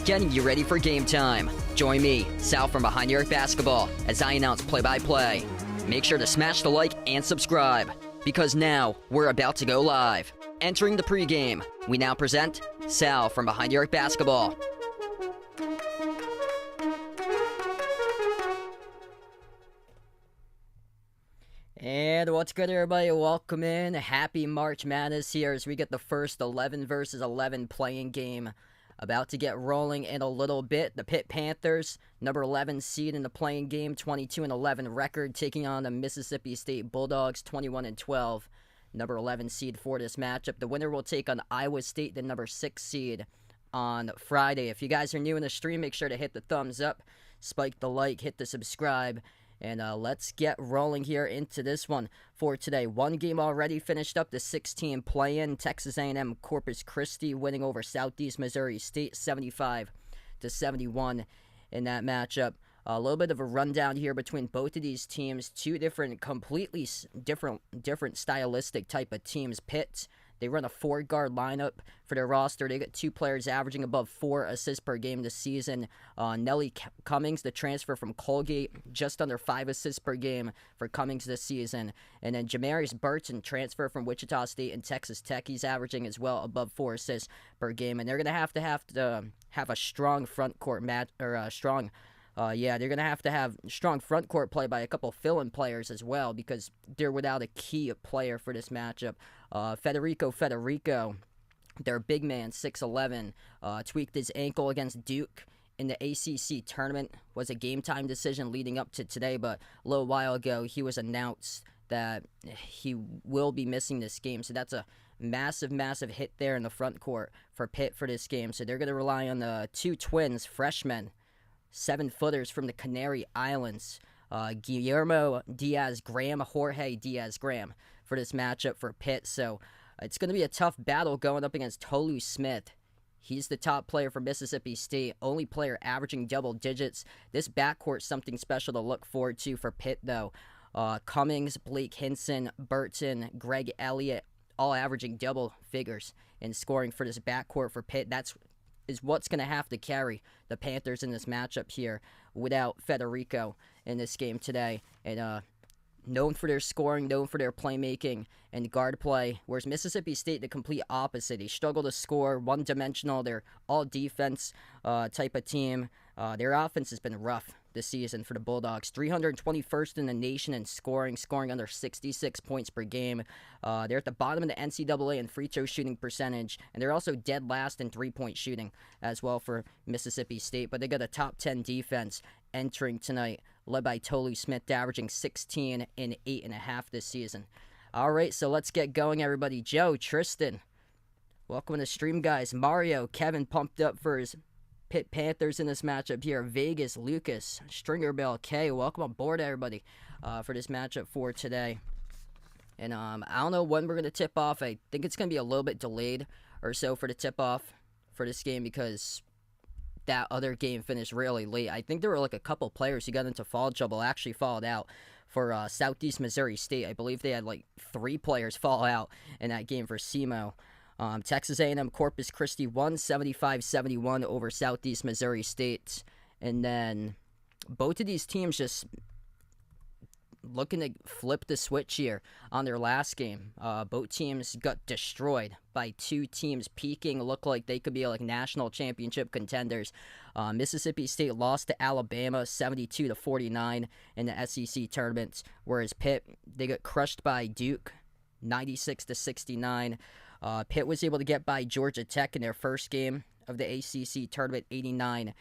Getting you ready for game time. Join me, Sal from Behind the Arc Basketball, as I announce play-by-play. Make sure to smash the like and subscribe, because now we're about to go live. Entering the pregame, we now present Sal from Behind the Arc Basketball. And what's good, everybody? Welcome in. Happy March Madness here as we get the first 11 versus 11 playing game about to get rolling in a little bit. The Pitt Panthers, number 11 seed in the playing game, 22-11 record, taking on the Mississippi State Bulldogs, 21-12, number 11 seed for this matchup. The winner will take on Iowa State, the number 6 seed, on Friday. If you guys are new in the stream, make sure to hit the thumbs up, spike the like, hit the subscribe, and let's get rolling here into this one for today. One game already finished up, the 16 play-in. Texas A&M Corpus Christi winning over Southeast Missouri State 75-71 in that matchup. A little bit of a rundown here between both of these teams. Two different, completely different stylistic type of teams. Pitt, they run a 4-guard lineup for their roster. They got 2 players averaging above 4 assists per game this season. Nelly Cummings, the transfer from Colgate, just under 5 assists per game for Cummings this season. And then Jamarius Burton, transfer from Wichita State and Texas Tech. He's averaging as well above 4 assists per game. And they're going to have a strong front court match, or a strong... they're going to have strong front court play by a couple fill-in players as well, because they're without a key player for this matchup. Federico, their big man, 6'11", tweaked his ankle against Duke in the ACC tournament. Was a game-time decision leading up to today, but a little while ago he was announced that he will be missing this game. So that's a massive hit there in the front court for Pitt for this game. So they're going to rely on the 2 twins, freshmen, 7-footers from the Canary Islands, Guillermo Diaz-Graham, Jorge Diaz-Graham, for this matchup for Pitt. So it's going to be a tough battle going up against Tolu Smith. He's the top player for Mississippi State, only player averaging double digits. This backcourt something special to look forward to for Pitt, though. Cummings, Blake Hinson, Burton, Greg Elliott, all averaging double figures in scoring for this backcourt for Pitt. Is what's going to have to carry the Panthers in this matchup here without Federico in this game today. And known for their scoring, known for their playmaking and guard play, whereas Mississippi State, the complete opposite. They struggle to score, one-dimensional. They're all defense type of team. Their offense has been rough this season for the Bulldogs. 321st in the nation in scoring under 66 points per game. They're at the bottom of the NCAA in free throw shooting percentage, and they're also dead last in three-point shooting as well for Mississippi State. But they got a top 10 defense entering tonight, led by Tolu Smith, averaging 16 and 8.5 this season. All right, so let's get going, everybody. Joe, Tristan, welcome to the stream, guys. Mario, Kevin, pumped up for his Pitt Panthers in this matchup here. Vegas, Lucas, Stringer Bell, K, welcome aboard, everybody, for this matchup for today. And I don't know when we're going to tip off. I think it's going to be a little bit delayed or so for the tip-off for this game, because that other game finished really late. I think there were like a couple players who got into foul trouble, actually fouled out for Southeast Missouri State. I believe they had like 3 players fall out in that game for SEMO. Texas A&M Corpus Christi won 75-71 over Southeast Missouri State. And then both of these teams just looking to flip the switch here on their last game. Both teams got destroyed by two teams peaking, look like they could be like national championship contenders. Mississippi State lost to Alabama 72-49 in the SEC tournament, whereas Pitt, they got crushed by Duke 96-69. Pitt was able to get by Georgia Tech in their first game of the ACC tournament 89-81,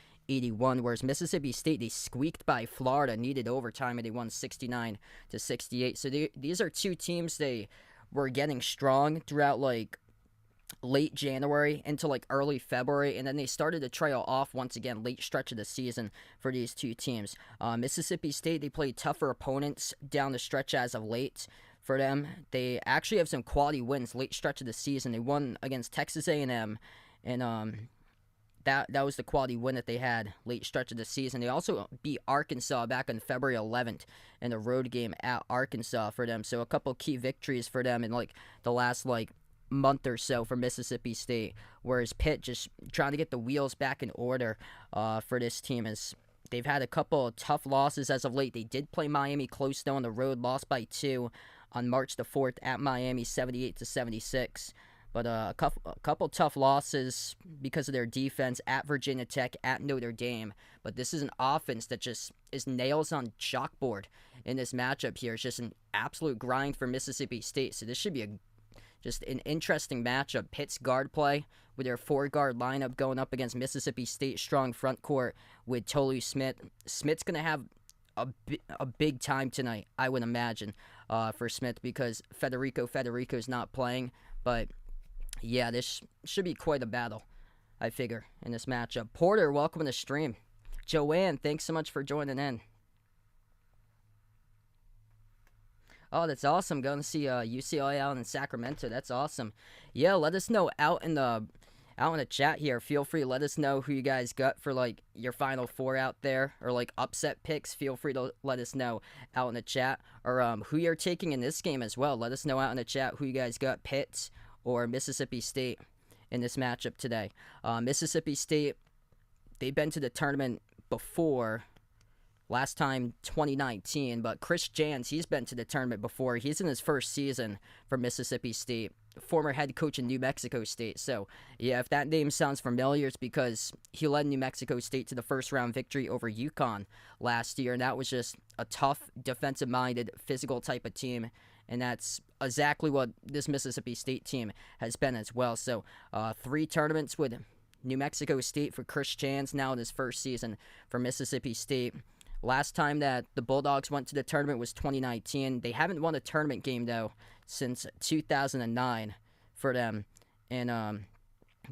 whereas Mississippi State, they squeaked by Florida, needed overtime, and they won 69-68. So these are two teams, they were getting strong throughout like late January into like early February, and then they started to trail off once again late stretch of the season for these two teams. Mississippi State, they played tougher opponents down the stretch as of late. For them, they actually have some quality wins late stretch of the season. They won against Texas A&M, and that was the quality win that they had late stretch of the season. They also beat Arkansas back on February 11th in the road game at Arkansas for them. So a couple key victories for them in like the last like month or so for Mississippi State, whereas Pitt just trying to get the wheels back in order for this team is they've had a couple of tough losses as of late. They did play Miami close though on the road, lost by 2 on March the 4th at Miami 78-76. But a couple tough losses because of their defense at Virginia Tech, at Notre Dame. But this is an offense that just is nails on chalkboard in this matchup here. It's just an absolute grind for Mississippi State. So this should be just an interesting matchup. Pitt's guard play with their 4-guard lineup going up against Mississippi State's strong front court with Tolu Smith. Smith's going to have a big time tonight, I would imagine, for Smith because Federico's not playing. But yeah, this should be quite a battle, I figure, in this matchup. Porter, welcome to the stream. Joanne, thanks so much for joining in. Oh, that's awesome. Going to see UCLA out in Sacramento. That's awesome. Yeah, let us know out in the chat here. Feel free to let us know who you guys got for like your Final Four out there or like upset picks. Feel free to let us know out in the chat or who you're taking in this game as well. Let us know out in the chat who you guys got, Pitt or Mississippi State in this matchup today. Mississippi State, they've been to the tournament before. Last time, 2019, but Chris Jans, he's been to the tournament before. He's in his first season for Mississippi State, former head coach in New Mexico State. So, yeah, if that name sounds familiar, it's because he led New Mexico State to the first-round victory over UConn last year, and that was just a tough, defensive-minded, physical type of team, and that's exactly what this Mississippi State team has been as well. So, 3 tournaments with New Mexico State for Chris Jans, now in his first season for Mississippi State. Last time that the Bulldogs went to the tournament was 2019. They haven't won a tournament game, though, since 2009 for them. And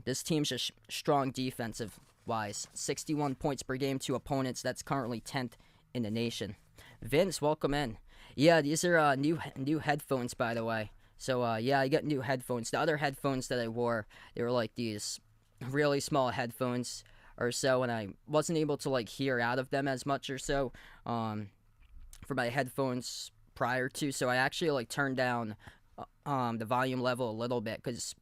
this team's just strong defensive-wise. 61 points per game to opponents. That's currently 10th in the nation. Vince, welcome in. Yeah, these are new headphones, by the way. So, yeah, I got new headphones. The other headphones that I wore, they were like these really small headphones or so, and I wasn't able to like hear out of them as much or so for my headphones prior to, so I actually like turned down the volume level a little bit because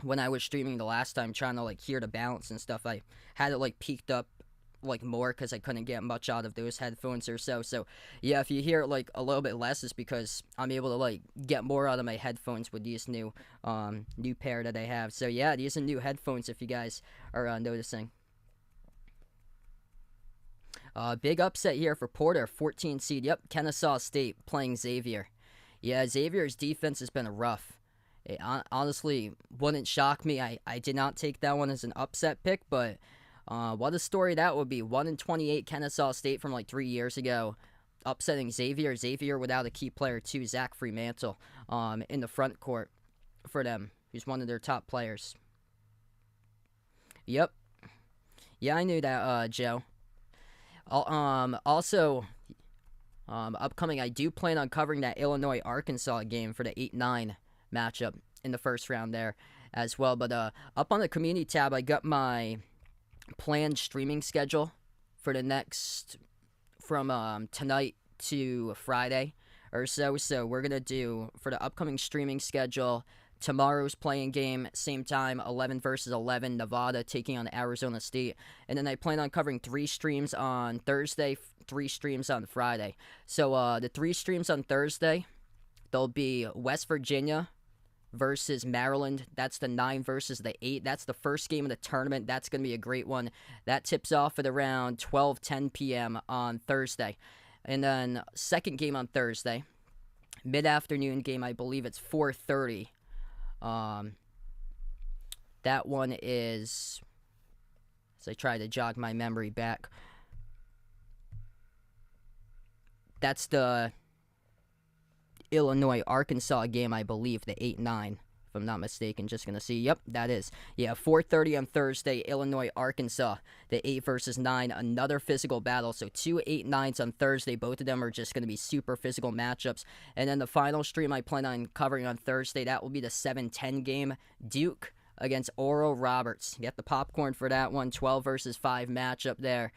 when I was streaming the last time trying to like hear the balance and stuff, I had it like peaked up like more because I couldn't get much out of those headphones or so. So yeah, if you hear it like a little bit less, it's because I'm able to like get more out of my headphones with these new pair that I have. So yeah, these are new headphones if you guys are noticing. Big upset here for Porter, 14 seed. Yep, Kennesaw State playing Xavier. Yeah, Xavier's defense has been rough. It honestly wouldn't shock me. I did not take that one as an upset pick, but what a story that would be. 1-28 Kennesaw State from like 3 years ago, upsetting Xavier. Xavier without a key player too, Zach Fremantle, in the front court for them. He's one of their top players. Yep. Yeah, I knew that, Joe. Also, upcoming, I do plan on covering that Illinois-Arkansas game for the 8-9 matchup in the first round there as well. But up on the community tab, I got my planned streaming schedule for the next, from tonight to Friday or so. So we're going to do, for the upcoming streaming schedule, tomorrow's playing game, same time, 11 versus 11, Nevada taking on Arizona State. And then I plan on covering 3 streams on Thursday, 3 streams on Friday. So the 3 streams on Thursday, there'll be West Virginia versus Maryland. That's the 9 versus the 8. That's the first game of the tournament. That's going to be a great one. That tips off at around 12:10 p.m. on Thursday. And then second game on Thursday, mid-afternoon game, I believe it's 4:30. That one is, as I try to jog my memory back, that's the Illinois-Arkansas game, I believe, the 8-9, if I'm not mistaken. Just going to see. Yep, that is. Yeah, 4:30 on Thursday, Illinois-Arkansas, the 8 versus 9, another physical battle. So 2 8-9s on Thursday. Both of them are just going to be super physical matchups. And then the final stream I plan on covering on Thursday, that will be the 7-10 game, Duke against Oral Roberts. Get the popcorn for that one, 12 versus 5 matchup there.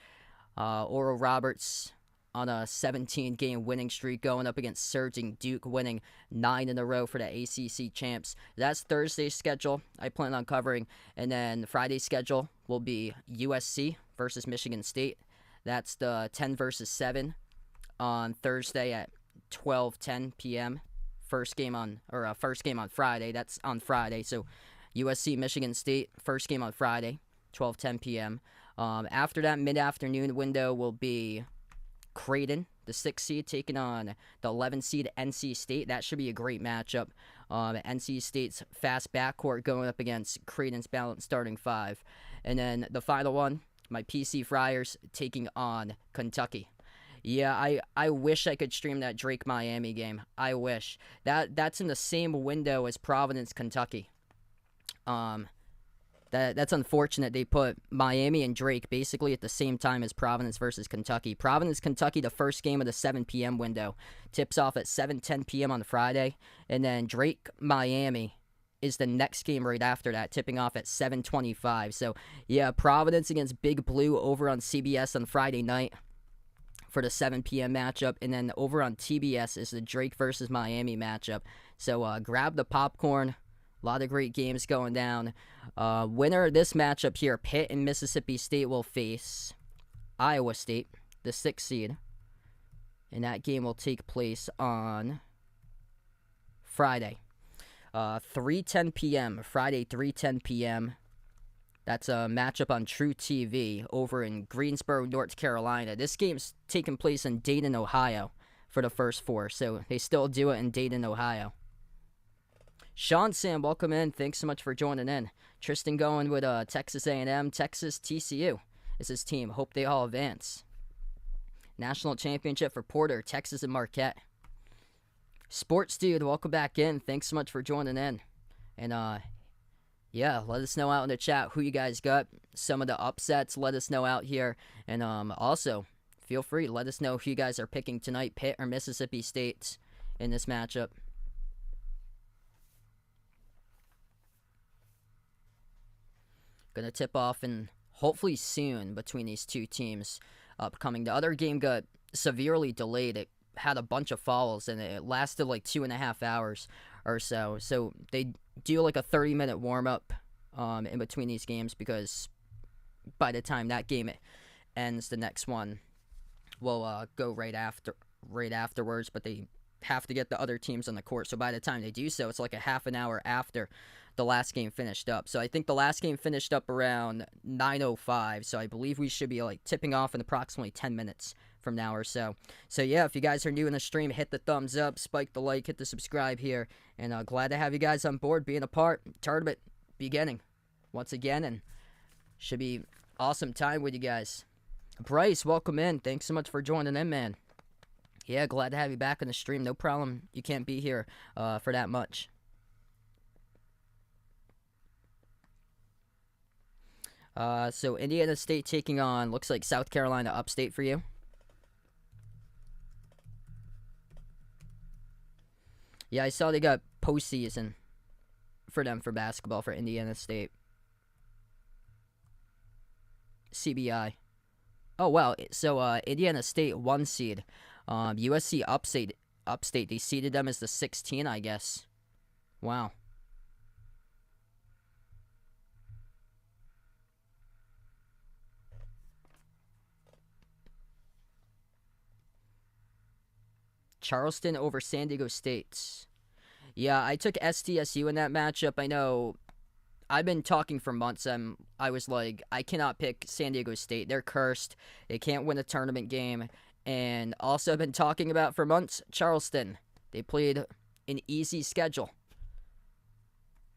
Oral Roberts on a 17-game winning streak, going up against surging Duke, winning 9 in a row for the ACC champs. That's Thursday's schedule I plan on covering. And then Friday's schedule will be USC versus Michigan State. That's the 10 versus 7 on Thursday at 12:10 p.m. First game on Friday. That's on Friday. So USC, Michigan State, first game on Friday, 12:10 p.m. After that mid-afternoon window will be Creighton, the 6 seed, taking on the 11 seed NC State. That should be a great matchup. NC State's fast backcourt going up against Creighton's balanced starting 5. And then the final one, my PC Friars taking on Kentucky. Yeah, I wish I could stream that Drake-Miami game. I wish. That's in the same window as Providence, Kentucky. That's unfortunate. They put Miami and Drake basically at the same time as Providence versus Kentucky. Providence, Kentucky, the first game of the 7 p.m. window, tips off at 7:10 p.m. on Friday. And then Drake, Miami is the next game right after that, tipping off at 7:25. So, yeah, Providence against Big Blue over on CBS on Friday night for the 7 p.m. matchup. And then over on TBS is the Drake versus Miami matchup. So, grab the popcorn. A lot of great games going down. Winner of this matchup here, Pitt and Mississippi State will face Iowa State, the 6th seed. And that game will take place on Friday. 3:10 p.m. Friday, 3:10 p.m. That's a matchup on True TV over in Greensboro, North Carolina. This game's taking place in Dayton, Ohio for the first 4. So they still do it in Dayton, Ohio. Sean Sam, welcome in. Thanks so much for joining in. Tristan going with Texas A&M, Texas TCU is his team. Hope they all advance. National championship for Porter, Texas and Marquette. Sports Dude, welcome back in. Thanks so much for joining in. And yeah, let us know out in the chat who you guys got. Some of the upsets, let us know out here. And also, feel free, let us know who you guys are picking tonight, Pitt or Mississippi State in this matchup. Gonna tip off and hopefully soon between these two teams upcoming. The other game got severely delayed. It had a bunch of fouls and it lasted like 2.5 hours or so. So they do like a 30-minute warm-up in between these games, because by the time that game ends, the next one will go right afterwards. But they have to get the other teams on the court. So by the time they do so, it's like a half an hour after the last game finished up. So I think the last game finished up around 9:05. So I believe we should be like tipping off in approximately 10 minutes from now or so. So yeah, if you guys are new in the stream, hit the thumbs up, spike the like, hit the subscribe here. And glad to have you guys on board, being a part. Tournament beginning once again, and should be awesome time with you guys. Bryce, welcome in. Thanks so much for joining in, man. Yeah, glad to have you back on the stream. No problem. You can't be here for that much. So Indiana State taking on, looks like South Carolina Upstate for you. Yeah, I saw they got postseason for them for basketball for Indiana State. CBI. Oh, wow. So Indiana State 1 seed. USC Upstate, they seeded them as the 16, I guess. Wow. Charleston over San Diego State. Yeah, I took SDSU in that matchup. I know I've been talking for months. I was like, I cannot pick San Diego State. They're cursed. They can't win a tournament game. And also, I've been talking about for months, Charleston. They played an easy schedule.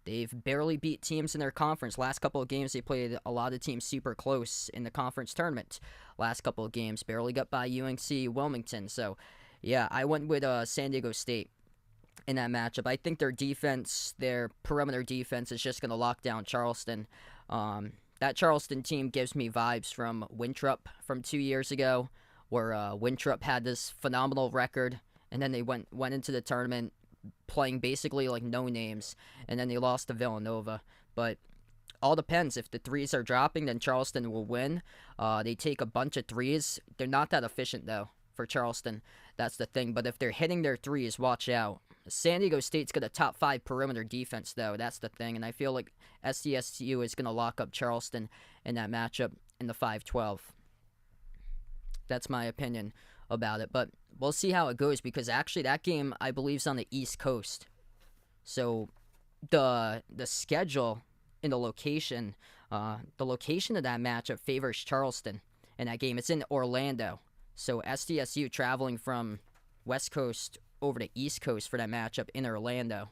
They've barely beat teams in their conference. Last couple of games, they played a lot of teams super close in the conference tournament. Last couple of games, barely got by UNC Wilmington. So, yeah, I went with San Diego State in that matchup. I think their defense, their perimeter defense, is just going to lock down Charleston. That Charleston team gives me vibes from Winthrop from 2 years ago, where Winthrop had this phenomenal record, and then they went into the tournament playing basically like no names, and then they lost to Villanova. But all depends. If the threes are dropping, then Charleston will win. They take a bunch of threes. They're not that efficient, though, for Charleston. That's the thing. But if they're hitting their threes, watch out. San Diego State's got a top 5 perimeter defense, though. That's the thing. And I feel like SDSU is going to lock up Charleston in that matchup in the 5-12. That's my opinion about it. But we'll see how it goes, because actually that game, I believe, is on the East Coast. So the schedule and the location of that matchup favors Charleston in that game. It's in Orlando. So SDSU traveling from West Coast over to East Coast for that matchup in Orlando.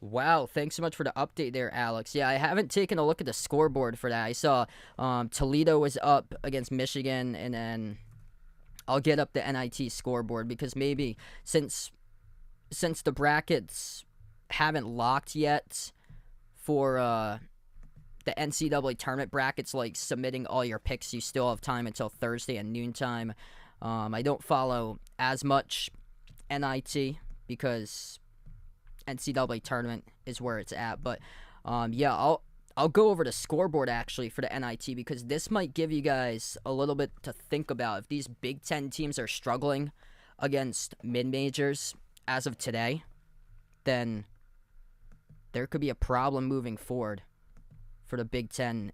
Wow, thanks so much for the update there, Alex. Yeah, I haven't taken a look at the scoreboard for that. I saw Toledo was up against Michigan, and then I'll get up the NIT scoreboard, because maybe since the brackets haven't locked yet for the NCAA tournament brackets, like submitting all your picks, you still have time until Thursday at noontime. I don't follow as much NIT because NCAA tournament is where it's at. But yeah, I'll go over the scoreboard actually for the NIT, because this might give you guys a little bit to think about. If these Big Ten teams are struggling against mid-majors as of today, then there could be a problem moving forward for the Big Ten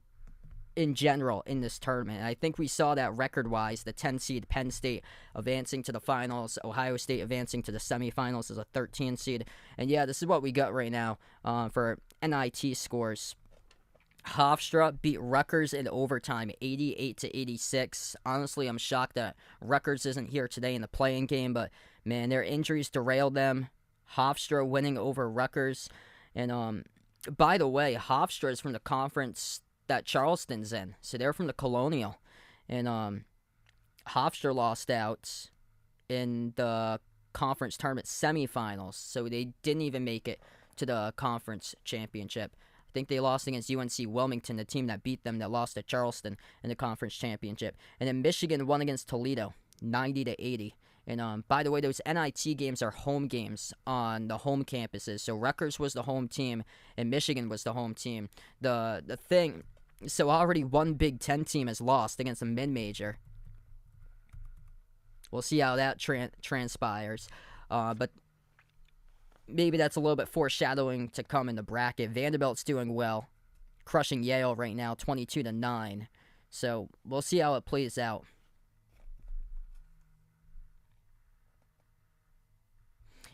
in general in this tournament. And I think we saw that record-wise, the 10-seed Penn State advancing to the finals, Ohio State advancing to the semifinals as a 13-seed. And yeah, this is what we got right now for NIT scores. Hofstra beat Rutgers in overtime, 88-86. Honestly, I'm shocked that Rutgers isn't here today in the playing game, but man, their injuries derailed them. Hofstra winning over Rutgers. And by the way, Hofstra is from the conference that Charleston's in, so they're from the Colonial. And Hofstra lost out in the conference tournament semifinals, so they didn't even make it to the conference championship. I think they lost against UNC Wilmington, the team that beat them, that lost to Charleston in the conference championship. And then Michigan won against Toledo, 90-80. And by the way, those NIT games are home games on the home campuses. So Rutgers was the home team, and Michigan was the home team. The thing, so already one Big Ten team has lost against a mid-major. We'll see how that transpires. But maybe that's a little bit foreshadowing to come in the bracket. Vanderbilt's doing well, crushing Yale right now, 22-9. So we'll see how it plays out.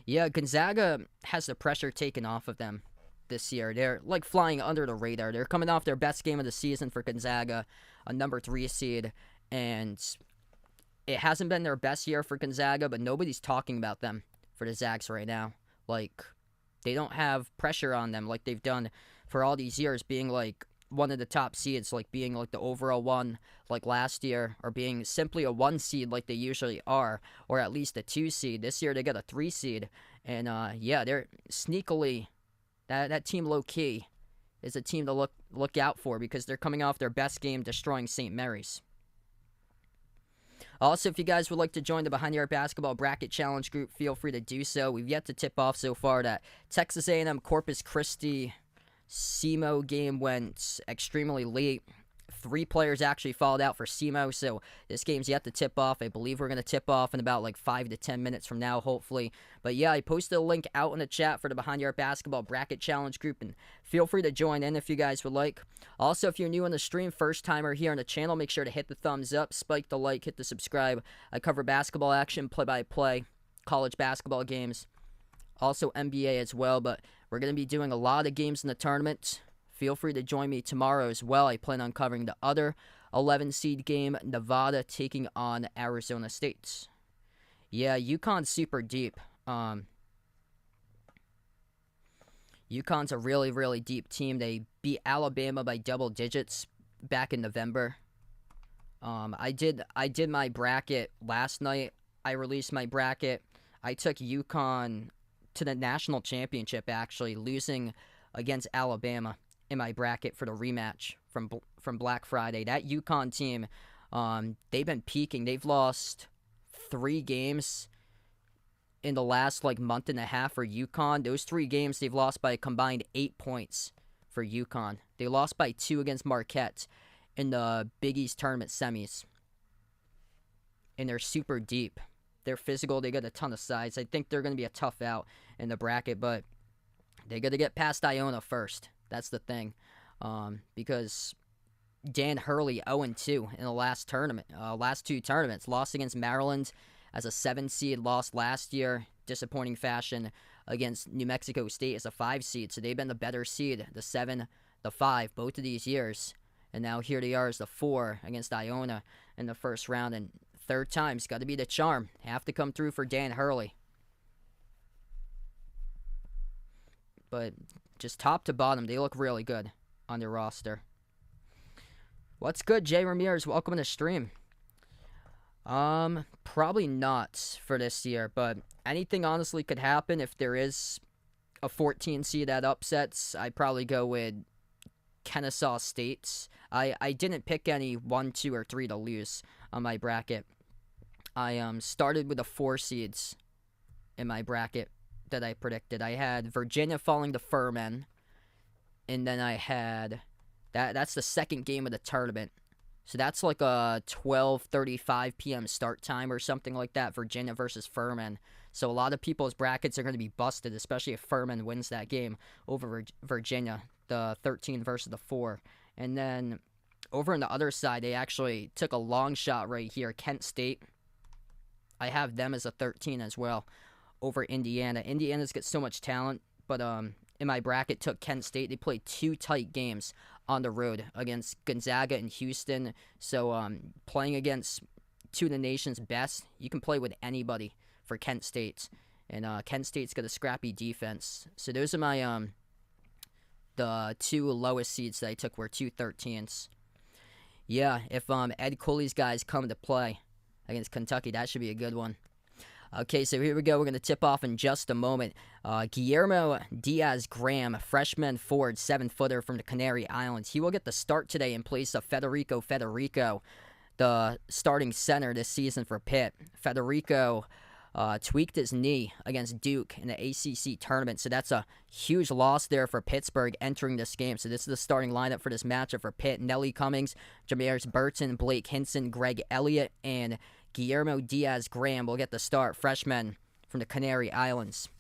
Yeah, Gonzaga has the pressure taken off of them this year. They're like flying under the radar. They're coming off their best game of the season for Gonzaga, a number 3 seed, and it hasn't been their best year for Gonzaga, but nobody's talking about them for the Zags right now. Like, they don't have pressure on them like they've done for all these years, being like one of the top seeds, like being like the overall one like last year, or being simply a 1 seed like they usually are, or at least a 2 seed. This year they got a 3 seed, and yeah, they're sneakily, that team low-key is a team to look out for, because they're coming off their best game destroying St. Mary's. Also, if you guys would like to join the Behind the Arc Basketball Bracket Challenge group, feel free to do so. We've yet to tip off so far that Texas A&M Corpus Christi SEMO game went extremely late. 3 players actually fouled out for SEMO, so this game's yet to tip off. I believe we're going to tip off in about like 5 to 10 minutes from now, hopefully. But yeah, I posted a link out in the chat for the Behind Your Basketball Bracket Challenge group, and feel free to join in if you guys would like. Also, if you're new on the stream, first timer here on the channel, make sure to hit the thumbs up, spike the like, hit the subscribe. I cover basketball action, play-by-play, college basketball games, also NBA as well, but we're going to be doing a lot of games in the tournament. Feel free to join me tomorrow as well. I plan on covering the other 11 seed game, Nevada taking on Arizona State. Yeah, UConn's super deep. UConn's a really, really deep team. They beat Alabama by double digits back in November. I did my bracket last night. I released my bracket. I took UConn to the national championship, actually, losing against Alabama in my bracket for the rematch from Black Friday. That UConn team, they've been peaking. They've lost 3 games in the last month and a half for UConn. Those 3 games they've lost by a combined 8 points for UConn. They lost by 2 against Marquette in the Big East tournament semis. And they're super deep. They're physical. They got a ton of size. I think they're going to be a tough out in the bracket, but they got to get past Iona first. That's the thing, because Dan Hurley 0-2 in the last 2 tournaments. Lost against Maryland as a 7 seed, lost last year, disappointing fashion, against New Mexico State as a 5 seed. So they've been the better seed, the 7, the 5, both of these years. And now here they are as the 4 against Iona in the first round. And third time's got to be the charm. Have to come through for Dan Hurley. But just top to bottom, they look really good on their roster. What's good, Jay Ramirez? Welcome to the stream. Probably not for this year, but anything honestly could happen. If there is a 14 seed that upsets, I'd probably go with Kennesaw State. I didn't pick any 1, 2, or 3 to lose on my bracket. I started with the 4 seeds in my bracket that I predicted. I had Virginia falling to Furman, and then I had that's the second game of the tournament. So that's like a 12:35 p.m. start time or something like that, Virginia versus Furman. So a lot of people's brackets are going to be busted, especially if Furman wins that game over Virginia, the 13 versus the 4. And then over on the other side, they actually took a long shot right here, Kent State. I have them as a 13 as well over Indiana. Indiana's got so much talent, but in my bracket took Kent State. They played 2 tight games on the road against Gonzaga and Houston. So playing against 2 of the nation's best, you can play with anybody for Kent State. And Kent State's got a scrappy defense. So those are my the 2 lowest seeds that I took were 2 13s. Yeah, if Ed Cooley's guys come to play against Kentucky, that should be a good one. Okay, so here we go. We're going to tip off in just a moment. Guillermo Diaz-Graham, freshman forward, 7-footer from the Canary Islands. He will get the start today in place of Federico, the starting center this season for Pitt. Federico tweaked his knee against Duke in the ACC tournament, so that's a huge loss there for Pittsburgh entering this game. So this is the starting lineup for this matchup for Pitt. Nelly Cummings, Jamaris Burton, Blake Hinson, Greg Elliott, and Guillermo Diaz-Graham will get the start, freshman from the Canary Islands.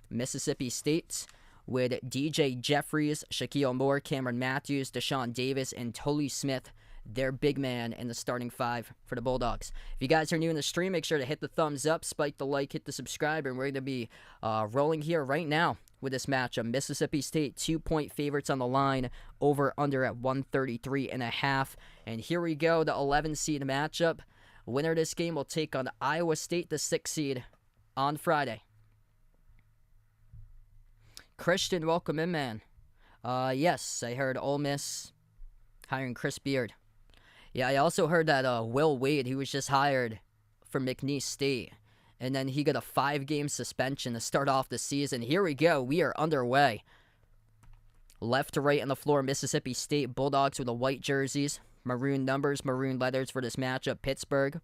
Mississippi State with DJ Jeffries, Shaquille Moore, Cameron Matthews, Deshaun Davis, and Tolu Smith, their big man in the starting 5 for the Bulldogs. If you guys are new in the stream, make sure to hit the thumbs up, spike the like, hit the subscribe, and we're going to be rolling here right now with this matchup. Mississippi State 2-point favorites on the line, over under at 133.5. And here we go, the 11 seed matchup. Winner of this game will take on Iowa State, the 6 seed, on Friday. Christian, welcome in, man. Yes, I heard Ole Miss hiring Chris Beard. Yeah, I also heard that Will Wade, he was just hired from McNeese State, and then he got a 5-game suspension to start off the season. Here we go. We are underway. Left to right on the floor, Mississippi State Bulldogs with the white jerseys. Maroon numbers, maroon letters for this matchup. Pittsburgh,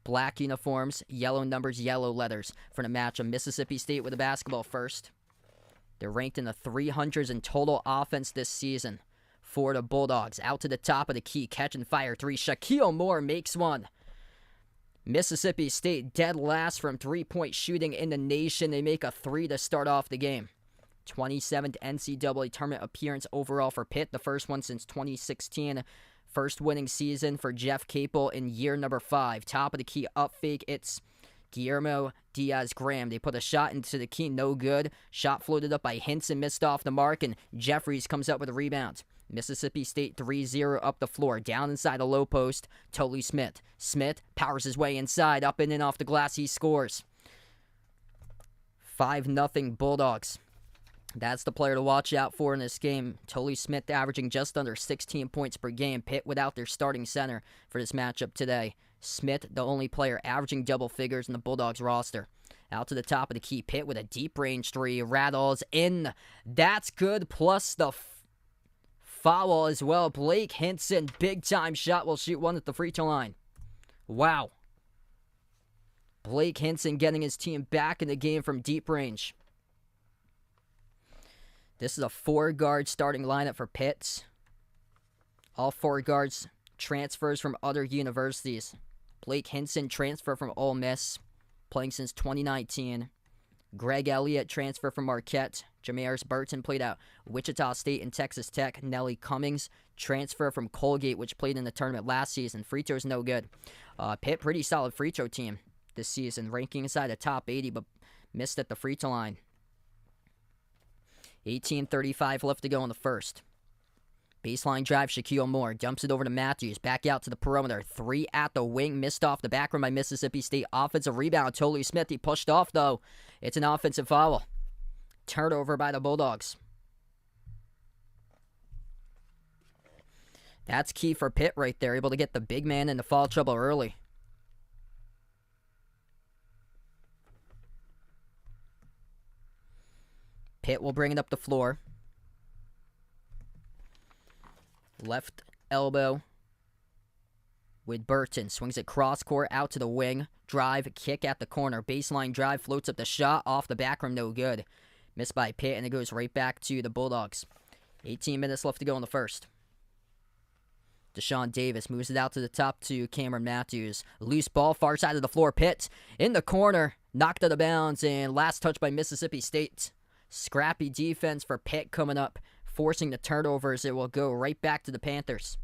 black uniforms, yellow numbers, yellow letters for the matchup. Mississippi State with the basketball first. They're ranked in the 300s in total offense this season. for the Bulldogs. Out to the top of the key, catch and fire three. Shaquille Moore makes one. Mississippi State dead last from three-point shooting in the nation. They make a three to start off the game. 27th NCAA tournament appearance overall for Pitt, the first one since 2016. First winning season for Jeff Capel in year number 5. Top of the key, up fake, it's Guillermo Diaz-Graham. They put a shot into the key, no good. Shot floated up by Hinson, missed off the mark, and Jeffries comes up with a rebound. Mississippi State 3-0 up the floor, down inside the low post, Tolly Smith. Smith powers his way inside, up and in off the glass, he scores. 5-0 Bulldogs. That's the player to watch out for in this game. Tolly Smith averaging just under 16 points per game. Pitt without their starting center for this matchup today. Smith, the only player averaging double figures in the Bulldogs roster. Out to the top of the key, Pitt with a deep range three. Rattles in. That's good, plus the foul as well. Blake Hinson, big time shot, will shoot one at the free throw line. Wow. Blake Hinson getting his team back in the game from deep range. This is a 4-guard starting lineup for Pitt. All 4 guards transfers from other universities. Blake Hinson transfer from Ole Miss, playing since 2019. Greg Elliott transfer from Marquette. Jamaris Burton played at Wichita State and Texas Tech. Nelly Cummings transfer from Colgate, which played in the tournament last season. Free throws no good. Pitt, pretty solid free throw team this season, ranking inside the top 80, but missed at the free throw line. 18:35 left to go in the first. Baseline drive, Shaquille Moore dumps it over to Matthews. Back out to the perimeter. 3 at the wing. Missed off the back rim by Mississippi State. Offensive rebound. Tolly Smith. He pushed off, though. It's an offensive foul. Turnover by the Bulldogs. That's key for Pitt right there. Able to get the big man into foul trouble early. Pitt will bring it up the floor. Left elbow with Burton. Swings it cross court out to the wing. Drive, kick at the corner. Baseline drive, floats up the shot. Off the back rim, no good. Missed by Pitt, and it goes right back to the Bulldogs. 18 minutes left to go in the first. Deshaun Davis moves it out to the top to Cameron Matthews. Loose ball, far side of the floor. Pitt in the corner. Knocked out of bounds, and last touch by Mississippi State. Scrappy defense for Pitt coming up, forcing the turnovers. It will go right back to the Panthers.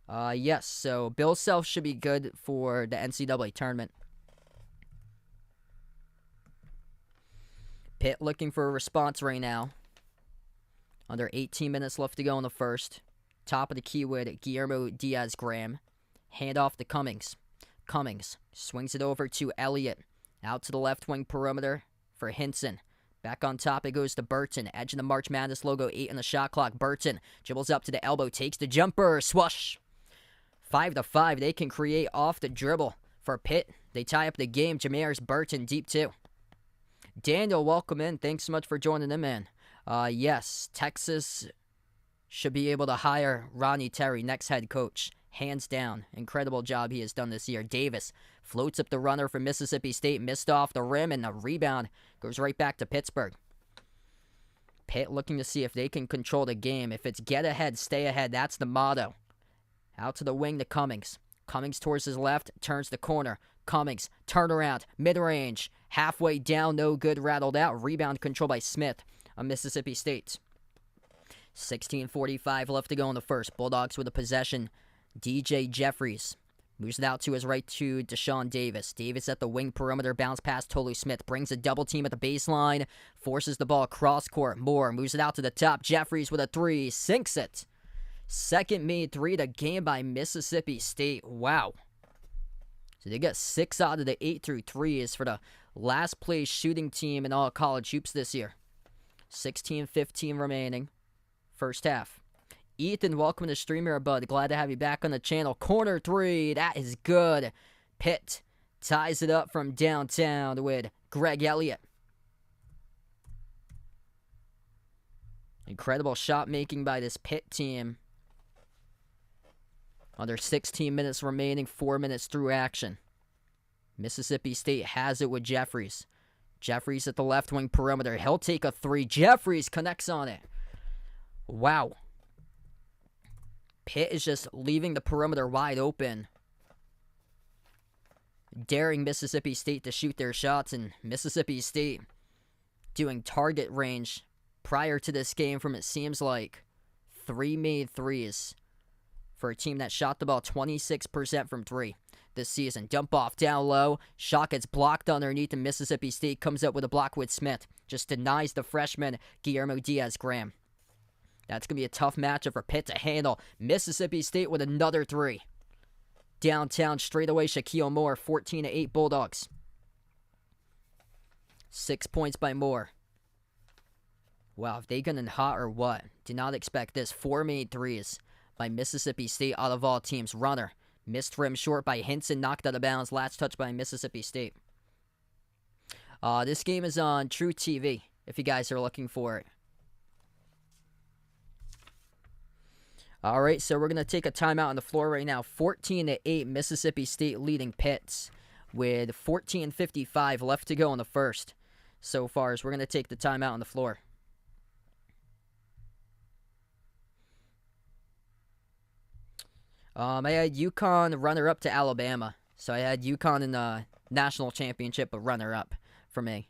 Yes, so Bill Self should be good for the NCAA tournament. Pitt looking for a response right now. Under 18 minutes left to go in the first. Top of the key with Guillermo Diaz-Graham. Hand off to Cummings. Cummings swings it over to Elliott. Out to the left wing perimeter for Hinson. Back on top, it goes to Burton. Edge of the March Madness logo, 8 on the shot clock. Burton dribbles up to the elbow, takes the jumper, swoosh. 5-5, they can create off the dribble for Pitt. They tie up the game. Jamaris Burton, deep 2. Daniel, welcome in. Thanks so much for joining in, man. Yes, Texas should be able to hire Ronnie Terry, next head coach. Hands down. Incredible job he has done this year. Davis floats up the runner for Mississippi State. Missed off the rim, and the rebound goes right back to Pittsburgh. Pitt looking to see if they can control the game. If it's get ahead, stay ahead. That's the motto. Out to the wing to Cummings. Cummings towards his left, turns the corner. Cummings, turnaround, mid-range. Halfway down, no good, rattled out. Rebound control by Smith of Mississippi State. 16:45 left to go in the first. Bulldogs with a possession. DJ Jeffries moves it out to his right to Deshaun Davis. Davis at the wing perimeter, bounce past Tolu Smith, brings a double team at the baseline, forces the ball cross court. Moore moves it out to the top. Jeffries with a 3, sinks it. Second made 3 to game by Mississippi State. Wow. So they got 6 out of the 8 through 3s for the last place shooting team in all college hoops this year. 16:15 remaining. First half. Ethan, welcome to the stream here, bud. Glad to have you back on the channel. Corner 3, that is good. Pitt ties it up from downtown with Greg Elliott. Incredible shot making by this Pitt team. Under 16 minutes remaining, 4 minutes through action. Mississippi State has it with Jeffries. Jeffries at the left wing perimeter. He'll take a 3. Jeffries connects on it. Wow. Pitt is just leaving the perimeter wide open, daring Mississippi State to shoot their shots, and Mississippi State doing target range prior to this game from, it seems like, 3 made threes for a team that shot the ball 26% from 3 this season. Dump off down low. Shot gets blocked underneath, and Mississippi State comes up with a block with Smith. Just denies the freshman Guillermo Diaz-Graham. That's going to be a tough matchup for Pitt to handle. Mississippi State with another 3. Downtown straightaway, Shaquille Moore, 14-8 Bulldogs. 6 points by Moore. Wow, if they getting hot or what? Did not expect this. 4 made threes by Mississippi State out of all teams. Runner missed rim short by Hinson, knocked out of bounds. Last touch by Mississippi State. This game is on True TV if you guys are looking for it. All right, so we're going to take a timeout on the floor right now. 14-8, Mississippi State leading Pitt with 14:55 left to go in the first so far, as we're going to take the timeout on the floor. I had UConn runner-up to Alabama. So I had UConn in the national championship, but runner-up for me.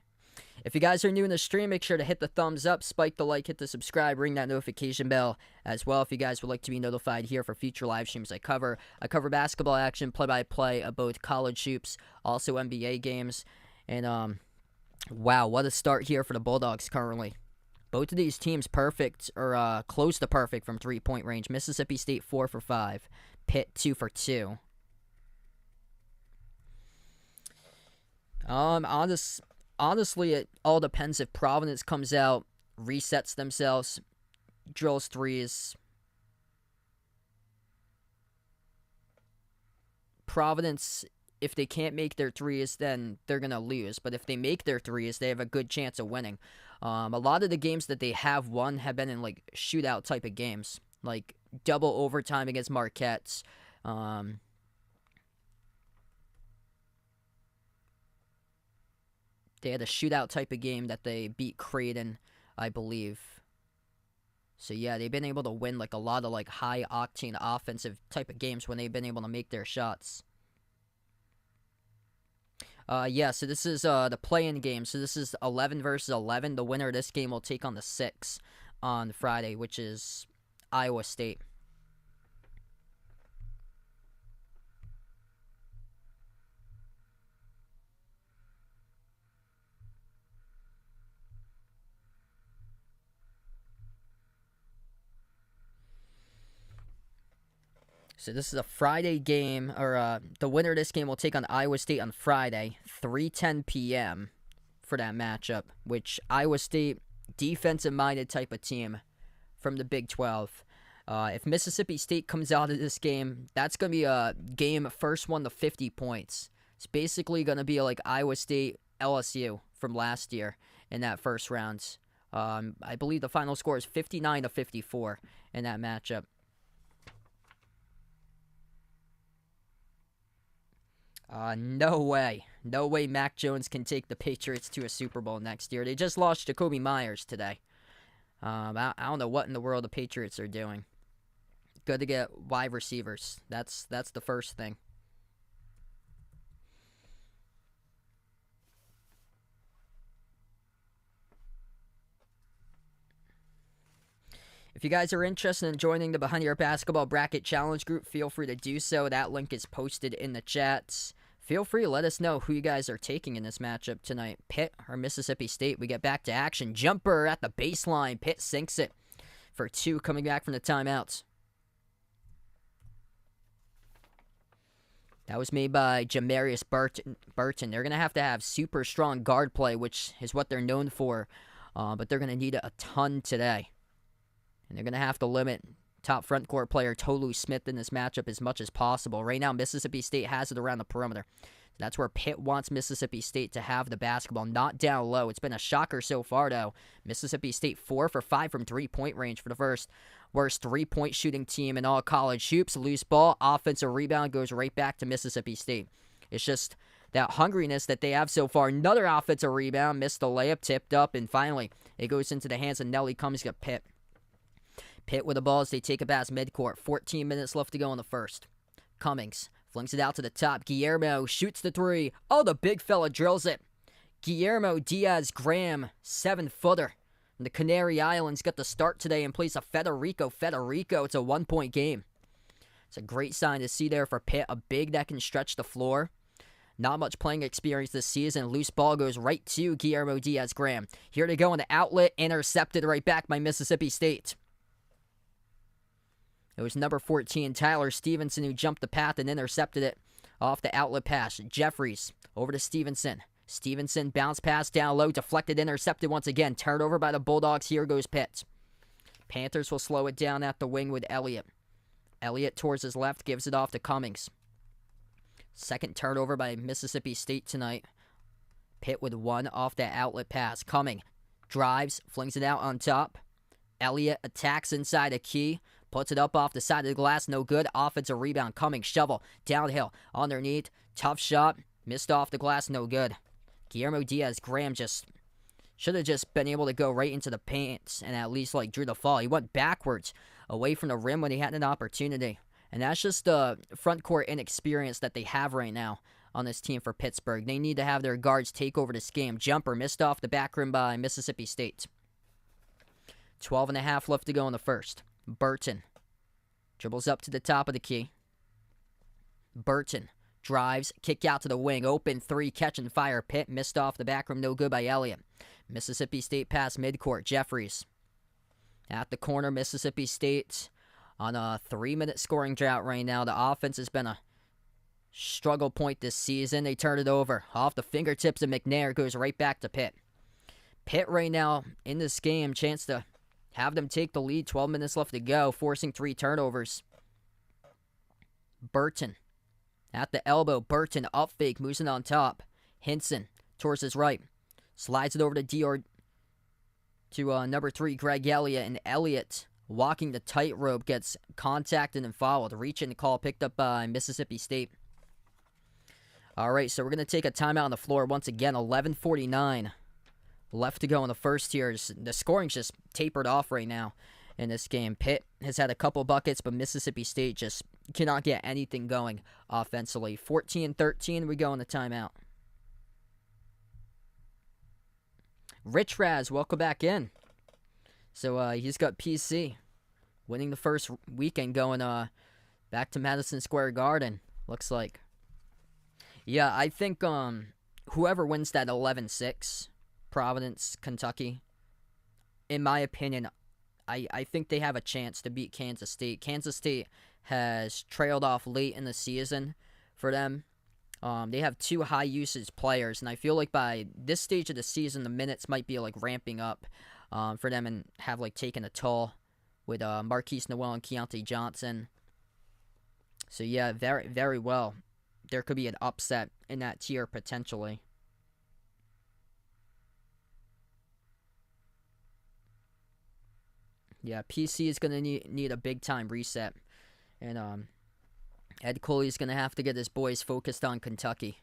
If you guys are new in the stream, make sure to hit the thumbs up, spike the like, hit the subscribe, ring that notification bell as well if you guys would like to be notified here for future live streams I cover. I cover basketball action, play-by-play of both college hoops, also NBA games. And, wow, what a start here for the Bulldogs currently. Both of these teams perfect, or close to perfect from three-point range. Mississippi State 4 for 5. Pitt 2 for 2. Honestly, it all depends if Providence comes out, resets themselves, drills threes. Providence, if they can't make their threes, then they're going to lose. But if they make their threes, they have a good chance of winning. A lot of the games that they have won have been in, like, shootout type of games. Like, double overtime against Marquette. They had a shootout type of game that they beat Creighton, I believe. So, yeah, they've been able to win, like, a lot of, like, high-octane offensive type of games when they've been able to make their shots. Yeah, so this is the play-in game. So this is 11 versus 11. The winner of this game will take on the 6 on Friday, which is Iowa State. So this is a Friday game, or the winner of this game will take on Iowa State on Friday, 3:10 p.m. for that matchup, which Iowa State, defensive-minded type of team from the Big 12. If Mississippi State comes out of this game, that's going to be a game first one to 50 points. It's basically going to be like Iowa State LSU from last year in that first round. I believe the final score is 59-54 in that matchup. No way. No way Mac Jones can take the Patriots to a Super Bowl next year. They just lost Jacoby Myers today. I don't know what in the world the Patriots are doing. Good to get wide receivers. That's the first thing. If you guys are interested in joining the Behind Your Basketball Bracket Challenge group, feel free to do so. That link is posted in the chats. Feel free to let us know who you guys are taking in this matchup tonight. Pitt or Mississippi State. We get back to action. Jumper at the baseline. Pitt sinks it for 2 coming back from the timeouts. That was made by Jamarius Burton. They're going to have super strong guard play, which is what they're known for. But they're going to need a ton today. And they're going to have to limit top front court player Tolu Smith in this matchup as much as possible. Right now, Mississippi State has it around the perimeter. That's where Pitt wants Mississippi State to have the basketball, not down low. It's been a shocker so far, though. Mississippi State 4 for 5 from three-point range for the first. Worst three-point shooting team in all college hoops. Loose ball, offensive rebound goes right back to Mississippi State. It's just that hungriness that they have so far. Another offensive rebound, missed the layup, tipped up, and finally it goes into the hands of Nelly Cummings at Pitt. Pitt with the ball as they take it past midcourt. 14 minutes left to go in the first. Cummings flings it out to the top. Guillermo shoots the three. Oh, the big fella drills it. Guillermo Diaz-Graham, 7-footer. And the Canary Islands got the start today in place of Federico. It's a 1-point game. It's a great sign to see there for Pitt. A big that can stretch the floor. Not much playing experience this season. Loose ball goes right to Guillermo Diaz-Graham. Here to go in the outlet. Intercepted right back by Mississippi State. It was number 14, Tyler Stevenson, who jumped the path and intercepted it off the outlet pass. Jeffries over to Stevenson. Stevenson bounce pass down low, deflected, intercepted once again. Turned over by the Bulldogs. Here goes Pitt. Panthers will slow it down at the wing with Elliott. Elliott towards his left, gives it off to Cummings. Second turnover by Mississippi State tonight. Pitt with one off that outlet pass. Cummings drives, flings it out on top. Elliott attacks inside a key. Puts it up off the side of the glass. No good. Offensive rebound. Cummings shovel. Downhill. Underneath. Tough shot. Missed off the glass. No good. Guillermo Diaz-Graham just should have just been able to go right into the paint and at least drew the fall. He went backwards away from the rim when he had an opportunity. And that's just the front court inexperience that they have right now on this team for Pittsburgh. They need to have their guards take over this game. Jumper missed off the back rim by Mississippi State. 12.5 left to go in the first. Burton dribbles up to the top of the key. Burton drives, kick out to the wing. Open three, catch and fire. Pitt missed off the back rim. No good by Elliott. Mississippi State pass midcourt. Jeffries at the corner. Mississippi State on a 3-minute scoring drought right now. The offense has been a struggle point this season. They turn it over. Off the fingertips of McNair. Goes right back to Pitt. Pitt right now in this game. Chance to have them take the lead. 12 minutes left to go. Forcing 3 turnovers. Burton at the elbow. Burton up fake. Moves it on top. Hinson towards his right. Slides it over to number 3, Greg Elliott. And Elliott, walking the tightrope, gets contacted and fouled. Reaching the call picked up by Mississippi State. All right, so we're going to take a timeout on the floor once again. 11:49 left to go in the first here. The scoring's just tapered off right now in this game. Pitt has had a couple buckets, but Mississippi State just cannot get anything going offensively. 14-13, we go in the timeout. Rich Raz, welcome back in. So he's got PC winning the first weekend, going back to Madison Square Garden, looks like. Yeah, I think whoever wins that 11-6, Providence, Kentucky, in my opinion, I think they have a chance to beat Kansas State. Kansas State has trailed off late in the season for them. They have 2 high-usage players, and I feel like by this stage of the season, the minutes might be ramping up for them and have taken a toll with Marquise Noel and Keontae Johnson. So yeah, very, very well. There could be an upset in that tier potentially. Yeah, PC is going to need a big-time reset. And Ed Cooley's going to have to get his boys focused on Kentucky.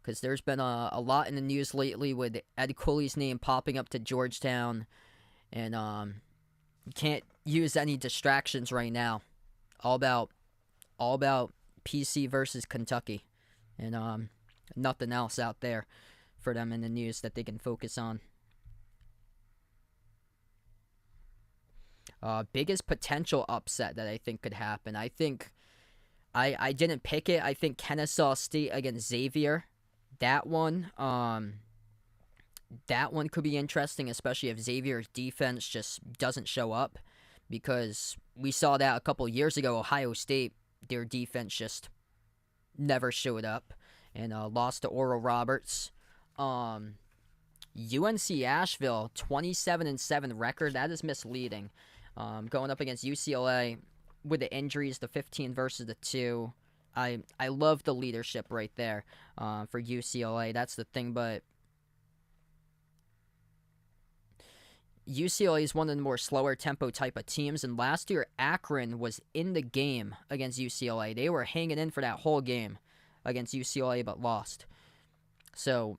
Because there's been a lot in the news lately with Ed Cooley's name popping up to Georgetown. And you can't use any distractions right now. All about PC versus Kentucky. And nothing else out there for them in the news that they can focus on. Biggest potential upset that I think could happen. I think I didn't pick it. I think Kennesaw State against Xavier. That one could be interesting, especially if Xavier's defense just doesn't show up. Because we saw that a couple years ago, Ohio State, their defense just never showed up. And lost to Oral Roberts. UNC Asheville, 27-7 record. That is misleading. Going up against UCLA with the injuries, the 15 versus the 2. I love the leadership right there for UCLA. That's the thing, but UCLA is one of the more slower tempo type of teams, and last year Akron was in the game against UCLA. They were hanging in for that whole game against UCLA, but lost. So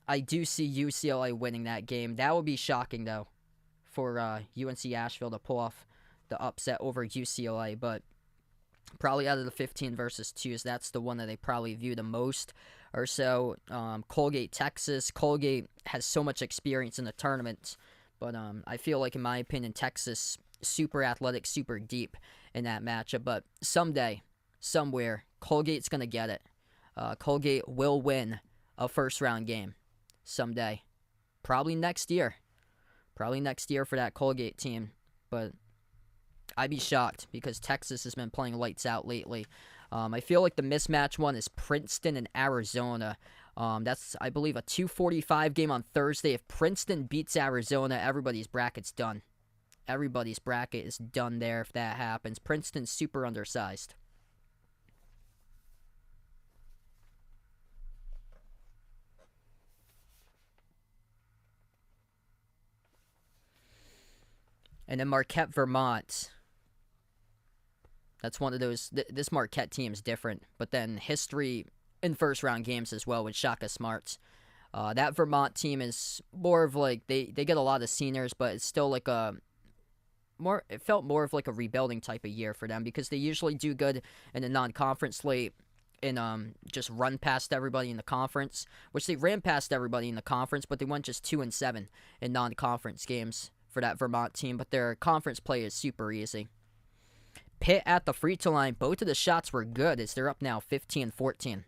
I do see UCLA winning that game. That would be shocking, though, for UNC Asheville to pull off the upset over UCLA, but probably out of the 15 versus 2s, that's the one that they probably view the most or so. Colgate, Texas. Colgate has so much experience in the tournament, but I feel like, in my opinion, Texas, super athletic, super deep in that matchup. But someday, somewhere, Colgate's going to get it. Colgate will win a first-round game someday. Probably next year. Probably next year for that Colgate team. But I'd be shocked because Texas has been playing lights out lately. I feel like the mismatch one is Princeton and Arizona. That's, I believe, a 2:45 game on Thursday. If Princeton beats Arizona, everybody's bracket's done. Everybody's bracket is done there if that happens. Princeton's super undersized. And then Marquette, Vermont. That's one of those. This Marquette team is different, but then history in first-round games as well with Shaka Smart. That Vermont team is more of like they get a lot of seniors, but it's still like a more. It felt more of like a rebuilding type of year for them because they usually do good in the non-conference slate and just run past everybody in the conference, which they ran past everybody in the conference, but they went just 2-7 in non-conference games for that Vermont team. But their conference play is super easy. Pitt at the free throw line. Both of the shots were good as they're up now 15-14.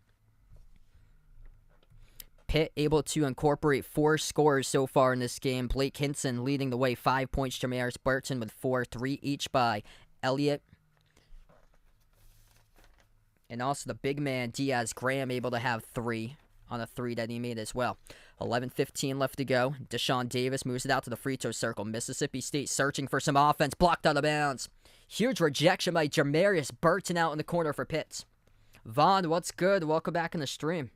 Pitt able to incorporate 4 scores so far in this game. Blake Hinson leading the way, 5 points. Jamaris Burton with 4, 3 each by Elliott. And also the big man, Diaz Graham, able to have 3 on a 3 that he made as well. 11:15 left to go. Deshaun Davis moves it out to the free throw circle. Mississippi State searching for some offense. Blocked out of bounds. Huge rejection by Jamarius Burton out in the corner for Pitt. Vaughn, what's good? Welcome back in the stream.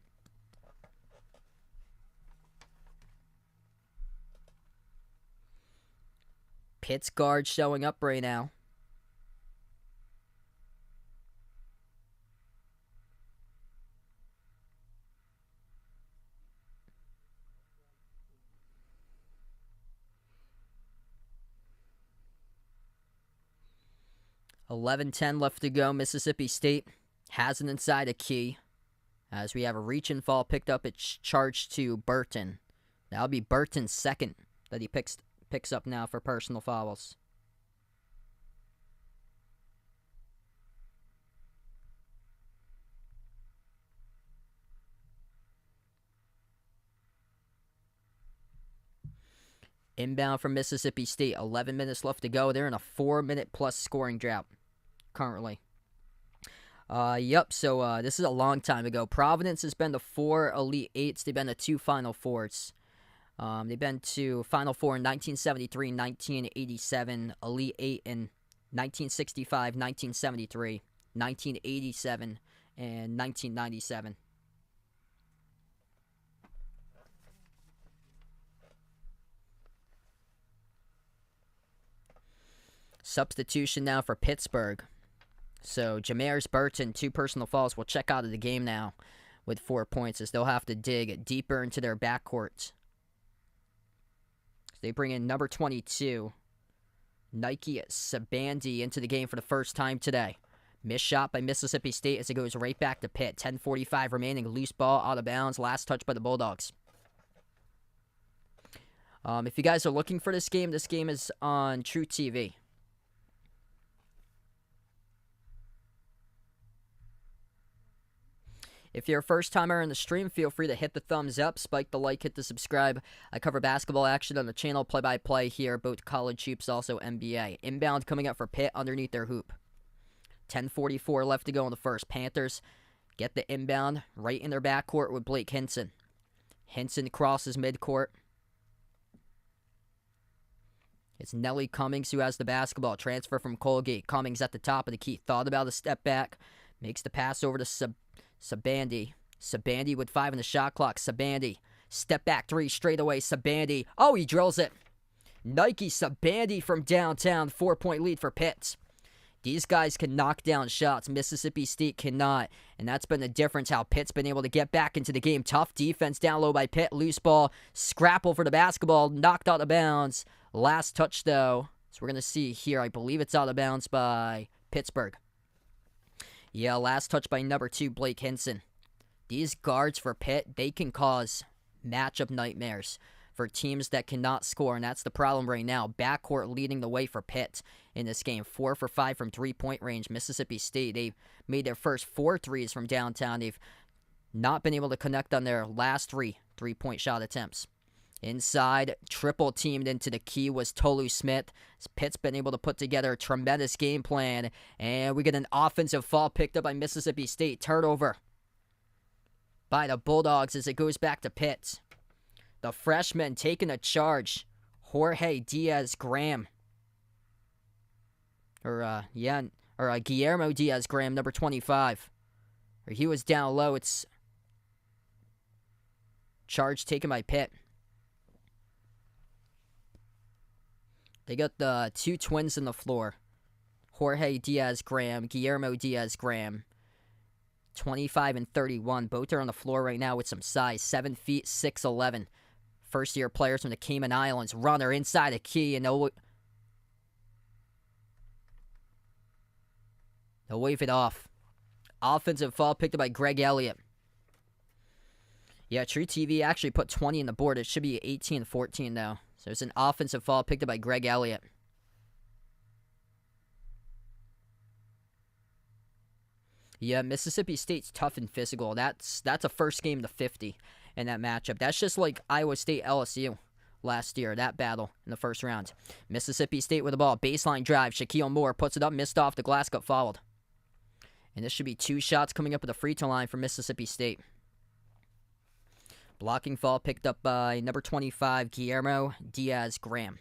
Pitt's guard showing up right now. $11:10 left to go. Mississippi State has it inside a key as we have a reach and fall picked up. It's charged to Burton. That'll be Burton's second that he picks up now for personal fouls. Inbound from Mississippi State. 11 minutes left to go. They're in a 4-minute plus scoring drought currently. So this is a long time ago. Providence has been to 4 Elite Eights. They've been to 2 Final Fours. They've been to Final Four in 1973, 1987, Elite Eight in 1965, 1973, 1987, and 1997. Substitution now for Pittsburgh. So Jamaris Burton, 2 personal fouls, will check out of the game now with 4 points as they'll have to dig deeper into their backcourt. They bring in number 22, Nike Sabandi, into the game for the first time today. Missed shot by Mississippi State as it goes right back to Pitt. 10:45 remaining. Loose ball out of bounds. Last touch by the Bulldogs. If you guys are looking for this game is on True TV. If you're a first-timer in the stream, feel free to hit the thumbs up, spike the like, hit the subscribe. I cover basketball action on the channel, play-by-play here, both college hoops, also NBA. Inbound coming up for Pitt underneath their hoop. 10:44 left to go in the first. Panthers get the inbound right in their backcourt with Blake Hinson. Hinson crosses midcourt. It's Nelly Cummings who has the basketball. Transfer from Colgate. Cummings at the top of the key. Thought about a step back. Makes the pass over to Sabandi. Sabandi with 5 in the shot clock. Sabandi. Step back 3 straight away. Sabandi. Oh, he drills it. Nike Sabandi from downtown. 4-point lead for Pitt. These guys can knock down shots. Mississippi State cannot. And that's been the difference how Pitt's been able to get back into the game. Tough defense down low by Pitt. Loose ball. Scrapple for the basketball. Knocked out of bounds. Last touch, though, is So we're going to see here. I believe it's out of bounds by Pittsburgh. Yeah, last touch by number 2, Blake Hinson. These guards for Pitt, they can cause matchup nightmares for teams that cannot score, and that's the problem right now. Backcourt leading the way for Pitt in this game. 4 for 5 from three-point range. Mississippi State, they've made their first 4 threes from downtown. They've not been able to connect on their last 3 three-point shot attempts. Inside, triple teamed into the key was Tolu Smith. Pitt's been able to put together a tremendous game plan, and we get an offensive foul picked up by Mississippi State. Turnover by the Bulldogs as it goes back to Pitt. The freshman taking a charge, Jorge Diaz-Graham. Guillermo Diaz-Graham, number 25. He was down low. It's charge taken by Pitt. They got the 2 twins on the floor. Jorge Diaz-Graham, Guillermo Diaz-Graham. 25 and 31. Both are on the floor right now with some size. 7 feet, 6'11". First-year players from the Cayman Islands. Runner inside the key, and they'll wave it off. Offensive foul picked up by Greg Elliott. Yeah, True TV actually put 20 on the board. It should be 18-14 now. So it's an offensive foul picked up by Greg Elliott. Yeah, Mississippi State's tough and physical. That's a first game to 50 in that matchup. That's just like Iowa State LSU last year, that battle in the first round. Mississippi State with the ball. Baseline drive. Shaquille Moore puts it up, missed off the glass, got fouled. And this should be 2 shots coming up at the free throw line for Mississippi State. Blocking foul picked up by number 25, Guillermo Diaz-Graham.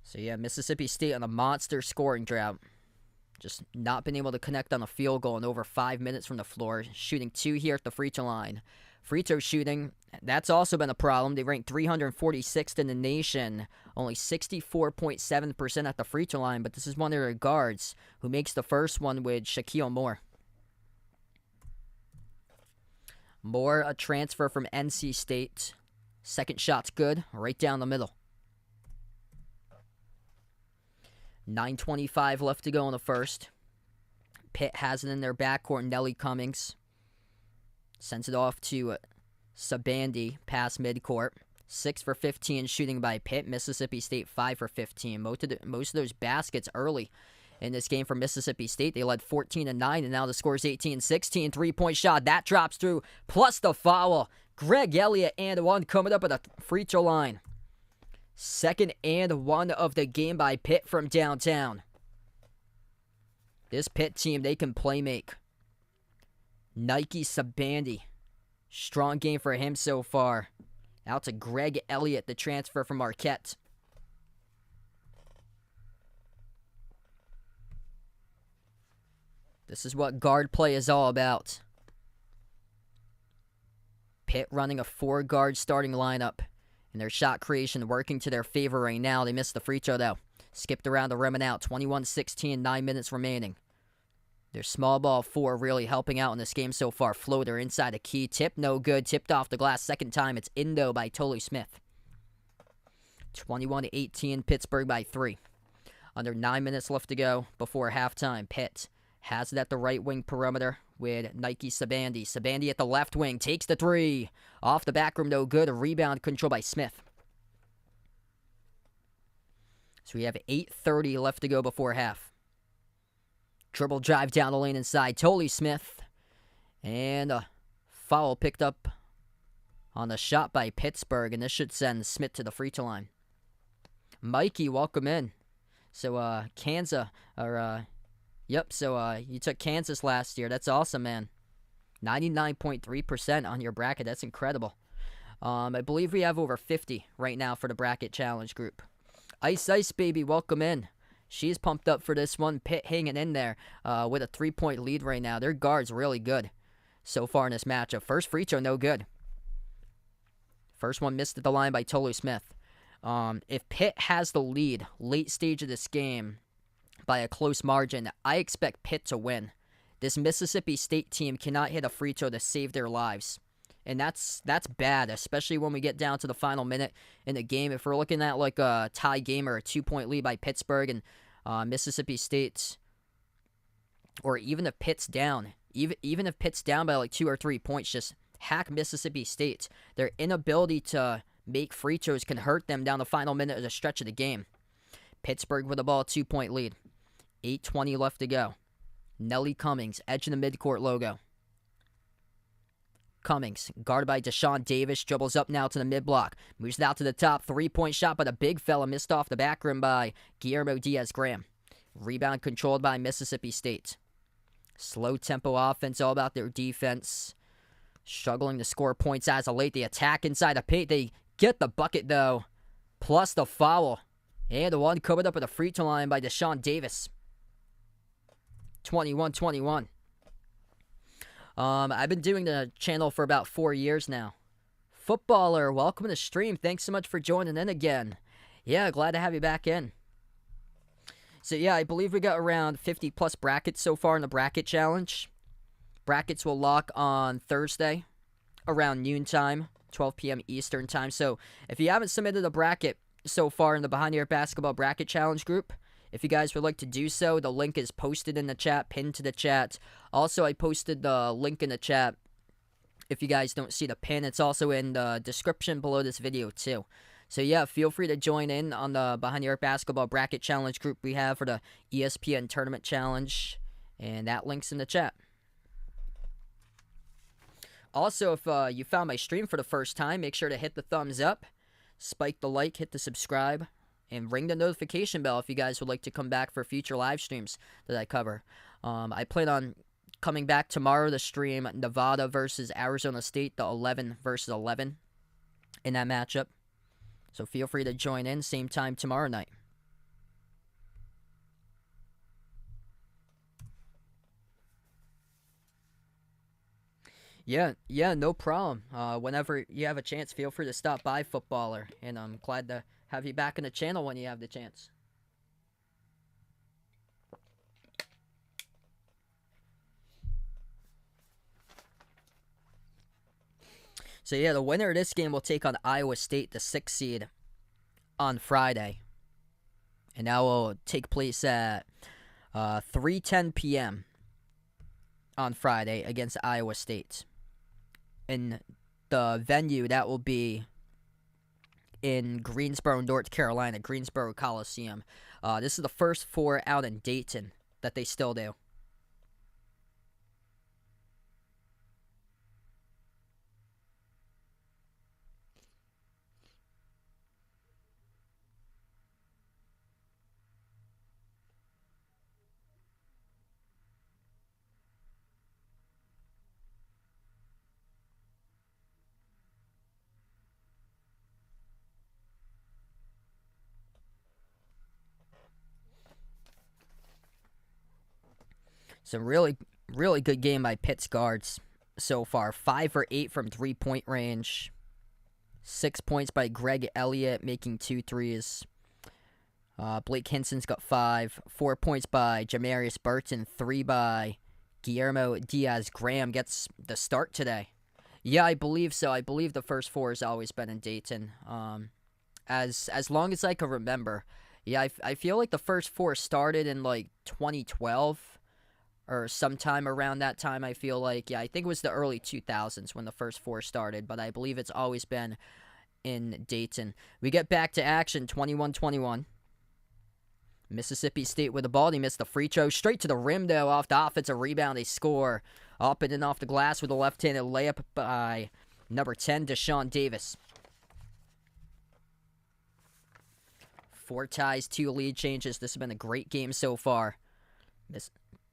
So yeah, Mississippi State on a monster scoring drought. Just not been able to connect on a field goal in over 5 minutes from the floor. Shooting 2 here at the free throw line. Free throw shooting, that's also been a problem. They ranked 346th in the nation. Only 64.7% at the free throw line, but this is one of their guards who makes the first one with Shaquille Moore. Moore, a transfer from NC State. Second shot's good, right down the middle. 9:25 left to go in the first. Pitt has it in their backcourt. Nelly Cummings sends it off to Sabandi past midcourt. 6 for 15 shooting by Pitt. Mississippi State 5 for 15. Most of those baskets early in this game for Mississippi State. They led 14-9, and now the score is 18-16. 3-point shot. That drops through, plus the foul. Greg Elliott and 1 coming up at the free throw line. Second and 1 of the game by Pitt from downtown. This Pitt team, they can play make. Nike Sabandi. Strong game for him so far. Out to Greg Elliott, the transfer from Marquette. This is what guard play is all about. Pitt running a 4-guard starting lineup. And their shot creation working to their favor right now. They missed the free throw, though. Skipped around the rim and out. 21-16, 9 minutes remaining. Their small ball 4 really helping out in this game so far. Floater inside the key. Tip, no good. Tipped off the glass. Second time, it's in, though, by Tolu Smith. 21-18, Pittsburgh by 3. Under 9 minutes left to go before halftime. Pitt has it at the right wing perimeter with Nike Sabandi. Sabandi at the left wing takes the 3. Off the back rim, no good. A rebound control by Smith. So we have 8:30 left to go before half. Dribble drive down the lane inside. Tolu Smith. And a foul picked up on the shot by Pittsburgh. And this should send Smith to the free throw line. Mikey, welcome in. So, Kansas, you took Kansas last year. That's awesome, man. 99.3% on your bracket. That's incredible. I believe we have over 50 right now for the bracket challenge group. Ice Ice Baby, welcome in. She's pumped up for this one. Pitt hanging in there with a 3-point lead right now. Their guard's really good so far in this matchup. First free throw, no good. First one missed at the line by Tolu Smith. If Pitt has the lead late stage of this game by a close margin, I expect Pitt to win. This Mississippi State team cannot hit a free throw to save their lives And that's bad, especially when we get down to the final minute in the game. If we're looking at like a tie game or a 2-point lead by Pittsburgh and Mississippi State, or even if Pitt's down, even if Pitt's down by like 2 or 3 points, just hack Mississippi State. Their inability to make free throws can hurt them down the final minute of the stretch of the game. Pittsburgh with the ball, 2-point lead. 8:20 left to go. Nelly Cummings, edge of the midcourt logo. Cummings, guarded by Deshaun Davis, dribbles up now to the mid-block. Moves it out to the top. 3-point shot by the big fella, missed off the back rim by Guillermo Diaz-Graham. Rebound controlled by Mississippi State. Slow tempo offense, all about their defense. Struggling to score points as of late. They attack inside the paint. They get the bucket, though, plus the foul. And the one covered up at the free throw line by Deshaun Davis. 21-21. I've been doing the channel for about 4 years now. Footballer, welcome to the stream. Thanks so much for joining in again. Yeah, glad to have you back in. So yeah, I believe we got around 50 plus brackets so far in the bracket challenge. Brackets will lock on Thursday around noontime, 12 p.m. Eastern time. So if you haven't submitted a bracket so far in the Behind the Arc Basketball Bracket Challenge group, if you guys would like to do so, the link is posted in the chat, pinned to the chat. Also, I posted the link in the chat. If you guys don't see the pin, it's also in the description below this video too. So yeah, feel free to join in on the Behind the Arc Basketball Bracket Challenge group we have for the ESPN Tournament Challenge. And that link's in the chat. Also, if you found my stream for the first time, make sure to hit the thumbs up, spike the like, hit the subscribe, and ring the notification bell if you guys would like to come back for future live streams that I cover. I plan on coming back tomorrow to stream Nevada versus Arizona State, the 11 versus 11 in that matchup. So feel free to join in, same time tomorrow night. Yeah, no problem. Whenever you have a chance, feel free to stop by, Footballer. And I'm glad to have you back on the channel when you have the chance. So yeah, the winner of this game will take on Iowa State, the 6th seed, on Friday. And that will take place at 3:10 p.m. on Friday against Iowa State. And the venue, that will be in Greensboro, North Carolina, Greensboro Coliseum. This is the first 4 out in Dayton that they still do. Some really good game by Pitt's guards so far. 5 for 8 from 3-point range. 6 points by Greg Elliott, making 2 threes. Blake Hinson's got 5. 4 points by Jamarius Burton. 3 by Guillermo Diaz-Graham. Gets the start today. Yeah, I believe so. I believe the first 4 has always been in Dayton. As long as I can remember. Yeah, I feel like the first 4 started in like 2012. Or sometime around that time, I feel like. Yeah, I think it was the early 2000s when the first 4 started, but I believe it's always been in Dayton. We get back to action, 21-21. Mississippi State with the ball. They missed the free throw. Straight to the rim, though, off the offensive rebound. They score up and off the glass with a left-handed layup by number 10, Deshaun Davis. 4 ties, 2 lead changes. This has been a great game so far.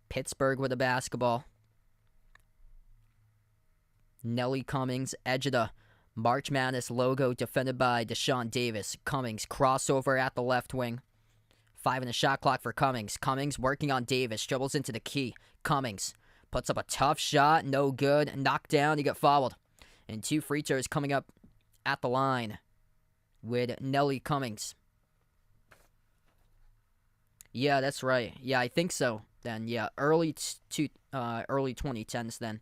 Pittsburgh with the basketball. Nelly Cummings, edge of the March Madness logo, defended by Deshaun Davis. Cummings, crossover at the left wing. 5 in the shot clock for Cummings. Cummings working on Davis, dribbles into the key. Cummings puts up a tough shot, no good. Knocked down, he got fouled. And 2 free throws coming up at the line with Nelly Cummings. Yeah, that's right. Yeah, I think so. Then yeah, early 2010s then.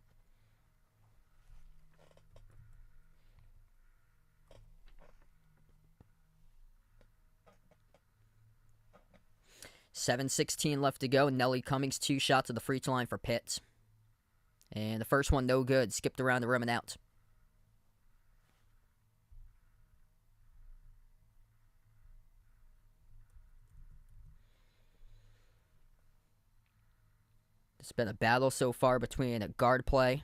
7:16 left to go. Nelly Cummings, 2 shots at the free throw line for Pitt. And the first one, no good. Skipped around the rim and out. It's been a battle so far between a guard play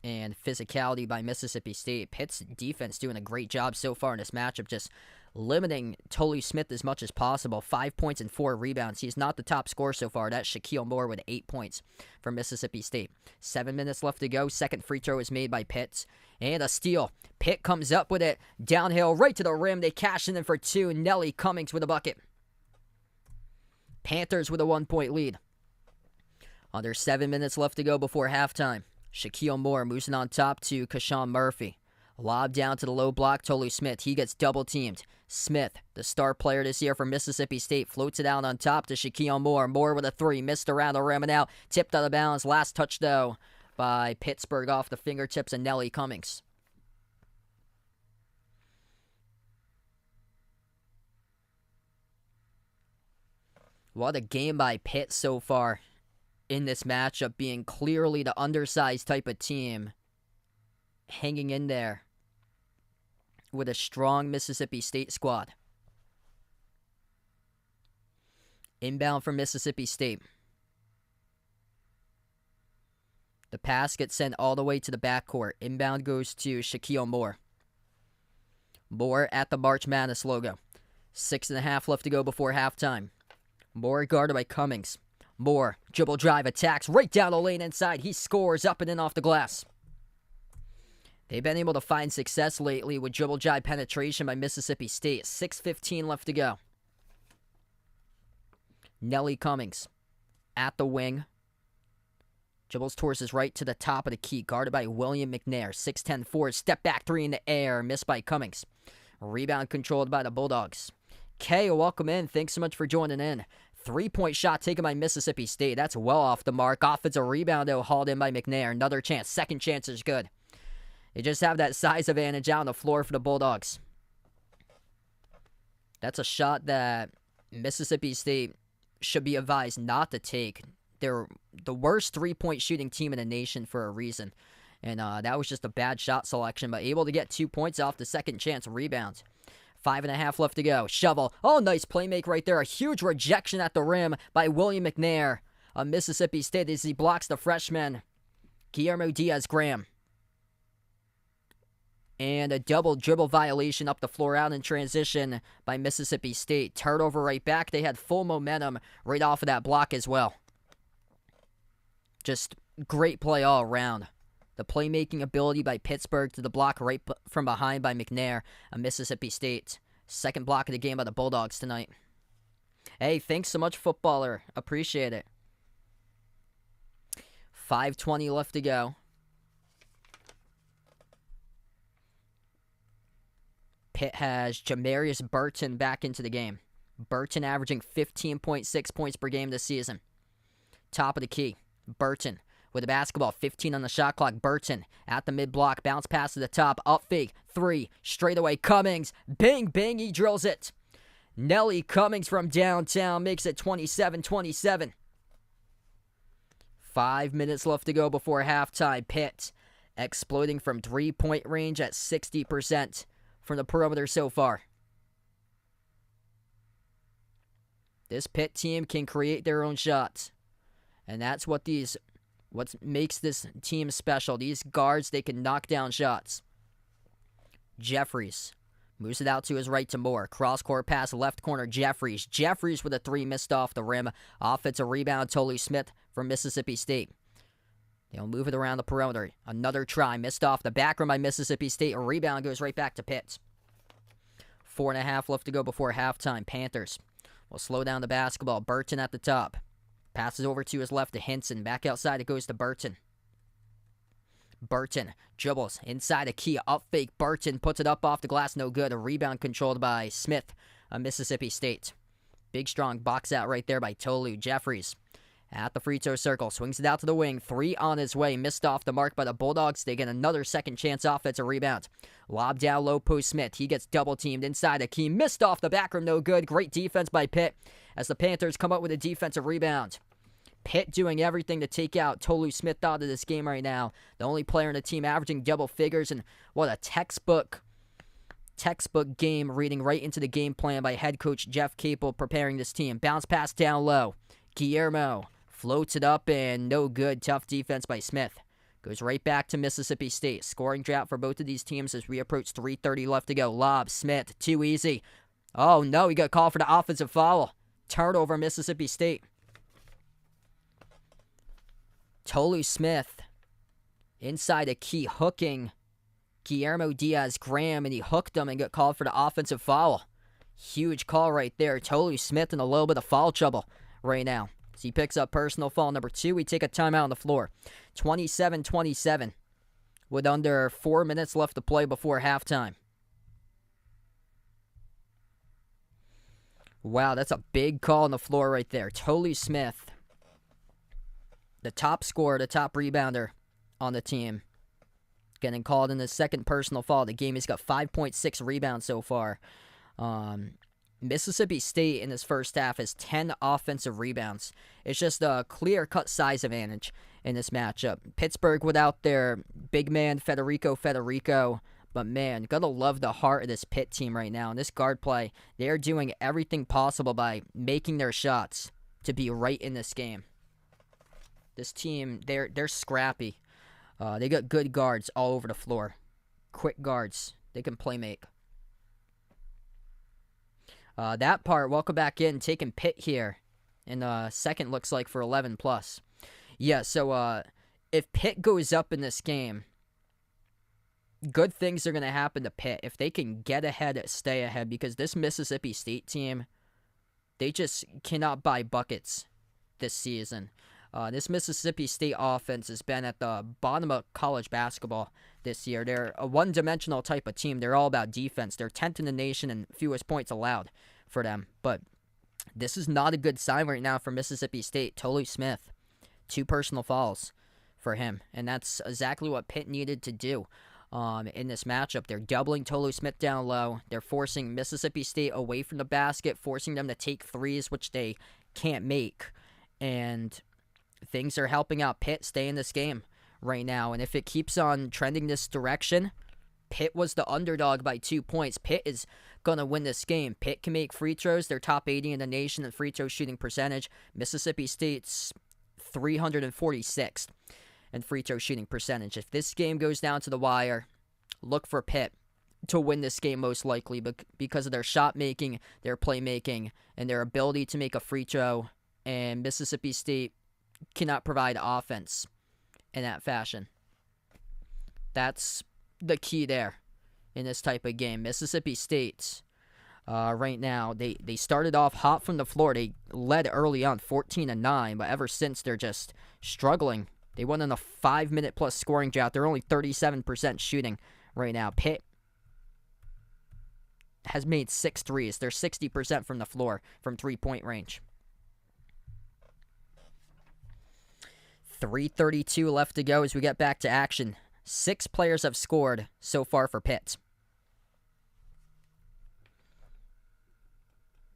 and physicality by Mississippi State. Pitt's defense doing a great job so far in this matchup, just limiting Tolu Smith as much as possible. 5 points and 4 rebounds. He's not the top scorer so far. That's Shaquille Moore with 8 points for Mississippi State. 7 minutes left to go. Second free throw is made by Pitt. And a steal. Pitt comes up with it. Downhill right to the rim. They cash in for 2. Nelly Cummings with a bucket. Panthers with a 1-point lead. Under 7 minutes left to go before halftime. Shaquille Moore moves it on top to Kashawn Murphy. Lob down to the low block, Tolu Smith. He gets double-teamed. Smith, the star player this year for Mississippi State, floats it out on top to Shaquille Moore. Moore with a 3, missed around the rim and out. Tipped out of bounds. Last touch, though, by Pittsburgh off the fingertips of Nelly Cummings. What a game by Pitt so far in this matchup, being clearly the undersized type of team, hanging in there with a strong Mississippi State squad. Inbound from Mississippi State. The pass gets sent all the way to the backcourt. Inbound goes to Shaquille Moore. Moore at the March Madness logo. 6.5 left to go before halftime. Moore guarded by Cummings. Moore, dribble drive, attacks right down the lane inside. He scores up and in off the glass. They've been able to find success lately with dribble drive penetration by Mississippi State. 6:15 left to go. Nelly Cummings at the wing. Dribbles towards his right to the top of the key. Guarded by William McNair. 6'10 forward. Step back 3 in the air. Missed by Cummings. Rebound controlled by the Bulldogs. Kay, welcome in. Thanks so much for joining in. 3-point shot taken by Mississippi State. That's well off the mark. Offensive rebound, though, hauled in by McNair. Another chance. Second chance is good. They just have that size advantage out on the floor for the Bulldogs. That's a shot that Mississippi State should be advised not to take. They're the worst 3-point shooting team in the nation for a reason. And that was just a bad shot selection, but able to get 2 points off the second chance rebound. 5.5 left to go. Shovel. Oh, nice playmake right there. A huge rejection at the rim by William McNair of Mississippi State as he blocks the freshman Guillermo Diaz-Graham. And a double dribble violation up the floor out in transition by Mississippi State. Turnover right back. They had full momentum right off of that block as well. Just great play all around. The playmaking ability by Pittsburgh to the block right from behind by McNair of Mississippi State. Second block of the game by the Bulldogs tonight. Hey, thanks so much, footballer. Appreciate it. 5:20 left to go. Pitt has Jamarius Burton back into the game. Burton averaging 15.6 points per game this season. Top of the key. Burton with the basketball, 15 on the shot clock. Burton at the mid-block, bounce pass to the top, up fake, 3, straight away, Cummings, bang, bang, he drills it. Nelly Cummings from downtown makes it 27-27. 5 minutes left to go before halftime. Pitt exploding from 3-point range at 60% from the perimeter so far. This Pitt team can create their own shots, and that's what makes this team special. These guards, they can knock down shots. Jeffries moves it out to his right to Moore. Cross-court pass, left corner, Jeffries. Jeffries with a 3 missed off the rim. Offensive rebound, Tolu Smith from Mississippi State. They'll move it around the perimeter. Another try, missed off the back rim by Mississippi State. A rebound goes right back to Pitt. 4.5 left to go before halftime. Panthers will slow down the basketball. Burton at the top. Passes over to his left to Hinson. Back outside it goes to Burton. Burton dribbles inside a key. Up fake. Burton puts it up off the glass. No good. A rebound controlled by Smith of Mississippi State. Big strong box out right there by Tolu. Jeffries at the free throw circle. Swings it out to the wing. 3 on his way. Missed off the mark by the Bulldogs. They get another second chance offensive rebound. Lob down low post Smith. He gets double teamed inside a key. Missed off the back rim. No good. Great defense by Pitt as the Panthers come up with a defensive rebound. Pitt doing everything to take out Tolu Smith out of this game right now. The only player in the team averaging double figures, and what a textbook game reading right into the game plan by head coach Jeff Capel preparing this team. Bounce pass down low. Guillermo floats it up and no good. Tough defense by Smith. Goes right back to Mississippi State. Scoring drought for both of these teams as we approach 3:30 left to go. Lob, Smith, too easy. Oh no, he got called for the offensive foul. Turnover, Mississippi State. Tolu Smith inside a key hooking Guillermo Diaz-Graham, and he hooked him and got called for the offensive foul. Huge call right there. Tolu Smith in a little bit of foul trouble right now. So he picks up personal foul number 2. We take a timeout on the floor. 27-27 with under 4 minutes left to play before halftime. Wow, that's a big call on the floor right there. Tolu Smith, the top scorer, the top rebounder on the team, getting called in the second personal foul of the game. He's got 5.6 rebounds so far. Mississippi State in this first half has 10 offensive rebounds. It's just a clear-cut size advantage in this matchup. Pittsburgh without their big man, Federico. But man, gotta love the heart of this Pitt team right now. In this guard play, they are doing everything possible by making their shots to be right in this game. This team, they're scrappy. They got good guards all over the floor. Quick guards. They can play make. That part, welcome back in, taking Pitt here. And second looks like for 11 plus. Yeah, so if Pitt goes up in this game, good things are going to happen to Pitt. If they can get ahead, stay ahead, because this Mississippi State team, they just cannot buy buckets this season. This Mississippi State offense has been at the bottom of college basketball this year. They're a one-dimensional type of team. They're all about defense. They're 10th in the nation and fewest points allowed for them. But this is not a good sign right now for Mississippi State. Tolu Smith, 2 personal fouls for him. And that's exactly what Pitt needed to do in this matchup. They're doubling Tolu Smith down low. They're forcing Mississippi State away from the basket, forcing them to take threes, which they can't make. And things are helping out Pitt stay in this game right now. And if it keeps on trending this direction, Pitt was the underdog by 2 points. Pitt is going to win this game. Pitt can make free throws. They're top 80 in the nation in free throw shooting percentage. Mississippi State's 346th in free throw shooting percentage. If this game goes down to the wire, look for Pitt to win this game most likely because of their shot making, their playmaking, and their ability to make a free throw. And Mississippi State cannot provide offense in that fashion. That's the key there in this type of game. Mississippi State, right now, they started off hot from the floor. They led early on 14-9, but ever since they're just struggling. They went on a 5-minute plus scoring drought. They're only 37% shooting right now. Pitt has made 6 threes. They're 60% from the floor from 3-point range. 3:32 left to go as we get back to action. 6 players have scored so far for Pitt.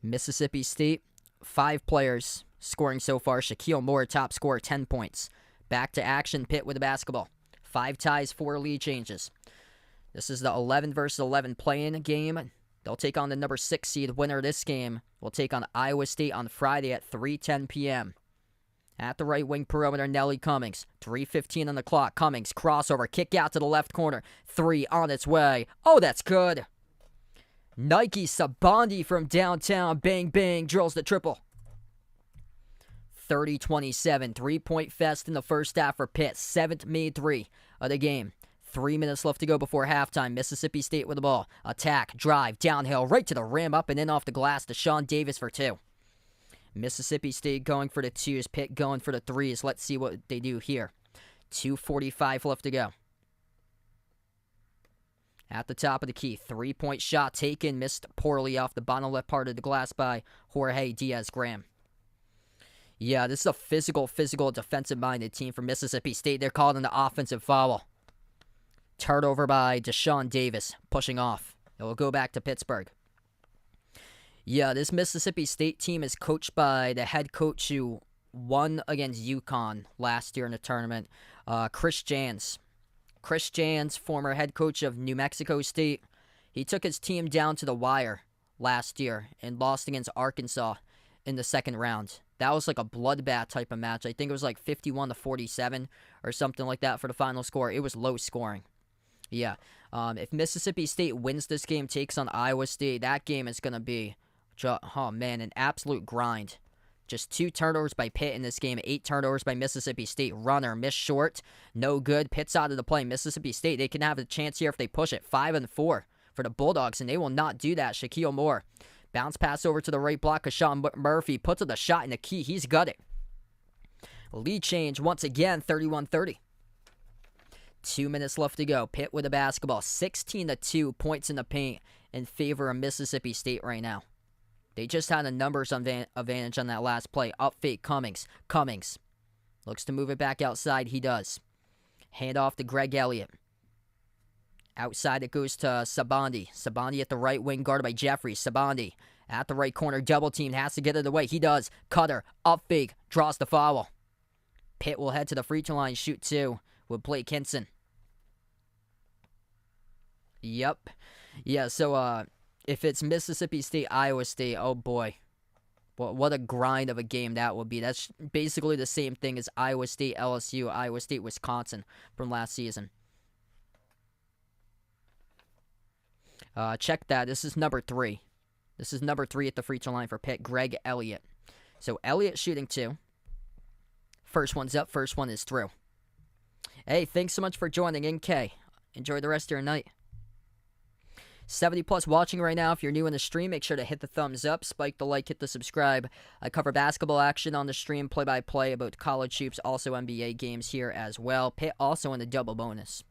Mississippi State, 5 players scoring so far. Shaquille Moore, top scorer, 10 points. Back to action, Pitt with the basketball. 5 ties, 4 lead changes. This is the 11 versus 11 play-in game. They'll take on the number 6 seed. Winner of this game will take on Iowa State on Friday at 3:10 p.m. At the right wing perimeter, Nelly Cummings. 3:15 on the clock. Cummings, crossover, kick out to the left corner. 3 on its way. Oh, that's good. Nike Sabondi from downtown. Bang, bang, drills the triple. 30-27. 3-point fest in the first half for Pitt. 7th made 3 of the game. 3 minutes left to go before halftime. Mississippi State with the ball. Attack, drive, downhill, right to the rim, up and in off the glass to Sean Davis for 2. Mississippi State going for the 2s. Pitt going for the 3s. Let's see what they do here. 2:45 left to go. At the top of the key. 3-point shot taken. Missed poorly off the bottom left part of the glass by Jorge Diaz-Graham. Yeah, this is a physical, defensive-minded team from Mississippi State. They're called an offensive foul. Turnover by Deshaun Davis, pushing off. It will go back to Pittsburgh. Yeah, this Mississippi State team is coached by the head coach who won against UConn last year in the tournament, Chris Jans. Chris Jans, former head coach of New Mexico State, he took his team down to the wire last year and lost against Arkansas in the second round. That was like a bloodbath type of match. I think it was like 51-47 or something like that for the final score. It was low scoring. Yeah. If Mississippi State wins this game, takes on Iowa State, that game is going to be, oh man, an absolute grind. Just 2 turnovers by Pitt in this game, 8 turnovers by Mississippi State. Runner missed short, no good. Pitt's out of the play. Mississippi State, they can have a chance here if they push it. 5-4 for the Bulldogs, and they will not do that. Shaquille Moore, bounce pass over to the right block. Kashawn Murphy puts up the shot in the key. He's got it. Lead change once again, 31-30. 2 minutes left to go. Pitt with the basketball, 16-2 points in the paint in favor of Mississippi State right now. They just had a numbers advantage on that last play. Up fake Cummings. Cummings looks to move it back outside. He does. Hand off to Greg Elliott. Outside it goes to Sabandi. Sabandi at the right wing, guarded by Jeffries. Sabandi at the right corner, double teamed, has to get it away. He does. Cutter, up fake, draws the foul. Pitt will head to the free throw line, shoot 2 with Blake Hinson. Yep. Yeah, so if it's Mississippi State, Iowa State, oh boy. What a grind of a game that will be. That's basically the same thing as Iowa State, LSU, Iowa State, Wisconsin from last season. Check that. This is number 3. This is number 3 at the free throw line for Pitt, Greg Elliott. So Elliott shooting 2. First one's up. First one is through. Hey, thanks so much for joining, NK. Enjoy the rest of your night. 70 plus watching right now. If you're new in the stream, make sure to hit the thumbs up, spike the like, hit the subscribe. I cover basketball action on the stream, play-by-play about college hoops, also NBA games here as well. Pitt also in the double bonus.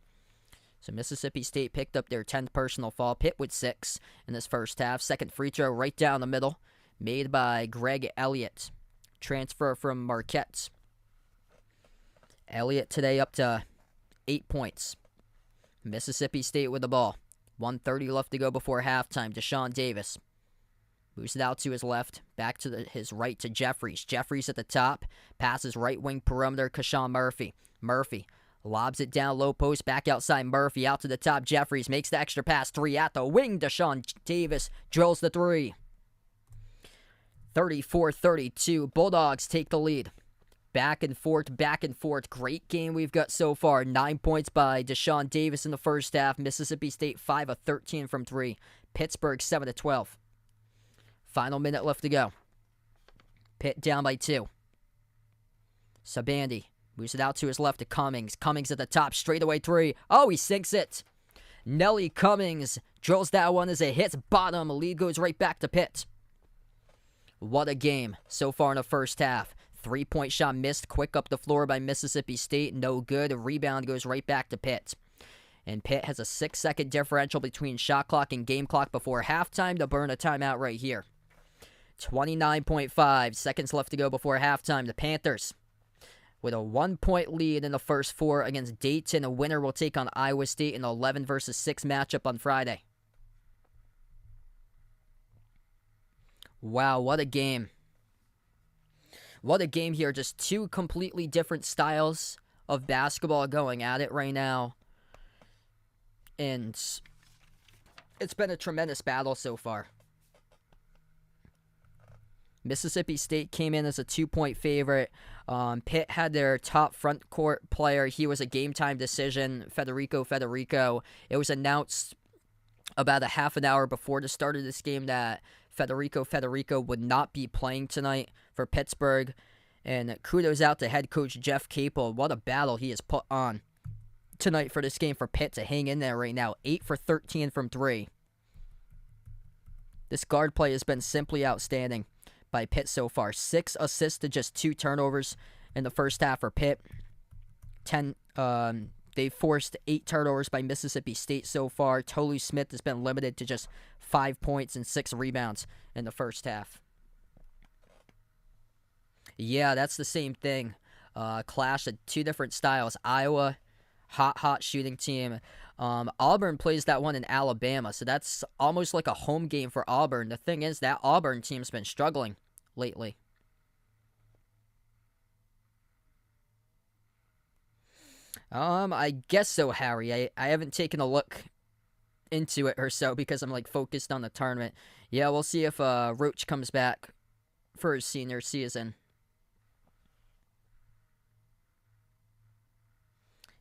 So Mississippi State picked up their 10th personal foul. Pitt with 6 in this first half. Second free throw right down the middle, made by Greg Elliott. Transfer from Marquette. Elliott today up to 8 points. Mississippi State with the ball. 1:30 left to go before halftime. Deshaun Davis moves it out to his left, back to his right to Jeffries. Jeffries at the top, passes right wing perimeter. Kashawn Murphy. Murphy lobs it down low post, back outside Murphy, out to the top. Jeffries makes the extra pass. 3 at the wing. Deshaun Davis drills the 3. 34-32. Bulldogs take the lead. Back and forth, back and forth. Great game we've got so far. 9 points by Deshaun Davis in the first half. Mississippi State 5 of 13 from 3. Pittsburgh 7 of 12. Final minute left to go. Pitt down by 2. Sabandi moves it out to his left to Cummings. Cummings at the top, straightaway 3. Oh, he sinks it. Nelly Cummings drills that one as it hits bottom. Lead goes right back to Pitt. What a game so far in the first half. 3-point shot missed, quick up the floor by Mississippi State, no good. A rebound goes right back to Pitt. And Pitt has a 6-second differential between shot clock and game clock before halftime to burn a timeout right here. 29.5 seconds left to go before halftime. The Panthers with a 1-point lead in the first 4 against Dayton. A winner will take on Iowa State in the 11 versus 6 matchup on Friday. Wow, what a game. What a game here. Just 2 completely different styles of basketball going at it right now. And it's been a tremendous battle so far. Mississippi State came in as a 2-point favorite. Pitt had their top front court player. He was a game-time decision, Federico. It was announced about a half an hour before the start of this game that Federico would not be playing tonight for Pittsburgh. And kudos out to head coach Jeff Capel. What a battle he has put on tonight for this game for Pitt to hang in there right now. 8 for 13 from 3. This guard play has been simply outstanding by Pitt so far. 6 assists to just 2 turnovers in the first half for Pitt. They forced 8 turnovers by Mississippi State so far. Tolu Smith has been limited to just 5 points and 6 rebounds in the first half. Yeah, that's the same thing. Clash of 2 different styles. Iowa, hot shooting team. Auburn plays that one in Alabama, so that's almost like a home game for Auburn. The thing is, that Auburn team's been struggling lately. I guess so, Harry. I haven't taken a look into it or so because I'm like focused on the tournament. Yeah, we'll see if Roach comes back for his senior season.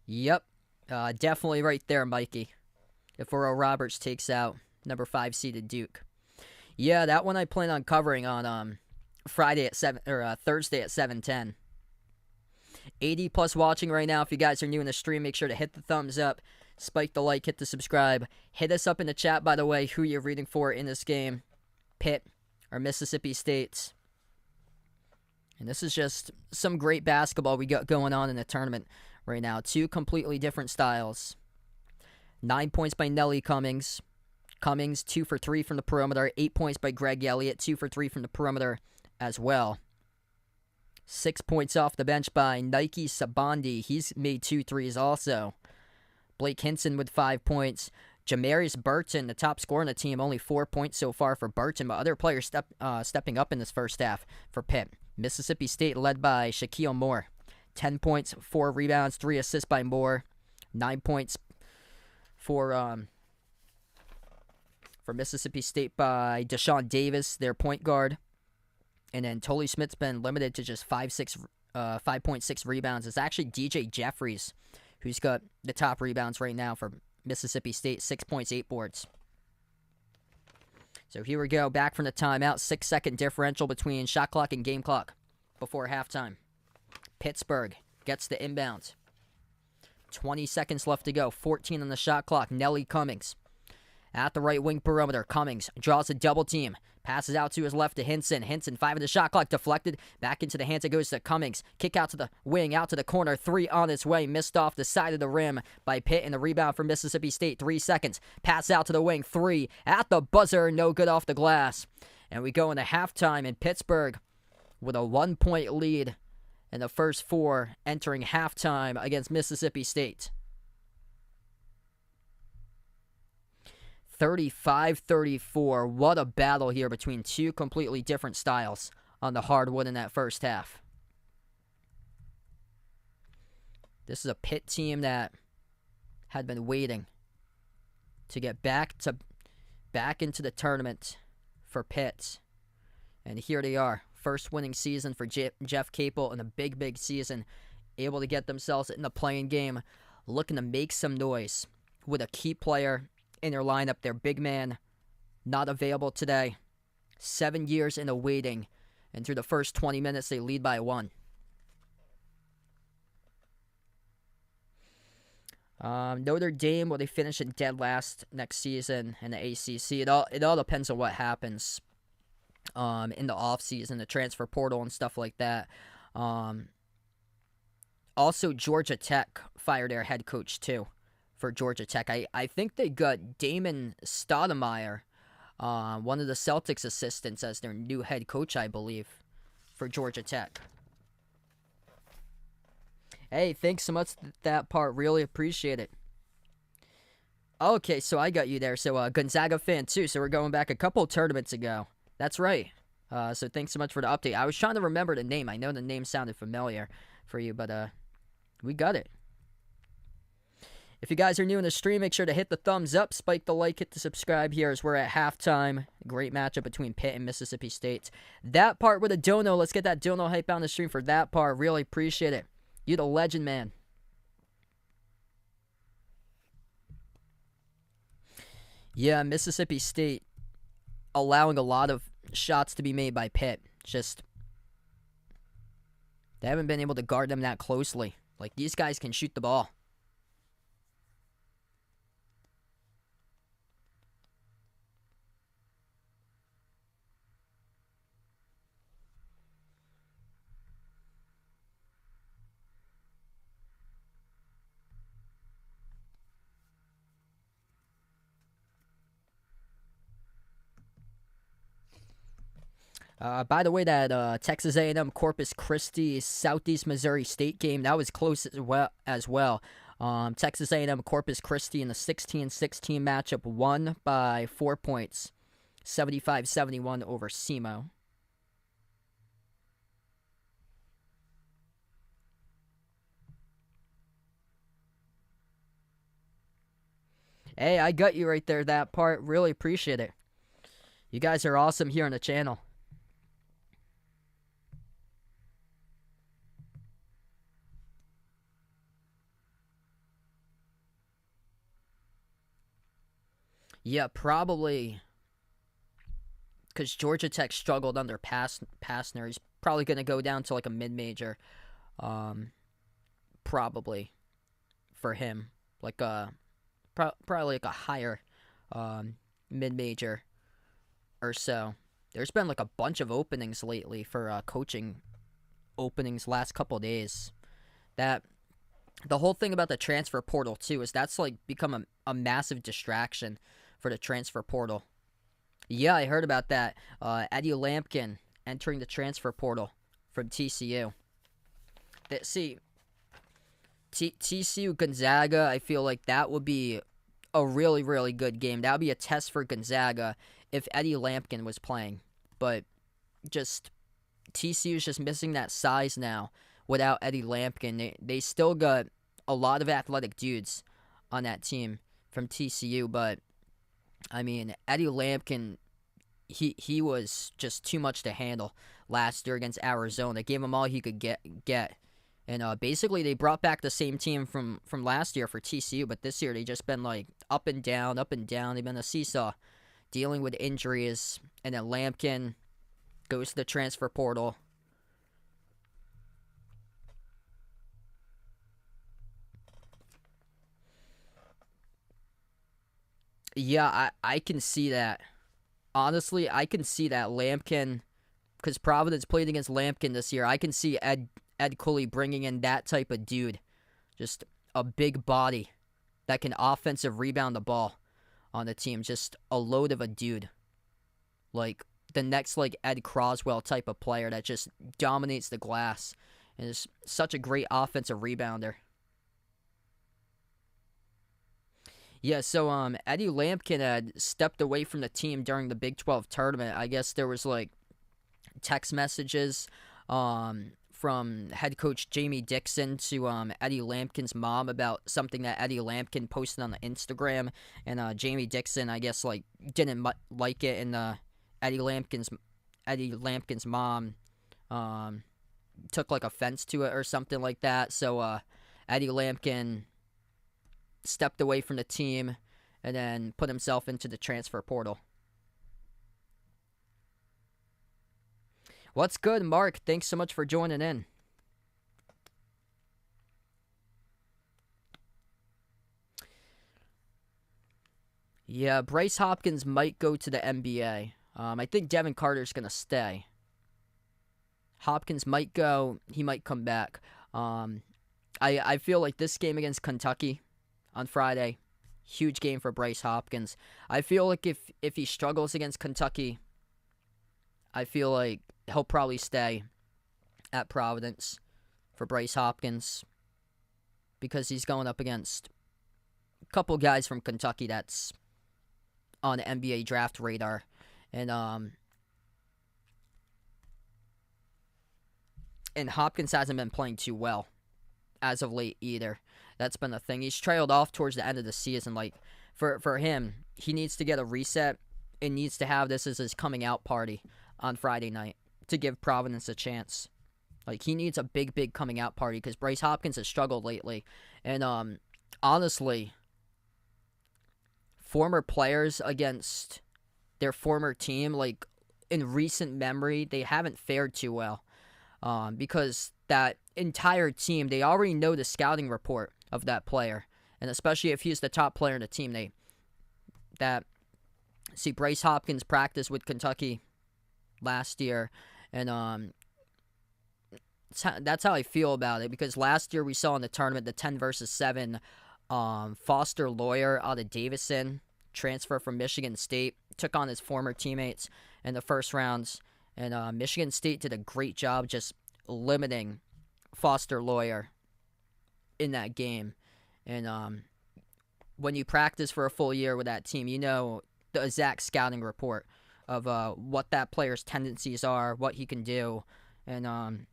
Yep, definitely right there, Mikey. If Oral Roberts takes out number 5 seeded Duke. Yeah, that one I plan on covering on Friday at 7 or Thursday at 7:10. 80 plus watching right now. If you guys are new in the stream, make sure to hit the thumbs up, spike the like, hit the subscribe. Hit us up in the chat, by the way, who you're rooting for in this game, Pitt or Mississippi State. And this is just some great basketball we got going on in the tournament right now. 2 completely different styles. 9 points by Nelly Cummings. Cummings, 2 for 3 from the perimeter. 8 points by Greg Elliott, 2 for 3 from the perimeter as well. 6 points off the bench by Nike Sabandi. He's made 2 threes also. Blake Hinson with 5 points. Jamarius Burton, the top scorer on the team, only 4 points so far for Burton, but other players stepping up in this first half for Pitt. Mississippi State led by Shaquille Moore. 10 points, 4 rebounds, 3 assists by Moore. 9 points for Mississippi State by Deshaun Davis, their point guard. And then Tolly Smith's been limited to just 5.6 rebounds. It's actually DJ Jeffries who's got the top rebounds right now for Mississippi State, 6 points, 8 boards. So here we go, back from the timeout. 6-second differential between shot clock and game clock before halftime. Pittsburgh gets the inbound. 20 seconds left to go. 14 on the shot clock. Nelly Cummings at the right wing perimeter. Cummings draws a double team. Passes out to his left to Hinson. Hinson, 5 of the shot clock, deflected. Back into the hands. It goes to Cummings. Kick out to the wing, out to the corner. 3 on its way. Missed off the side of the rim by Pitt. And the rebound from Mississippi State. 3 seconds. Pass out to the wing. 3 at the buzzer. No good off the glass. And we go into halftime in Pittsburgh with a 1-point lead in the first 4 entering halftime against Mississippi State. 35-34. What a battle here between 2 completely different styles on the hardwood in that first half. This is a Pitt team that had been waiting to get back into the tournament for Pitt. And here they are. First winning season for Jeff Capel in a big, big season. Able to get themselves in the playing game. Looking to make some noise with a key player in their lineup. Their big man not available today. 7 years in a waiting. And through the first 20 minutes, they lead by 1. Notre Dame, will they finish in dead last next season in the ACC? It all depends on what happens in the offseason, the transfer portal and stuff like that. Also, Georgia Tech fired their head coach, too, for Georgia Tech. I think they got Damon Stoudemire, one of the Celtics assistants, as their new head coach, I believe, for Georgia Tech. Hey, thanks so much for that part. Really appreciate it. Okay, so I got you there. So, Gonzaga fan, too. So, we're going back a couple tournaments ago. That's right. So, thanks so much for the update. I was trying to remember the name. I know the name sounded familiar for you, but we got it. If you guys are new in the stream, make sure to hit the thumbs up, spike the like, hit the subscribe here as we're at halftime. Great matchup between Pitt and Mississippi State. That part with a dono. Let's get that dono hype on the stream for that part. Really appreciate it. You the legend, man. Yeah, Mississippi State allowing a lot of shots to be made by Pitt. Just, they haven't been able to guard them that closely. Like, these guys can shoot the ball. By the way, that Texas A&M Corpus Christi Southeast Missouri State game, that was close as well. Texas A&M Corpus Christi in the 16-16 matchup won by 4 points, 75-71 over SEMO. Hey, I got you right there, that part. Really appreciate it. You guys are awesome here on the channel. Yeah, probably because Georgia Tech struggled under Pastner. He's probably going to go down to like a mid-major, probably for him, like probably like a higher mid-major or so. There's been like a bunch of openings lately for coaching openings last couple of days. That the whole thing about the transfer portal too is that's like become a massive distraction for the transfer portal. Yeah, I heard about that. Eddie Lampkin entering the transfer portal from TCU. TCU Gonzaga, I feel like that would be a really, really good game. That would be a test for Gonzaga if Eddie Lampkin was playing. But just TCU's just missing that size now without Eddie Lampkin. They still got a lot of athletic dudes on that team from TCU, but I mean, Eddie Lampkin, he was just too much to handle last year against Arizona. Gave him all he could get. And basically they brought back the same team from last year for TCU, but this year they just been like up and down, up and down. They've been a seesaw, dealing with injuries, and then Lampkin goes to the transfer portal. Yeah, I can see that. Honestly, I can see that Lampkin, because Providence played against Lampkin this year. I can see Ed Cooley bringing in that type of dude. Just a big body that can offensive rebound the ball on the team. Just a load of a dude. Like the next like Ed Croswell type of player that just dominates the glass and is such a great offensive rebounder. Yeah, so Eddie Lampkin had stepped away from the team during the Big 12 tournament. I guess there was like text messages from head coach Jamie Dixon to Eddie Lampkin's mom about something that Eddie Lampkin posted on the Instagram, and Jamie Dixon, I guess, like didn't like it, and Eddie Lampkin's mom took like offense to it or something like that. So Eddie Lampkin stepped away from the team and then put himself into the transfer portal. What's good, Mark? Thanks so much for joining in. Yeah, Bryce Hopkins might go to the NBA. I think Devin Carter's going to stay. Hopkins might go. He might come back. I feel like this game against Kentucky on Friday, huge game for Bryce Hopkins. I feel like if he struggles against Kentucky, I feel like he'll probably stay at Providence for Bryce Hopkins because he's going up against a couple guys from Kentucky that's on the NBA draft radar. And Hopkins hasn't been playing too well as of late either. That's been the thing. He's trailed off towards the end of the season. Like, for him, he needs to get a reset and needs to have this as his coming out party on Friday night to give Providence a chance. Like, he needs a big, big coming out party because Bryce Hopkins has struggled lately. And honestly, former players against their former team, like, in recent memory, they haven't fared too well. Because that entire team, they already know the scouting report of that player. And especially if he's the top player in the team, see Bryce Hopkins practice with Kentucky last year. And that's how I feel about it. Because last year we saw in the tournament, the 10 versus 7, Foster Lawyer out of Davison, transfer from Michigan State, took on his former teammates in the first rounds. And Michigan State did a great job just limiting Foster Lawyer in that game. And when you practice for a full year with that team, you know the exact scouting report of what that player's tendencies are, what he can do. And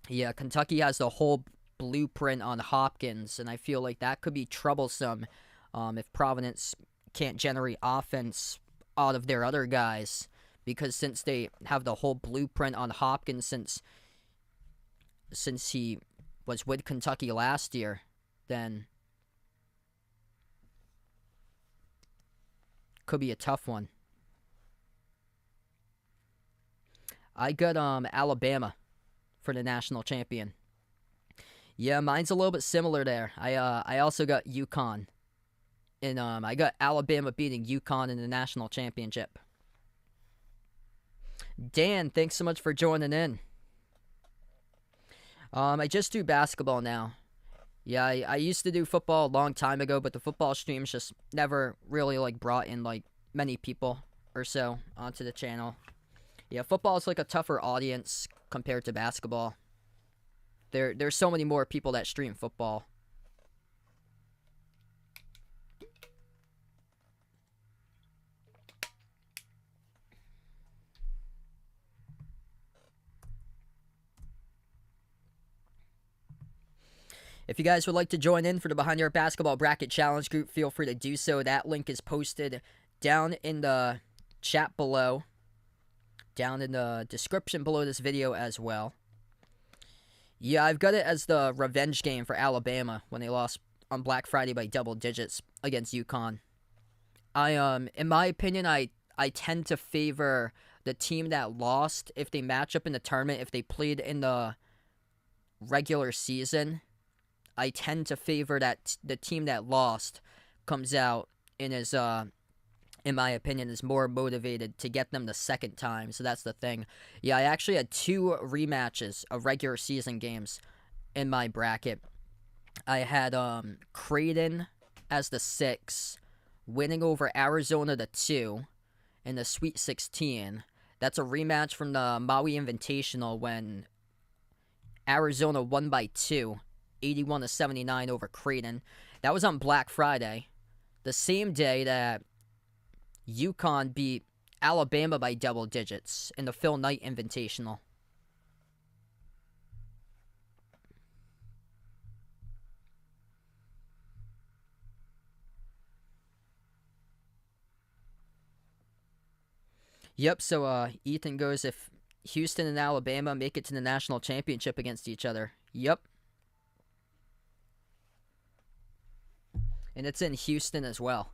yeah, Kentucky has the whole blueprint on Hopkins, and I feel like that could be troublesome if Providence can't generate offense out of their other guys, because since they have the whole blueprint on Hopkins since he was with Kentucky last year, then could be a tough one. I got Alabama for the national champion. Yeah, mine's a little bit similar there. I also got UConn. And I got Alabama beating UConn in the national championship. Dan, thanks so much for joining in. I just do basketball now. Yeah, I used to do football a long time ago, but the football streams just never really like brought in like many people or so onto the channel. Yeah, football is like a tougher audience compared to basketball. There's so many more people that stream football. If you guys would like to join in for the Behind Your Basketball Bracket Challenge group, feel free to do so. That link is posted down in the chat below, down in the description below this video as well. Yeah, I've got it as the revenge game for Alabama when they lost on Black Friday by double digits against UConn. In my opinion, I tend to favor the team that lost if they match up in the tournament. If they played in the regular season, I tend to favor that the team that lost comes out and is, in my opinion, is more motivated to get them the second time. So that's the thing. Yeah, I actually had 2 rematches of regular season games in my bracket. I had Creighton as the 6, winning over Arizona the 2 in the Sweet 16. That's a rematch from the Maui Invitational when Arizona won by 2. 81-79 over Creighton. That was on Black Friday, the same day that UConn beat Alabama by double digits in the Phil Knight Invitational. Yep, so Ethan goes, if Houston and Alabama make it to the national championship against each other. Yep. And it's in Houston as well.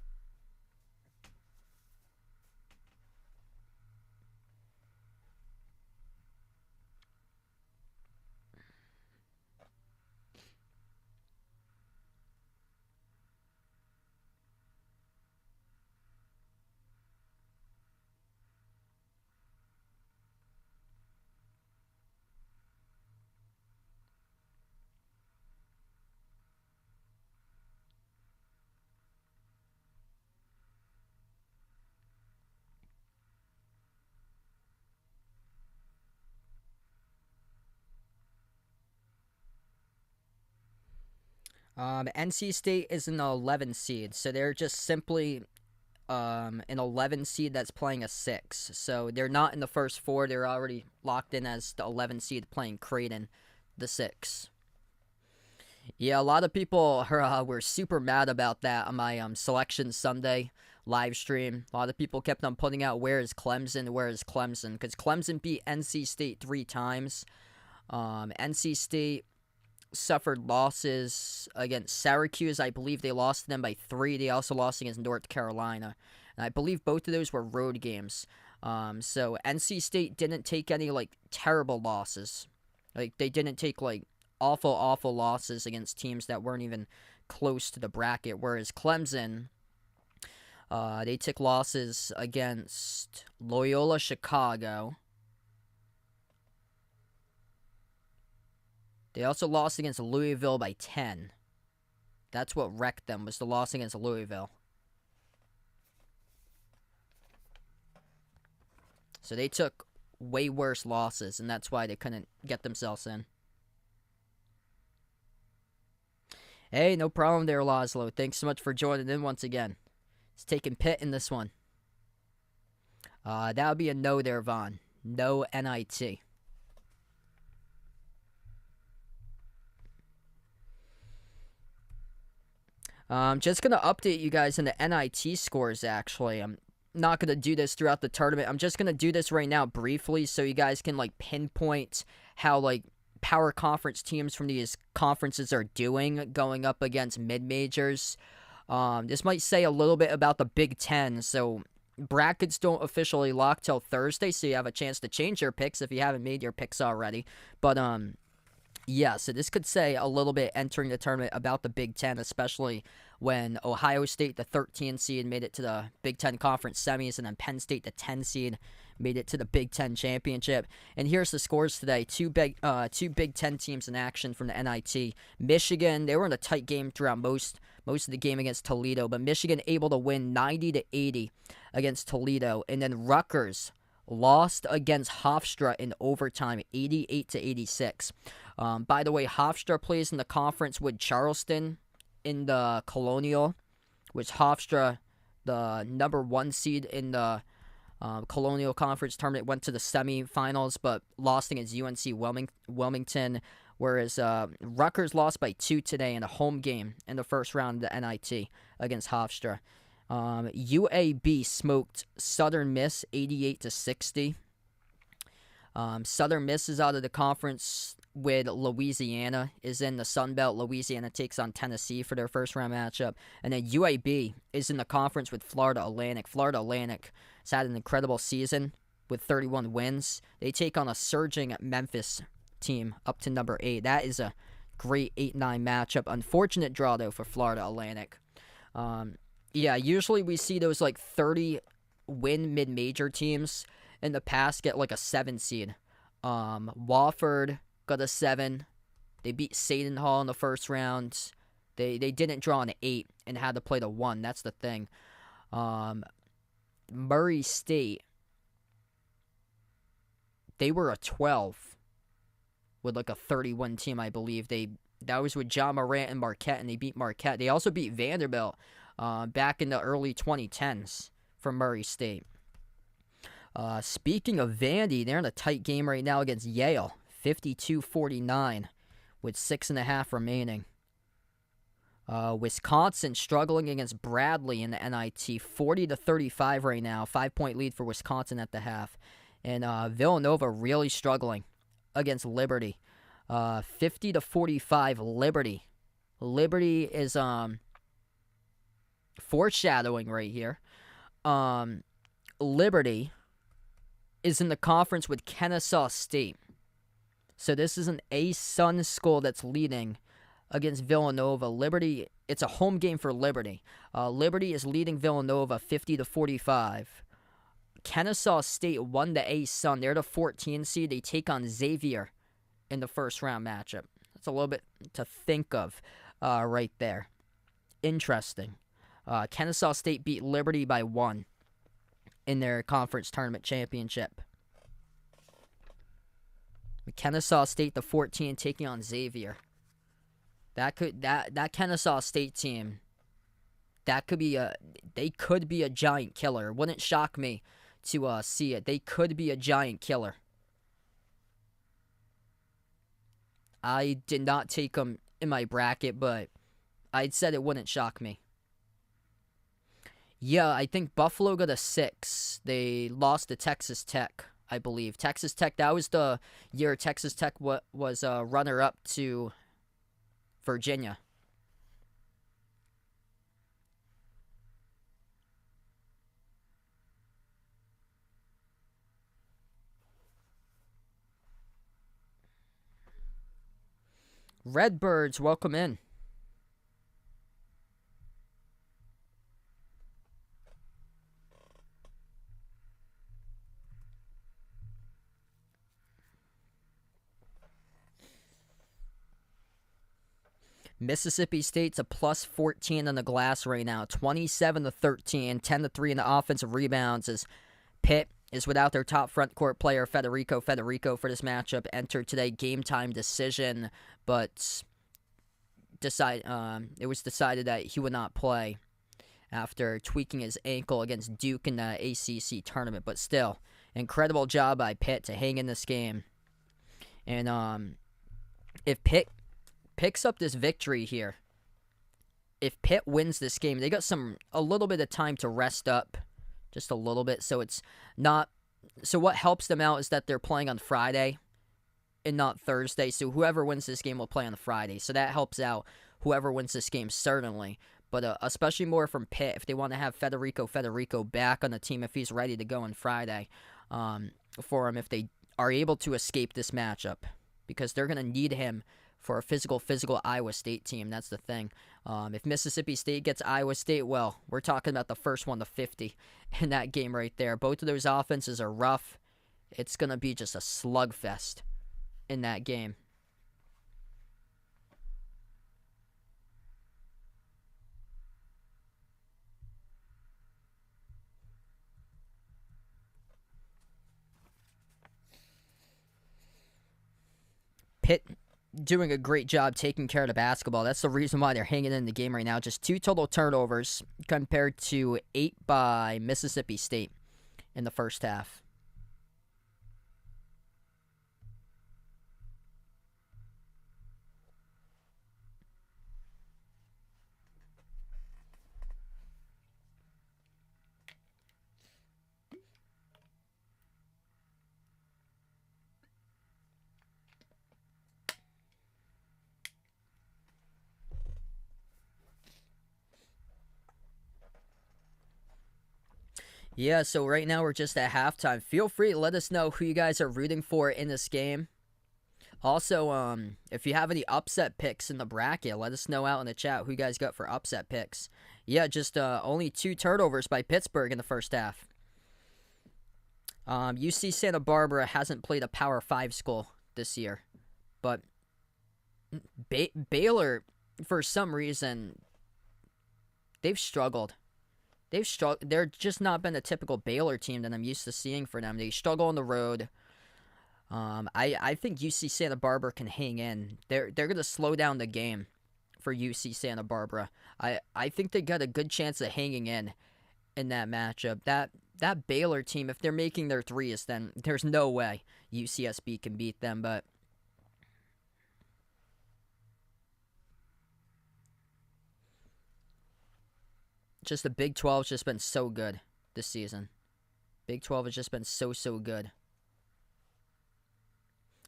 NC State is an 11 seed, so they're just simply an 11 seed that's playing a 6. So they're not in the first 4. They're already locked in as the 11 seed playing Creighton, the 6. Yeah, a lot of people were super mad about that on my Selection Sunday live stream. A lot of people kept on putting out, where is Clemson, because Clemson beat NC State 3 times. NC State suffered losses against Syracuse. I believe they lost to them by 3. They also lost against North Carolina. And I believe both of those were road games. So NC State didn't take any, like, terrible losses. Like, they didn't take, like, awful losses against teams that weren't even close to the bracket. Whereas Clemson, they took losses against Loyola Chicago. They also lost against Louisville by 10. That's what wrecked them, was the loss against Louisville. So they took way worse losses, and that's why they couldn't get themselves in. Hey, no problem there, Laszlo. Thanks so much for joining in once again. It's taking Pitt in this one. That would be a no there, Vaughn. No NIT. I'm just going to update you guys on the NIT scores, actually. I'm not going to do this throughout the tournament. I'm just going to do this right now briefly so you guys can, pinpoint how, power conference teams from these conferences are doing going up against mid-majors. This might say a little bit about the Big Ten, so brackets don't officially lock till Thursday, so you have a chance to change your picks if you haven't made your picks already. But, yeah, so this could say a little bit entering the tournament about the Big Ten, especially when Ohio State, the 13 seed, made it to the Big Ten Conference semis, and then Penn State, the 10 seed, made it to the Big Ten championship. And here's the scores today. Two Big Ten teams in action from the NIT. Michigan, they were in a tight game throughout most of the game against Toledo, but Michigan able to win 90-80 against Toledo. And then Rutgers lost against Hofstra in overtime, 88-86. By the way, Hofstra plays in the conference with Charleston in the Colonial, which Hofstra, the number 1 seed in the Colonial Conference tournament, went to the semifinals but lost against UNC Wilmington, whereas Rutgers lost by 2 today in a home game in the first round of the NIT against Hofstra. UAB smoked Southern Miss 88-60. Southern Miss is out of the conference with Louisiana, is in the Sun Belt. Louisiana takes on Tennessee for their first round matchup. And then UAB is in the conference with Florida Atlantic. Florida Atlantic has had an incredible season with 31 wins. They take on a surging Memphis team up to number 8. That is a great 8-9 matchup. Unfortunate draw, though, for Florida Atlantic. Yeah, usually we see those 30-win mid-major teams in the past get a 7 seed. Wofford got a 7. They beat Seton Hall in the first round. They didn't draw an 8 and had to play the 1. That's the thing. Murray State, they were a 12 with a 31 team, I believe. That was with John Morant and Marquette, and they beat Marquette. They also beat Vanderbilt back in the early 2010s for Murray State. Speaking of Vandy, they're in a tight game right now against Yale, 52-49, with 6.5 remaining. Wisconsin struggling against Bradley in the NIT, 40-35 right now, 5-point lead for Wisconsin at the half. And Villanova really struggling against Liberty, 50-45 Liberty. Liberty is foreshadowing right here. Liberty is in the conference with Kennesaw State. So this is an A-Sun school that's leading against Villanova. Liberty, it's a home game for Liberty. Liberty is leading Villanova 50-45. Kennesaw State won the A-Sun. They're the 14 seed. They take on Xavier in the first round matchup. That's a little bit to think of right there. Interesting. Kennesaw State beat Liberty by 1 in their conference tournament championship. Kennesaw State, the 14, taking on Xavier. That Kennesaw State team, they could be a giant killer. Wouldn't shock me to see it. They could be a giant killer. I did not take them in my bracket, but I said it wouldn't shock me. Yeah, I think Buffalo got a 6. They lost to Texas Tech, I believe. Texas Tech, that was the year Texas Tech was runner-up to Virginia. Redbirds, welcome in. Mississippi State's a plus 14 on the glass right now, 27-13, 10-3 in the offensive rebounds as Pitt is without their top front court player, Federico for this matchup. Entered today, game time decision, but it was decided that he would not play after tweaking his ankle against Duke in the ACC tournament. But still, incredible job by Pitt to hang in this game. And if Pitt picks up this victory here, if Pitt wins this game, they got a little bit of time to rest up, just a little bit. So it's not. So what helps them out is that they're playing on Friday and not Thursday. So whoever wins this game will play on Friday. So that helps out whoever wins this game, certainly. But especially more from Pitt, if they want to have Federico back on the team, if he's ready to go on Friday for him, if they are able to escape this matchup, because they're going to need him for a physical Iowa State team. That's the thing. If Mississippi State gets Iowa State, well, we're talking about the first one to 50 in that game right there. Both of those offenses are rough. It's going to be just a slugfest in that game. Pitt doing a great job taking care of the basketball. That's the reason why they're hanging in the game right now. Just 2 total turnovers compared to 8 by Mississippi State in the first half. Yeah, so right now we're just at halftime. Feel free to let us know who you guys are rooting for in this game. Also, if you have any upset picks in the bracket, let us know out in the chat who you guys got for upset picks. Yeah, just only 2 turnovers by Pittsburgh in the first half. UC Santa Barbara hasn't played a Power 5 school this year. But Baylor, for some reason, they've struggled. They're just not been a typical Baylor team that I'm used to seeing for them. They struggle on the road. I think UC Santa Barbara can hang in. They're going to slow down the game for UC Santa Barbara. I think they got a good chance of hanging in that matchup. That Baylor team, if they're making their threes, then there's no way UCSB can beat them. But just the Big 12 has just been so good this season. Big 12 has just been so good.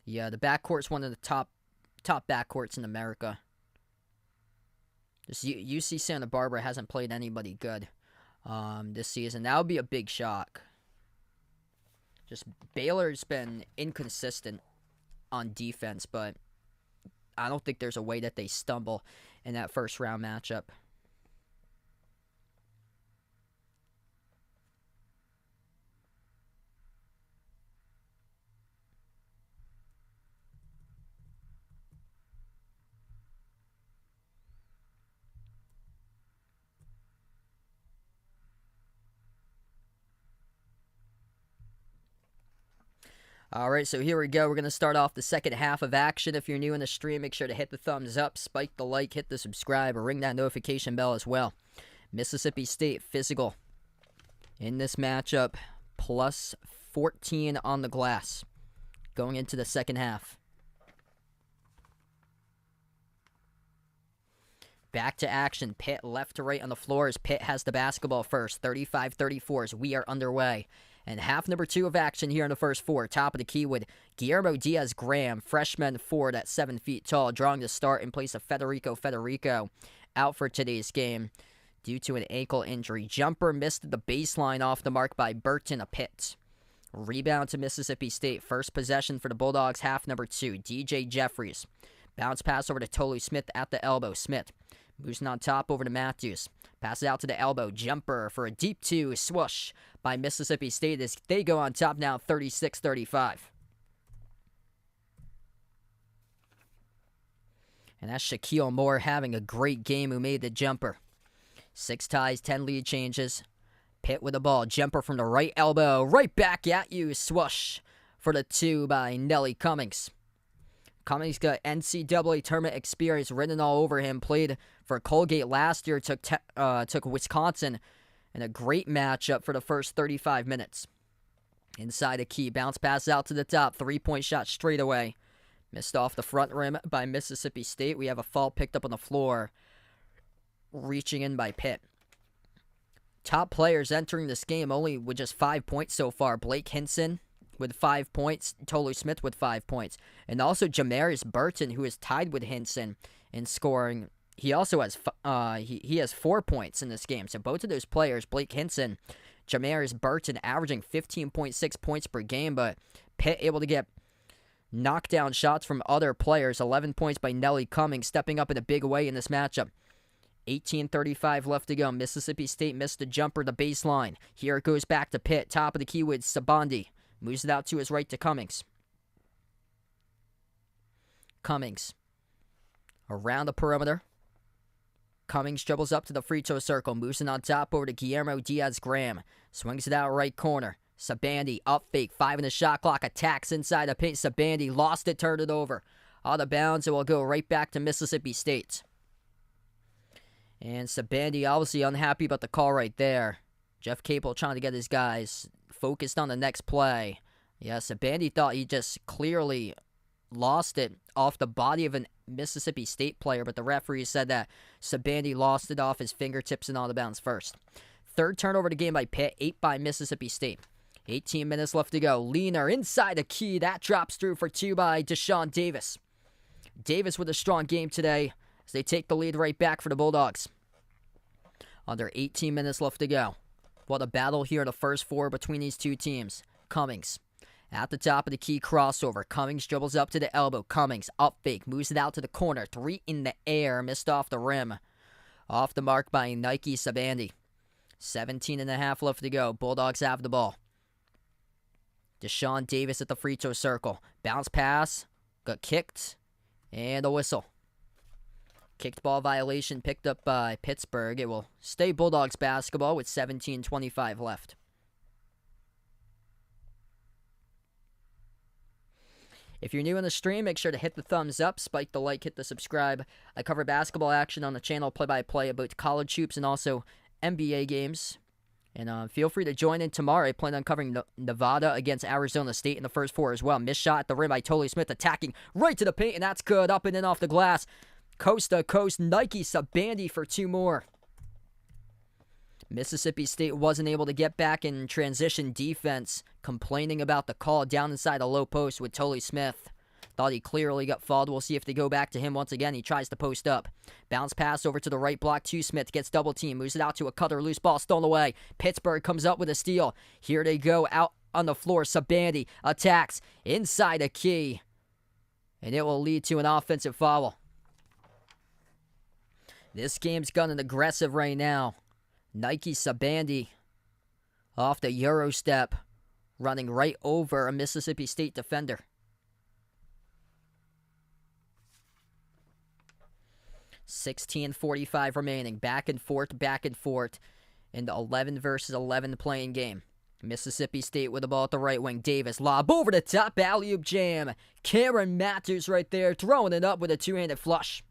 Yeah, the backcourt's one of the top backcourts in America. Just UC Santa Barbara hasn't played anybody good this season. That would be a big shock. Just Baylor's been inconsistent on defense, but I don't think there's a way that they stumble in that first round matchup. All right, so here we go. We're going to start off the second half of action. If you're new in the stream, make sure to hit the thumbs up, spike the like, hit the subscribe, or ring that notification bell as well. Mississippi State physical in this matchup, plus 14 on the glass going into the second half. Back to action. Pitt left to right on the floor as Pitt has the basketball first. 35-34 as we are underway. And half number 2 of action here in the first 4. Top of the key with Guillermo Diaz-Graham, freshman forward at 7 feet tall, drawing the start in place of Federico out for today's game due to an ankle injury. Jumper missed the baseline off the mark by Burton of Pitt. Rebound to Mississippi State. First possession for the Bulldogs, half number 2. DJ Jeffries. Bounce pass over to Tolu Smith at the elbow. Smith moves on top over to Matthews. Passes out to the elbow. Jumper for a deep 2. Swoosh by Mississippi State as they go on top now 36-35. And that's Shaquille Moore having a great game who made the jumper. 6 ties, 10 lead changes. Pitt with the ball. Jumper from the right elbow. Right back at you. Swoosh for the 2 by Nelly Cummings. Cummings got NCAA tournament experience written all over him. Played for Colgate last year. Took Wisconsin in a great matchup for the first 35 minutes. Inside a key. Bounce pass out to the top. 3-point shot straight away. Missed off the front rim by Mississippi State. We have a foul picked up on the floor. Reaching in by Pitt. Top players entering this game only with just 5 points so far. Blake Hinson with 5 points. Tolu Smith with 5 points. And also Jamarius Burton, who is tied with Hinson in scoring. He also has he has 4 points in this game. So both of those players, Blake Hinson, Jamarius Burton, averaging 15.6 points per game. But Pitt able to get knockdown shots from other players. 11 points by Nelly Cummings, stepping up in a big way in this matchup. 18:35 left to go. Mississippi State missed a jumper to baseline. Here it goes back to Pitt. Top of the key with Sabandi. Moves it out to his right to Cummings. Cummings. Around the perimeter. Cummings dribbles up to the free throw circle. Moves it on top over to Guillermo Diaz-Graham. Swings it out right corner. Sabandi up fake. 5 in the shot clock. Attacks inside the paint. Sabandi lost it. Turned it over. Out of bounds. It will go right back to Mississippi State. And Sabandi obviously unhappy about the call right there. Jeff Capel trying to get his guys focused on the next play. Yeah, Sabandi thought he just clearly lost it off the body of a Mississippi State player, but the referee said that Sabandi lost it off his fingertips and out of bounds first. Third turnover to game by Pitt, 8 by Mississippi State. 18 minutes left to go. Leaner inside the key. That drops through for 2 by Deshaun Davis. Davis with a strong game today as they take the lead right back for the Bulldogs. Under 18 minutes left to go. What a battle here in the first 4 between these two teams. Cummings at the top of the key, crossover. Cummings dribbles up to the elbow. Cummings up fake. Moves it out to the corner. 3 in the air. Missed off the rim. Off the mark by Nike Sabandi. 17.5 left to go. Bulldogs have the ball. Deshaun Davis at the free throw circle. Bounce pass. Got kicked. And a whistle. Kicked ball violation picked up by Pittsburgh. It will stay Bulldogs basketball with 17:25 left. If you're new in the stream, make sure to hit the thumbs up, spike the like, hit the subscribe. I cover basketball action on the channel, play-by-play about college hoops and also NBA games. And feel free to join in tomorrow. I plan on covering Nevada against Arizona State in the first 4 as well. Missed shot at the rim by Tolu Smith, attacking right to the paint, and that's good. Up and in off the glass. Coast to coast, Nike Sabandi for 2 more. Mississippi State wasn't able to get back in transition defense, complaining about the call down inside the low post with Tolu Smith. Thought he clearly got fouled. We'll see if they go back to him once again. He tries to post up. Bounce pass over to the right block to Smith. Gets double team. Moves it out to a cutter. Loose ball stolen away. Pittsburgh comes up with a steal. Here they go out on the floor. Sabandi attacks inside a key. And it will lead to an offensive foul. This game's gotten aggressive right now. Nike Sabandi off the Euro step, running right over a Mississippi State defender. $16:45 remaining. Back and forth in the 11 versus 11 playing game. Mississippi State with the ball at the right wing. Davis lob over the top. Alley-oop jam. Cameron Matthews right there throwing it up with a 2-handed flush.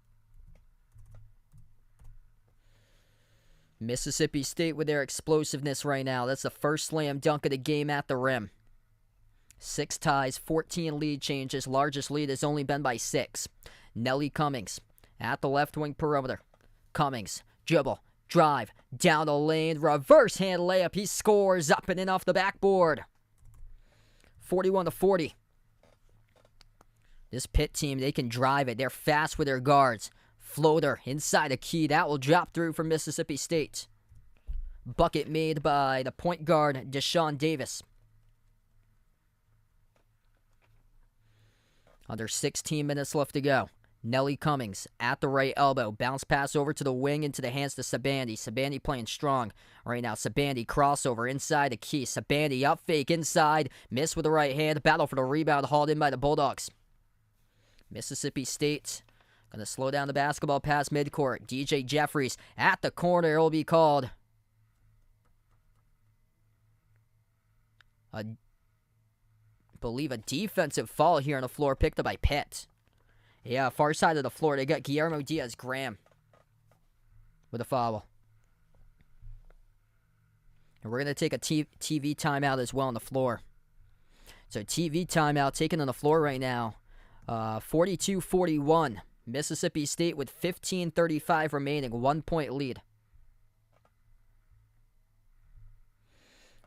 Mississippi State with their explosiveness right now. That's the first slam dunk of the game at the rim. 6 ties, 14 lead changes. Largest lead has only been by 6. Nelly Cummings at the left wing perimeter. Cummings, dribble, drive, down the lane, reverse hand layup. He scores up and in off the backboard. 41-40. This Pitt team, they can drive it. They're fast with their guards. Floater inside a key. That will drop through for Mississippi State. Bucket made by the point guard, Deshaun Davis. Under 16 minutes left to go. Nelly Cummings at the right elbow. Bounce pass over to the wing into the hands to Sabandi. Sabandi playing strong right now. Sabandi crossover inside the key. Sabandi up fake inside. Miss with the right hand. Battle for the rebound hauled in by the Bulldogs. Mississippi State going to slow down the basketball past midcourt. DJ Jeffries at the corner. It will be called I believe a defensive foul here on the floor picked up by Pitt. Yeah, far side of the floor. They got Guillermo Diaz-Graham with a foul. And we're going to take a TV timeout as well on the floor. So TV timeout taken on the floor right now. 42-41. Mississippi State with 15:35 remaining. 1 point lead.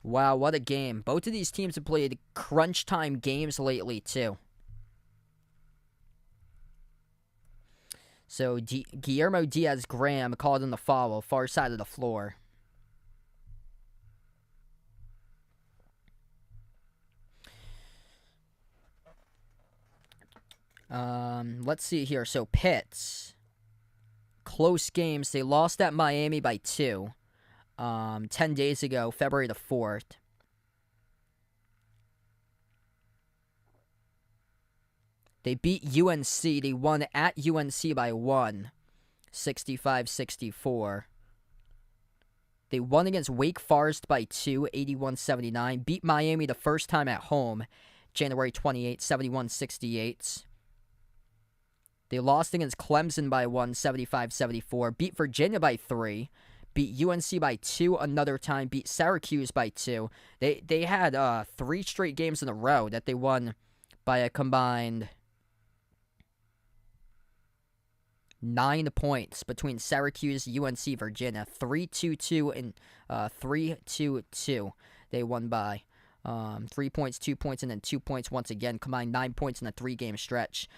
Wow, what a game. Both of these teams have played crunch time games lately, too. So Guillermo Diaz-Graham called in the foul, far side of the floor. Let's see here. So Pitt, close games. They lost at Miami by 2. 10 days ago, February the 4th. They beat UNC. They won at UNC by 1, 65-64. They won against Wake Forest by 2, 81-79. Beat Miami the first time at home, January 28, 71-68. They lost against Clemson by 1, 75-74. Beat Virginia by 3. Beat UNC by 2 another time. Beat Syracuse by 2. They had 3 straight games in a row that they won by a combined 9 points between Syracuse, UNC, Virginia. 3-2-2 and 3-2-2 they won by. 3 points, 2 points, and then 2 points once again. Combined 9 points in a 3-game stretch.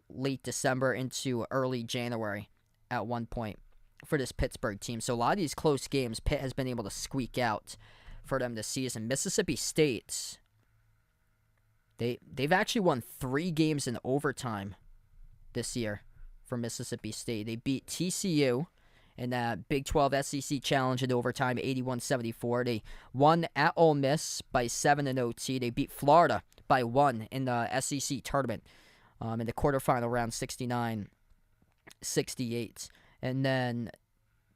Late December into early January at one point for this Pittsburgh team. So a lot of these close games Pitt has been able to squeak out for them this season. Mississippi State, they've actually won 3 games in overtime this year for Mississippi State. They beat TCU in that Big 12 SEC Challenge in overtime, 81-74. They won at Ole Miss by 7 in OT. They beat Florida by 1 in the SEC tournament in the quarterfinal round, 69-68. And then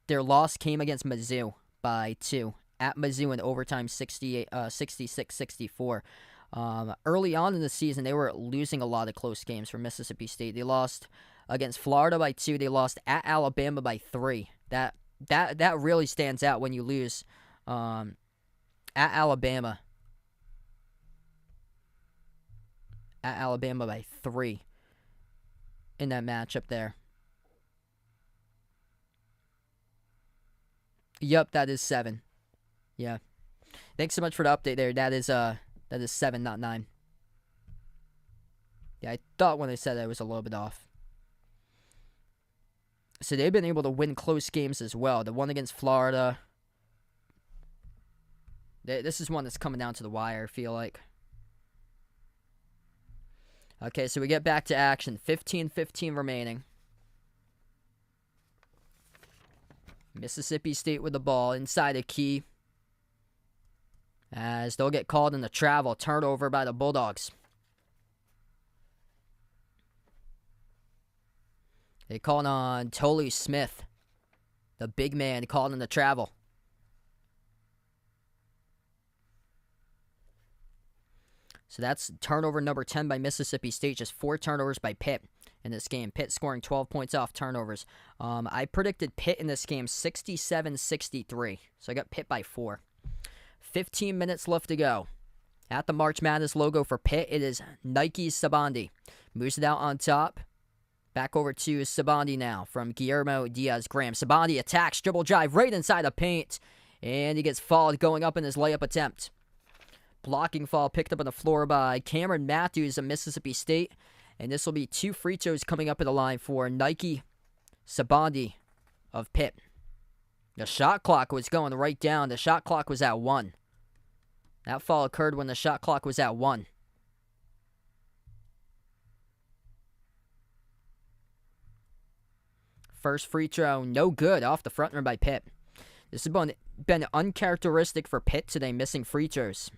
their loss came against Mizzou by 2 at Mizzou in overtime, 66-64. Early on in the season, they were losing a lot of close games for Mississippi State. They lost against Florida by 2. They lost at Alabama by 3. That really stands out when you lose at Alabama. At Alabama by 3 in that matchup there. Yep, that is 7. Yeah. Thanks so much for the update there. That is 7, not 9. Yeah, I thought when I said that it was a little bit off. So they've been able to win close games as well. The one against Florida. This is one that's coming down to the wire, I feel like. Okay, so we get back to action. 15-15 remaining. Mississippi State with the ball inside a key. As they'll get called in the travel. Turnover by the Bulldogs. They called on Tolu Smith, the big man, called in the travel. So that's turnover number 10 by Mississippi State. Just 4 turnovers by Pitt in this game. Pitt scoring 12 points off turnovers. I predicted Pitt in this game 67-63. So I got Pitt by 4. 15 minutes left to go. At the March Madness logo for Pitt, it is Nike's Sibande. Moves it out on top. Back over to Sibande now from Guillermo Diaz-Graham. Sibande attacks, dribble drive right inside the paint. And he gets fouled going up in his layup attempt. Blocking foul picked up on the floor by Cameron Matthews of Mississippi State. And this will be 2 free throws coming up in the line for Nike Sibande of Pitt. The shot clock was going right down. The shot clock was at 1. That foul occurred when the shot clock was at 1. First free throw, no good, off the front rim by Pitt. This has been uncharacteristic for Pitt today, missing free throws.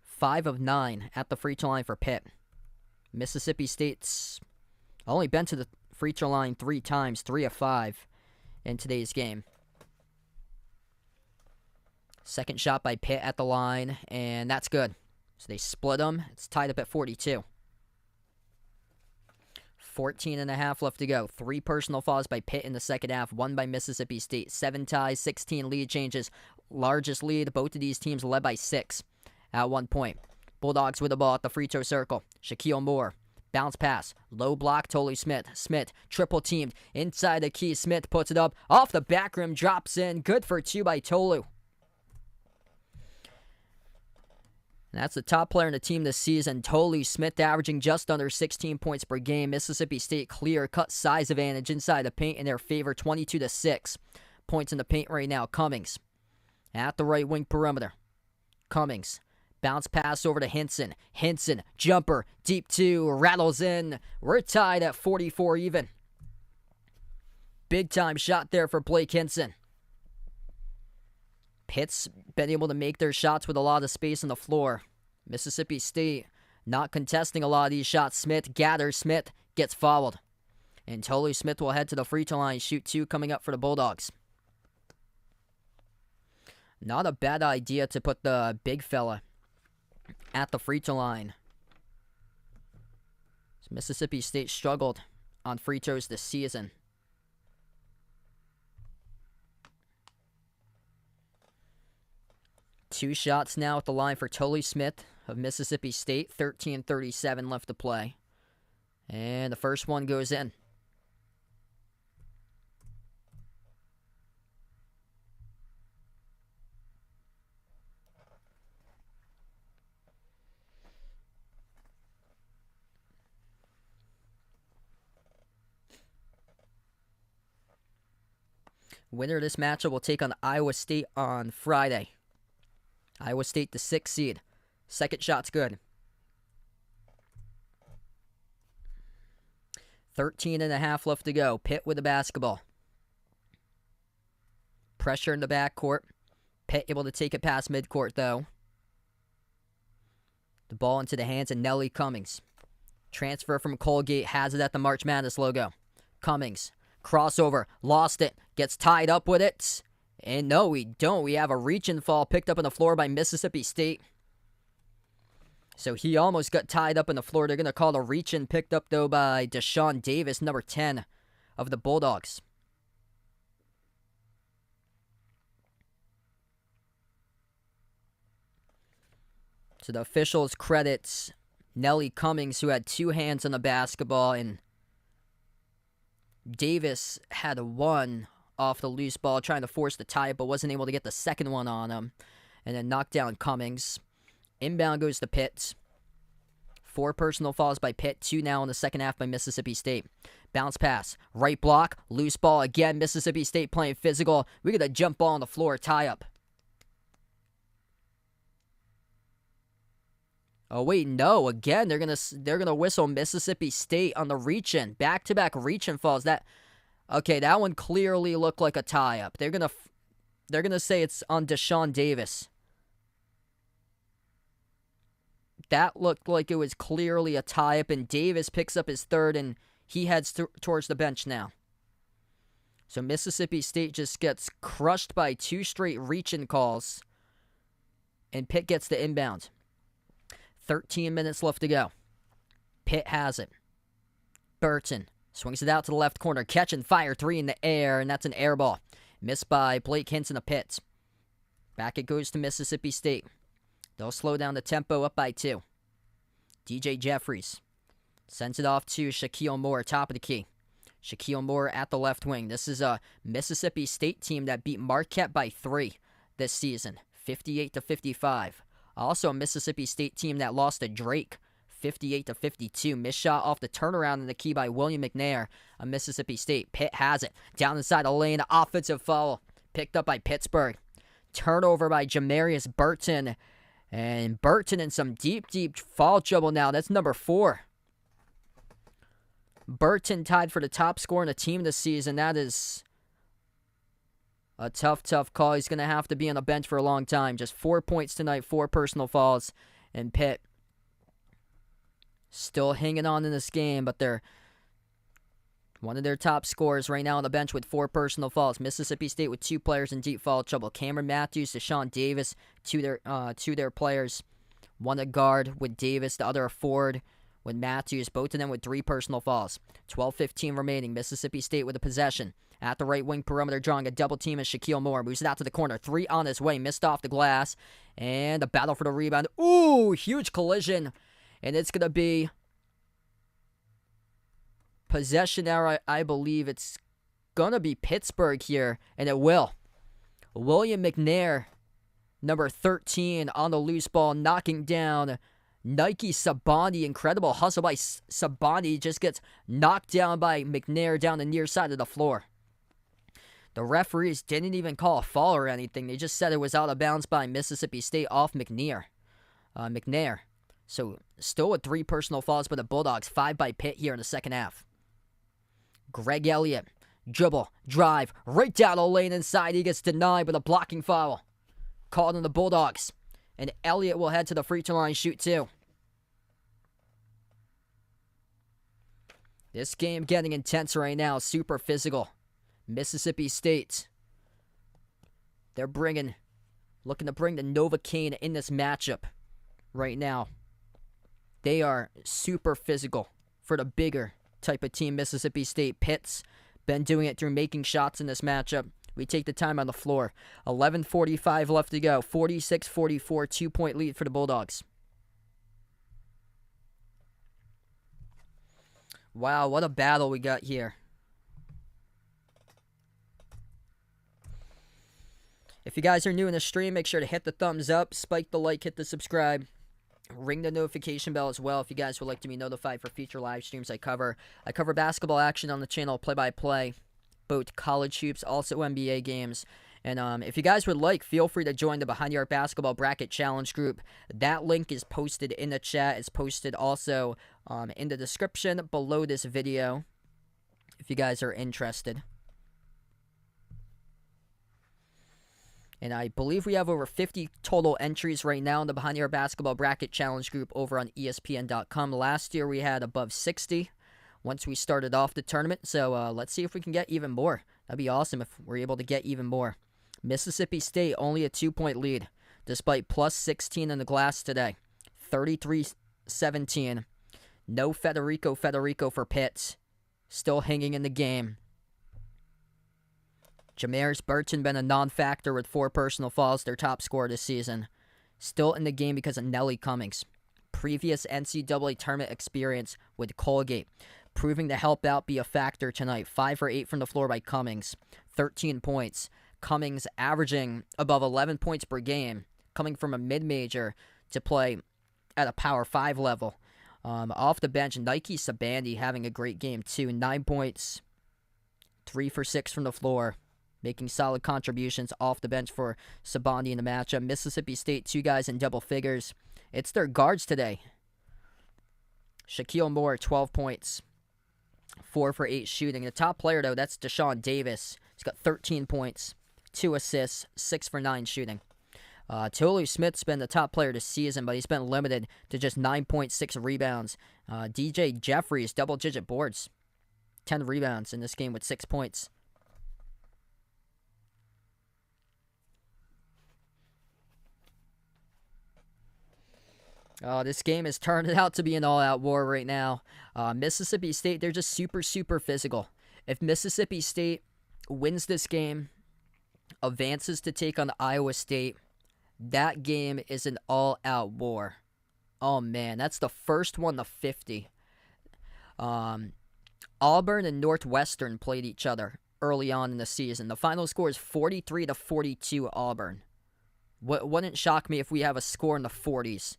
5 of 9 at the free throw line for Pitt. Mississippi State's only been to the free throw line 3 times, 3 of 5 in today's game. Second shot by Pitt at the line, and that's good. So they split them. It's tied up at 42. 14.5 left to go. 3 personal fouls by Pitt in the second half, 1 by Mississippi State. 7 ties, 16 lead changes. Largest lead, both of these teams led by 6 at one point. Bulldogs with the ball at the free throw circle. Shaquille Moore. Bounce pass. Low block, Tolu Smith. Smith, triple teamed. Inside the key, Smith puts it up. Off the back rim, drops in. Good for 2 by Tolu. And that's the top player in the team this season. Tolu Smith averaging just under 16 points per game. Mississippi State clear-cut size advantage inside the paint in their favor, 22-6. Points in the paint right now. Cummings at the right wing perimeter. Cummings. Bounce pass over to Hinson. Hinson, jumper, deep 2, rattles in. We're tied at 44 even. Big time shot there for Blake Hinson. Pitt's been able to make their shots with a lot of space on the floor. Mississippi State not contesting a lot of these shots. Smith gathers. Smith gets fouled. And Tolu Smith will head to the free throw line. Shoot 2 coming up for the Bulldogs. Not a bad idea to put the big fella at the free throw line. Mississippi State struggled on free throws this season. Two shots now at the line for Tolu Smith of Mississippi State. 13:37 left to play. And the first one goes in. Winner of this matchup will take on Iowa State on Friday. Iowa State, the 6th seed. Second shot's good. 13.5 left to go. Pitt with the basketball. Pressure in the backcourt. Pitt able to take it past midcourt, though. The ball into the hands of Nelly Cummings. Transfer from Colgate. Has it at the March Madness logo. Cummings. Crossover. Lost it. Gets tied up with it. And no, we don't. We have a reach and fall picked up on the floor by Mississippi State. So he almost got tied up on the floor. They're going to call a reach and picked up, though, by Deshaun Davis, number 10 of the Bulldogs. So the officials credit Nelly Cummings, who had 2 hands on the basketball, and Davis had 1 off the loose ball, trying to force the tie, but wasn't able to get the second one on him. And then knocked down Cummings. Inbound goes to Pitt. 4 personal fouls by Pitt, 2 now in the second half by Mississippi State. Bounce pass, right block, loose ball again. Mississippi State playing physical. We get a jump ball on the floor, tie up. Oh wait, no! Again, they're gonna whistle Mississippi State on the reach-in, back-to-back reach-in falls. That one clearly looked like a tie-up. They're gonna say it's on Deshaun Davis. That looked like it was clearly a tie-up, and Davis picks up his third, and he heads towards the bench now. So Mississippi State just gets crushed by 2 straight reach-in calls, and Pitt gets the inbound. 13 minutes left to go. Pitt has it. Burton swings it out to the left corner. Catch and fire 3 in the air, and that's an air ball. Missed by Blake Hinson of Pitt. Back it goes to Mississippi State. They'll slow down the tempo, up by 2. DJ Jeffries sends it off to Shaquille Moore, top of the key. Shaquille Moore at the left wing. This is a Mississippi State team that beat Marquette by 3 this season, 58-55. Also a Mississippi State team that lost to Drake, 58-52. Missed shot off the turnaround in the key by William McNair of Mississippi State. Pitt has it. Down inside the lane, offensive foul. Picked up by Pittsburgh. Turnover by Jamarius Burton. And Burton in some deep foul trouble now. That's number 4. Burton tied for the top scorer in the team this season. That is a tough call. He's going to have to be on the bench for a long time. Just 4 points tonight, 4 personal fouls. And Pitt still hanging on in this game, but they're one of their top scorers right now on the bench with 4 personal fouls. Mississippi State with 2 players in deep foul trouble. Cameron Matthews, Deshaun Davis, two their players. One a guard with Davis, the other a forward with Matthews, both of them with 3 personal fouls. 12:15 remaining. Mississippi State with a possession. At the right wing perimeter, drawing a double team is Shaquille Moore. Moves it out to the corner. 3 on his way. Missed off the glass. And a battle for the rebound. Ooh, huge collision. And it's going to be possession error. I believe it's going to be Pittsburgh here. And it will. William McNair, number 13, on the loose ball, knocking down Nike Sabani. Incredible hustle by Sabani. Just gets knocked down by McNair down the near side of the floor. The referees didn't even call a foul or anything. They just said it was out of bounds by Mississippi State off McNair. So still with 3 personal fouls by the Bulldogs. 5 by Pitt here in the second half. Greg Elliott. Dribble. Drive. Right down the lane inside. He gets denied with a blocking foul. Called on the Bulldogs. And Elliott will head to the free throw line, shoot 2. This game getting intense right now. Super physical. Mississippi State. They're looking to bring the Novocaine in this matchup right now. They are super physical for the bigger type of team, Mississippi State. Pitt's been doing it through making shots in this matchup. We take the time on the floor. 11:45 left to go. 46-44, 2-point lead for the Bulldogs. Wow, what a battle we got here. If you guys are new in the stream, make sure to hit the thumbs up, spike the like, hit the subscribe, ring the notification bell as well if you guys would like to be notified for future live streams I cover. I cover basketball action on the channel, play-by-play, both college hoops, also NBA games. And if you guys would like, feel free to join the Behind the Arc Basketball Bracket Challenge group. That link is posted in the chat. It's posted also in the description below this video if you guys are interested. And I believe we have over 50 total entries right now in the Behind the Arc Basketball Bracket Challenge group over on ESPN.com. Last year we had above 60 once we started off the tournament. So let's see if we can get even more. That'd be awesome if we're able to get even more. Mississippi State only a 2-point lead despite plus 16 in the glass today. 33-17. No Federico for Pitt. Still hanging in the game. Jamaris Burton been a non-factor with 4 personal fouls, their top scorer this season. Still in the game because of Nelly Cummings. Previous NCAA tournament experience with Colgate. Proving to help out, be a factor tonight. 5 for 8 from the floor by Cummings. 13 points. Cummings averaging above 11 points per game. Coming from a mid-major to play at a Power 5 level. Off the bench, Nike Sabandi having a great game too. 9 points. 3 for 6 from the floor. Making solid contributions off the bench for Sabandi in the matchup. Mississippi State, 2 guys in double figures. It's their guards today. Shaquille Moore, 12 points. 4 for 8 shooting. The top player, though, that's Deshaun Davis. He's got 13 points, 2 assists, 6 for 9 shooting. Tolu Smith's been the top player this season, but he's been limited to just 9.6 rebounds. DJ Jeffries, double-digit boards. 10 rebounds in this game with 6 points. This game is turning out to be an all-out war right now. Mississippi State, they're just super, super physical. If Mississippi State wins this game, advances to take on Iowa State, that game is an all-out war. Oh, man, that's the first one to 50. Auburn and Northwestern played each other early on in the season. The final score is 43-42 Auburn. Wouldn't shock me if we have a score in the 40s.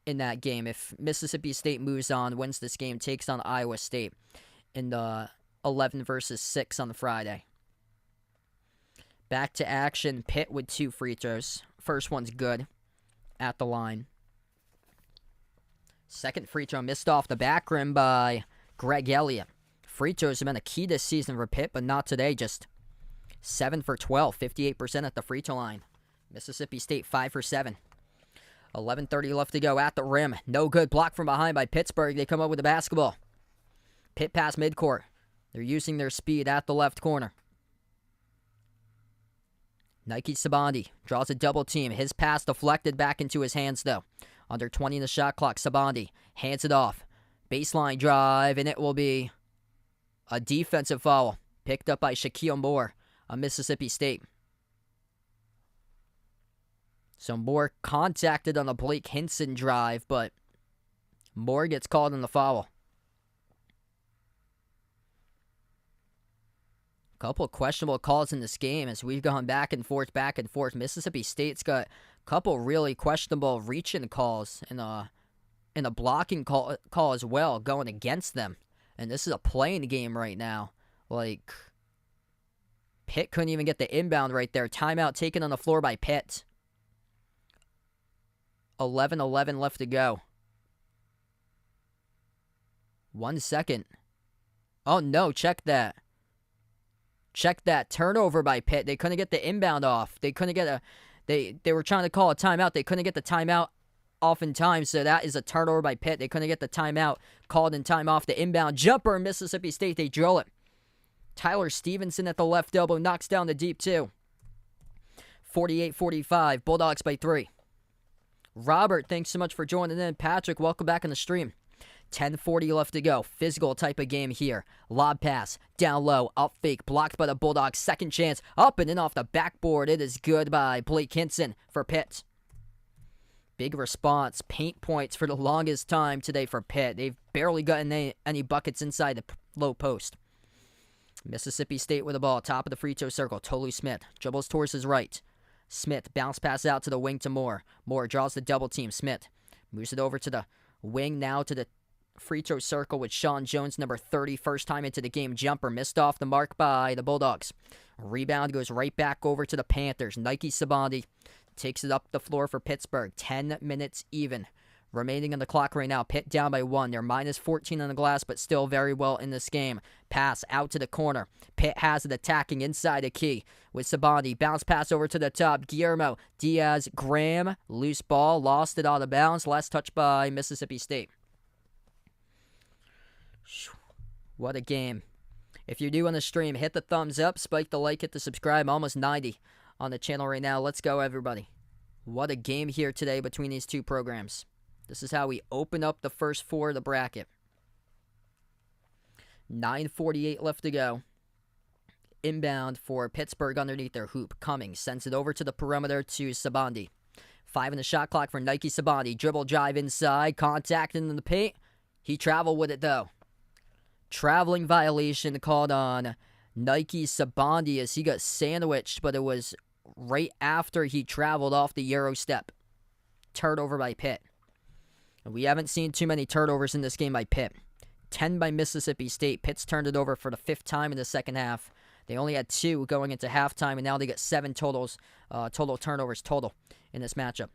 In that game, if Mississippi State moves on, wins this game, takes on Iowa State in the 11 versus 6 on the Friday. Back to action, Pitt with 2 free throws. First one's good at the line. Second free throw missed off the back rim by Greg Elliott. Free throws have been a key this season for Pitt, but not today. Just 7 for 12, 58% at the free throw line. Mississippi State 5 for 7. 11:30 left to go at the rim. No good. Block from behind by Pittsburgh. They come up with the basketball. Pitt pass midcourt. They're using their speed at the left corner. Nike Sabandi draws a double team. His pass deflected back into his hands, though. Under 20 in the shot clock. Sabandi hands it off. Baseline drive, and it will be a defensive foul picked up by Shaquille Moore of Mississippi State. So Moore contacted on the Blake Hinson drive, but Moore gets called on the foul. A couple of questionable calls in this game as we've gone back and forth. Mississippi State's got a couple really questionable reach-in calls and a blocking call as well going against them. And this is a playing game right now. Like, Pitt couldn't even get the inbound right there. Timeout taken on the floor by Pitt. 11:11 left to go. 1 second. Oh no, check that. Check that. Turnover by Pitt. They couldn't get the inbound off. They couldn't get they were trying to call a timeout. They couldn't get the timeout off in time, so that is a turnover by Pitt. They couldn't get the timeout called in time off the inbound. Jumper in Mississippi State. They drill it. Tyler Stevenson at the left elbow knocks down the deep two. 48-45. Bulldogs by 3. Robert, thanks so much for joining in. Patrick, welcome back on the stream. 10:40 left to go. Physical type of game here. Lob pass, down low, up fake, blocked by the Bulldogs. Second chance, up and in off the backboard. It is good by Blake Hinson for Pitt. Big response. Paint points for the longest time today for Pitt. They've barely gotten any buckets inside the low post. Mississippi State with the ball. Top of the free throw circle. Tolu Smith dribbles towards his right. Smith bounce pass out to the wing to Moore. Moore draws the double team. Smith moves it over to the wing now to the free throw circle with Sean Jones, number 30. First time into the game. Jumper missed off the mark by the Bulldogs. Rebound goes right back over to the Panthers. Nike Sabandi takes it up the floor for Pittsburgh. 10 minutes even remaining on the clock right now. Pitt down by 1. They're minus 14 on the glass, but still very well in this game. Pass out to the corner. Pitt has it attacking inside the key with Sabandi. Bounce pass over to the top. Guillermo Diaz Graham. Loose ball. Lost it out of bounds. Last touch by Mississippi State. What a game. If you're new on the stream, hit the thumbs up, spike the like, hit the subscribe. Almost 90 on the channel right now. Let's go, everybody. What a game here today between these two programs. This is how we open up the first 4 of the bracket. 9:48 left to go. Inbound for Pittsburgh underneath their hoop. Cummings sends it over to the perimeter to Sabandi. 5 in the shot clock for Nike Sabandi. Dribble drive inside. Contact in the paint. He traveled with it, though. Traveling violation called on Nike Sabandi as he got sandwiched, but it was right after he traveled off the Euro step. Turnover by Pitt. And we haven't seen too many turnovers in this game by Pitt. 10 by Mississippi State. Pitt's turned it over for the 5th time in the second half. They only had 2 going into halftime, and now they got 7 total turnovers total in this matchup.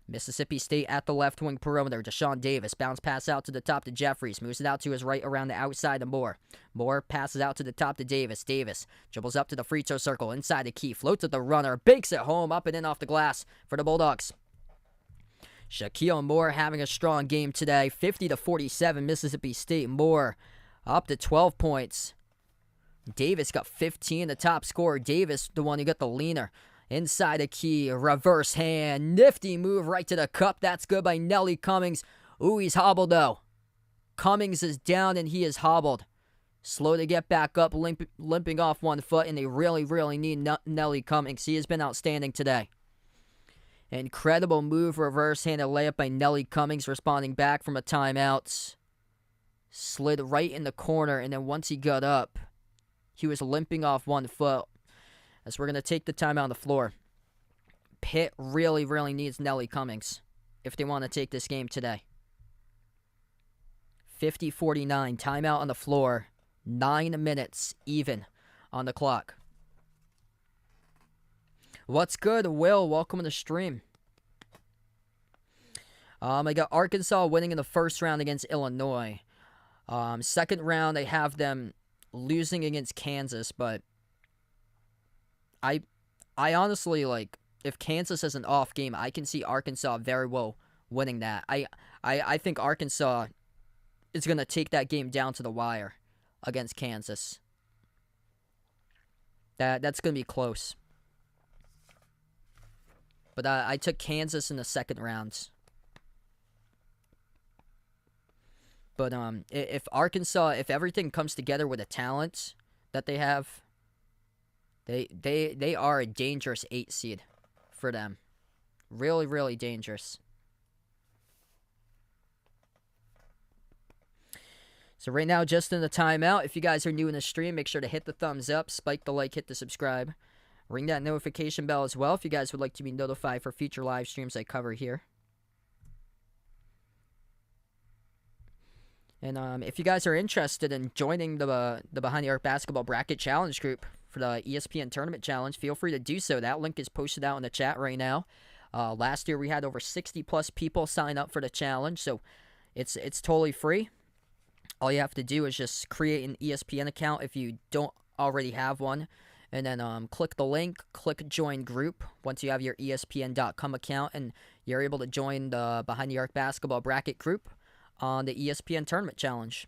Mississippi State at the left wing perimeter. Deshaun Davis. Bounce pass out to the top to Jeffries. Moves it out to his right around the outside to Moore. Moore passes out to the top to Davis. Davis dribbles up to the free throw circle. Inside the key. Floats at the runner. Bakes it home. Up and in off the glass for the Bulldogs. Shaquille Moore having a strong game today. 50-47 Mississippi State. Moore up to 12 points. Davis got 15, the top scorer. Davis, the one who got the leaner. Inside the key, reverse hand, nifty move right to the cup. That's good by Nelly Cummings. Ooh, he's hobbled though. Cummings is down and he is hobbled. Slow to get back up, limping off 1 foot, and they really, really need Nelly Cummings. He has been outstanding today. Incredible move, reverse-handed layup by Nelly Cummings, responding back from a timeout. Slid right in the corner, and then once he got up, he was limping off 1 foot. As we're going to take the timeout on the floor. Pitt really, really needs Nelly Cummings if they want to take this game today. 50-49, timeout on the floor. 9 minutes even on the clock. What's good, Will? Welcome to the stream. I got Arkansas winning in the first round against Illinois. Second round, they have them losing against Kansas, but I honestly, like, if Kansas has an off game, I can see Arkansas very well winning that. I think Arkansas is going to take that game down to the wire against Kansas. That's going to be close. But I took Kansas in the second round. But if Arkansas, if everything comes together with the talent that they have, they are a dangerous 8 seed for them. Really, really dangerous. So right now, just in the timeout, if you guys are new in the stream, make sure to hit the thumbs up, spike the like, hit the subscribe. Ring that notification bell as well if you guys would like to be notified for future live streams I cover here. And if you guys are interested in joining the Behind the Arc Basketball Bracket Challenge group for the ESPN Tournament Challenge, feel free to do so. That link is posted out in the chat right now. Last year we had over 60+ people sign up for the challenge, so it's totally free. All you have to do is just create an ESPN account if you don't already have one, and then click the link, click Join Group once you have your ESPN.com account, and you're able to join the Behind the Arc Basketball Bracket group on the ESPN Tournament Challenge.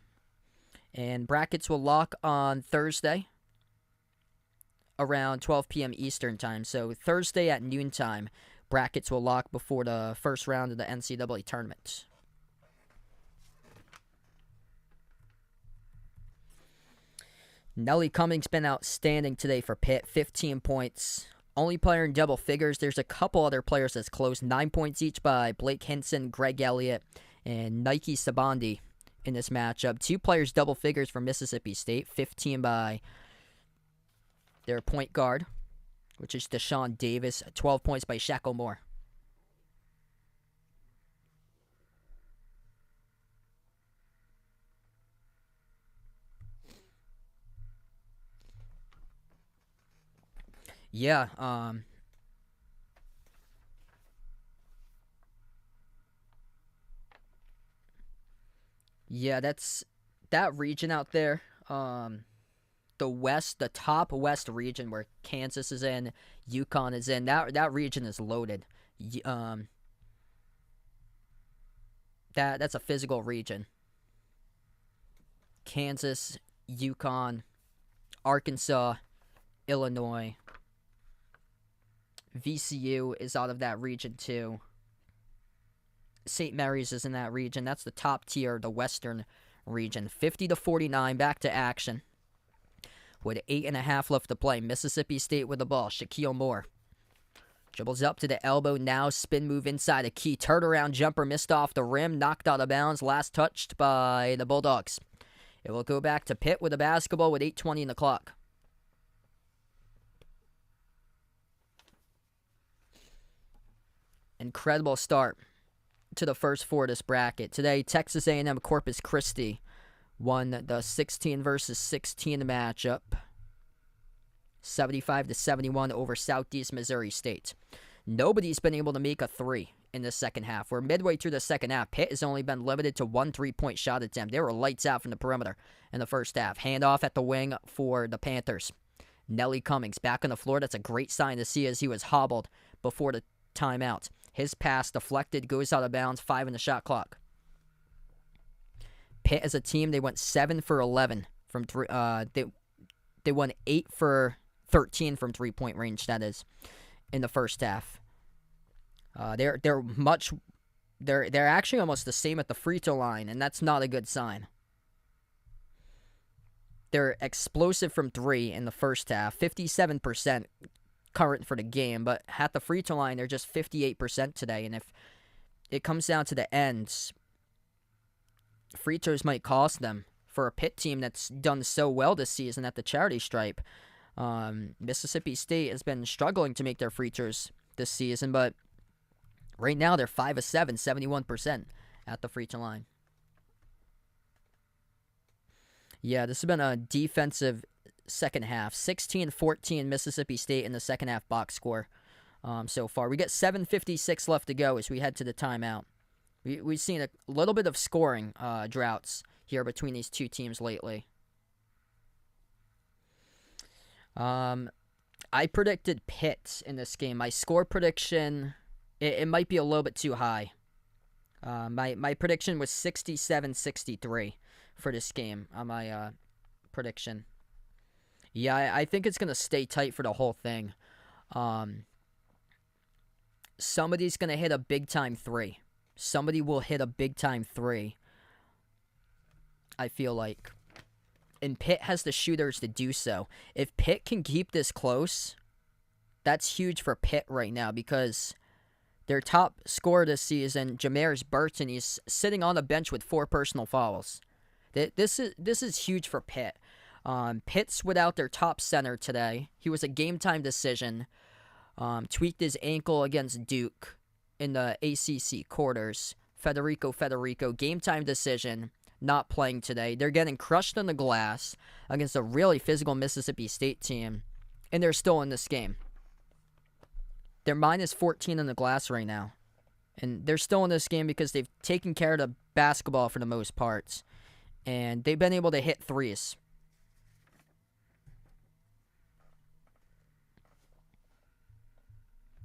And brackets will lock on Thursday around 12 p.m. Eastern Time. So Thursday at noontime, brackets will lock before the first round of the NCAA tournament. Nelly Cummings been outstanding today for Pitt. 15 points. Only player in double figures. There's a couple other players that's close. 9 points each by Blake Hinson, Greg Elliott, and Nike Sabandi in this matchup. 2 players double figures for Mississippi State. 15 by their point guard, which is Deshaun Davis. 12 points by Shaq O'Moore. Yeah, that's that region out there. The West, the top West region where Kansas is in, UConn is in. That region is loaded. That's a physical region. Kansas, UConn, Arkansas, Illinois. VCU is out of that region too. St. Mary's is in that region. That's the top tier, the Western region. 50-49, back to action. With 8.5 left to play. Mississippi State with the ball. Shaquille Moore dribbles up to the elbow. Now spin move inside a key. Turnaround jumper missed off the rim. Knocked out of bounds. Last touched by the Bulldogs. It will go back to Pitt with the basketball with 8:20 in the clock. Incredible start to the first 4 of this bracket. Today, Texas A&M Corpus Christi won the 16 versus 16 matchup, 75-71 over Southeast Missouri State. Nobody's been able to make a 3 in the second half. We're midway through the second half. Pitt has only been limited to 1 3-point shot attempt. They were lights out from the perimeter in the first half. Handoff at the wing for the Panthers. Nelly Cummings back on the floor. That's a great sign to see as he was hobbled before the timeout. His pass deflected, goes out of bounds, 5 in the shot clock. Pitt as a team, they went 7 for 11 from 3. They won 8 for 13 from 3-point range. That is in the first half. They're actually almost the same at the free throw line, and that's not a good sign. They're explosive from 3 in the first half, 57% current for the game, but at the free throw line, they're just 58% today. And if it comes down to the ends, free throws might cost them for a Pitt team that's done so well this season at the charity stripe. Mississippi State has been struggling to make their free throws this season, but right now they're 5 of 7, 71% at the free throw line. Yeah, this has been a defensive second half. 16-14 Mississippi State in the second half box score so far. We got 7:56 left to go as we head to the timeout. We've seen a little bit of scoring droughts here between these two teams lately. I predicted Pitt in this game. My score prediction, it might be a little bit too high. My prediction was 67-63 for this game on my prediction. Yeah, I think it's going to stay tight for the whole thing. Somebody's going to hit a big-time 3. Somebody will hit a big-time 3. I feel like. And Pitt has the shooters to do so. If Pitt can keep this close, that's huge for Pitt right now because their top scorer this season, Jameris Burton, he's sitting on the bench with 4 personal fouls. This is huge for Pitt. Pitt's without their top center today. He was a game-time decision. Tweaked his ankle against Duke in the ACC quarters. Federico, game-time decision, not playing today. They're getting crushed on the glass against a really physical Mississippi State team, and they're still in this game. They're minus 14 on the glass right now, and they're still in this game because they've taken care of the basketball for the most part, and they've been able to hit threes.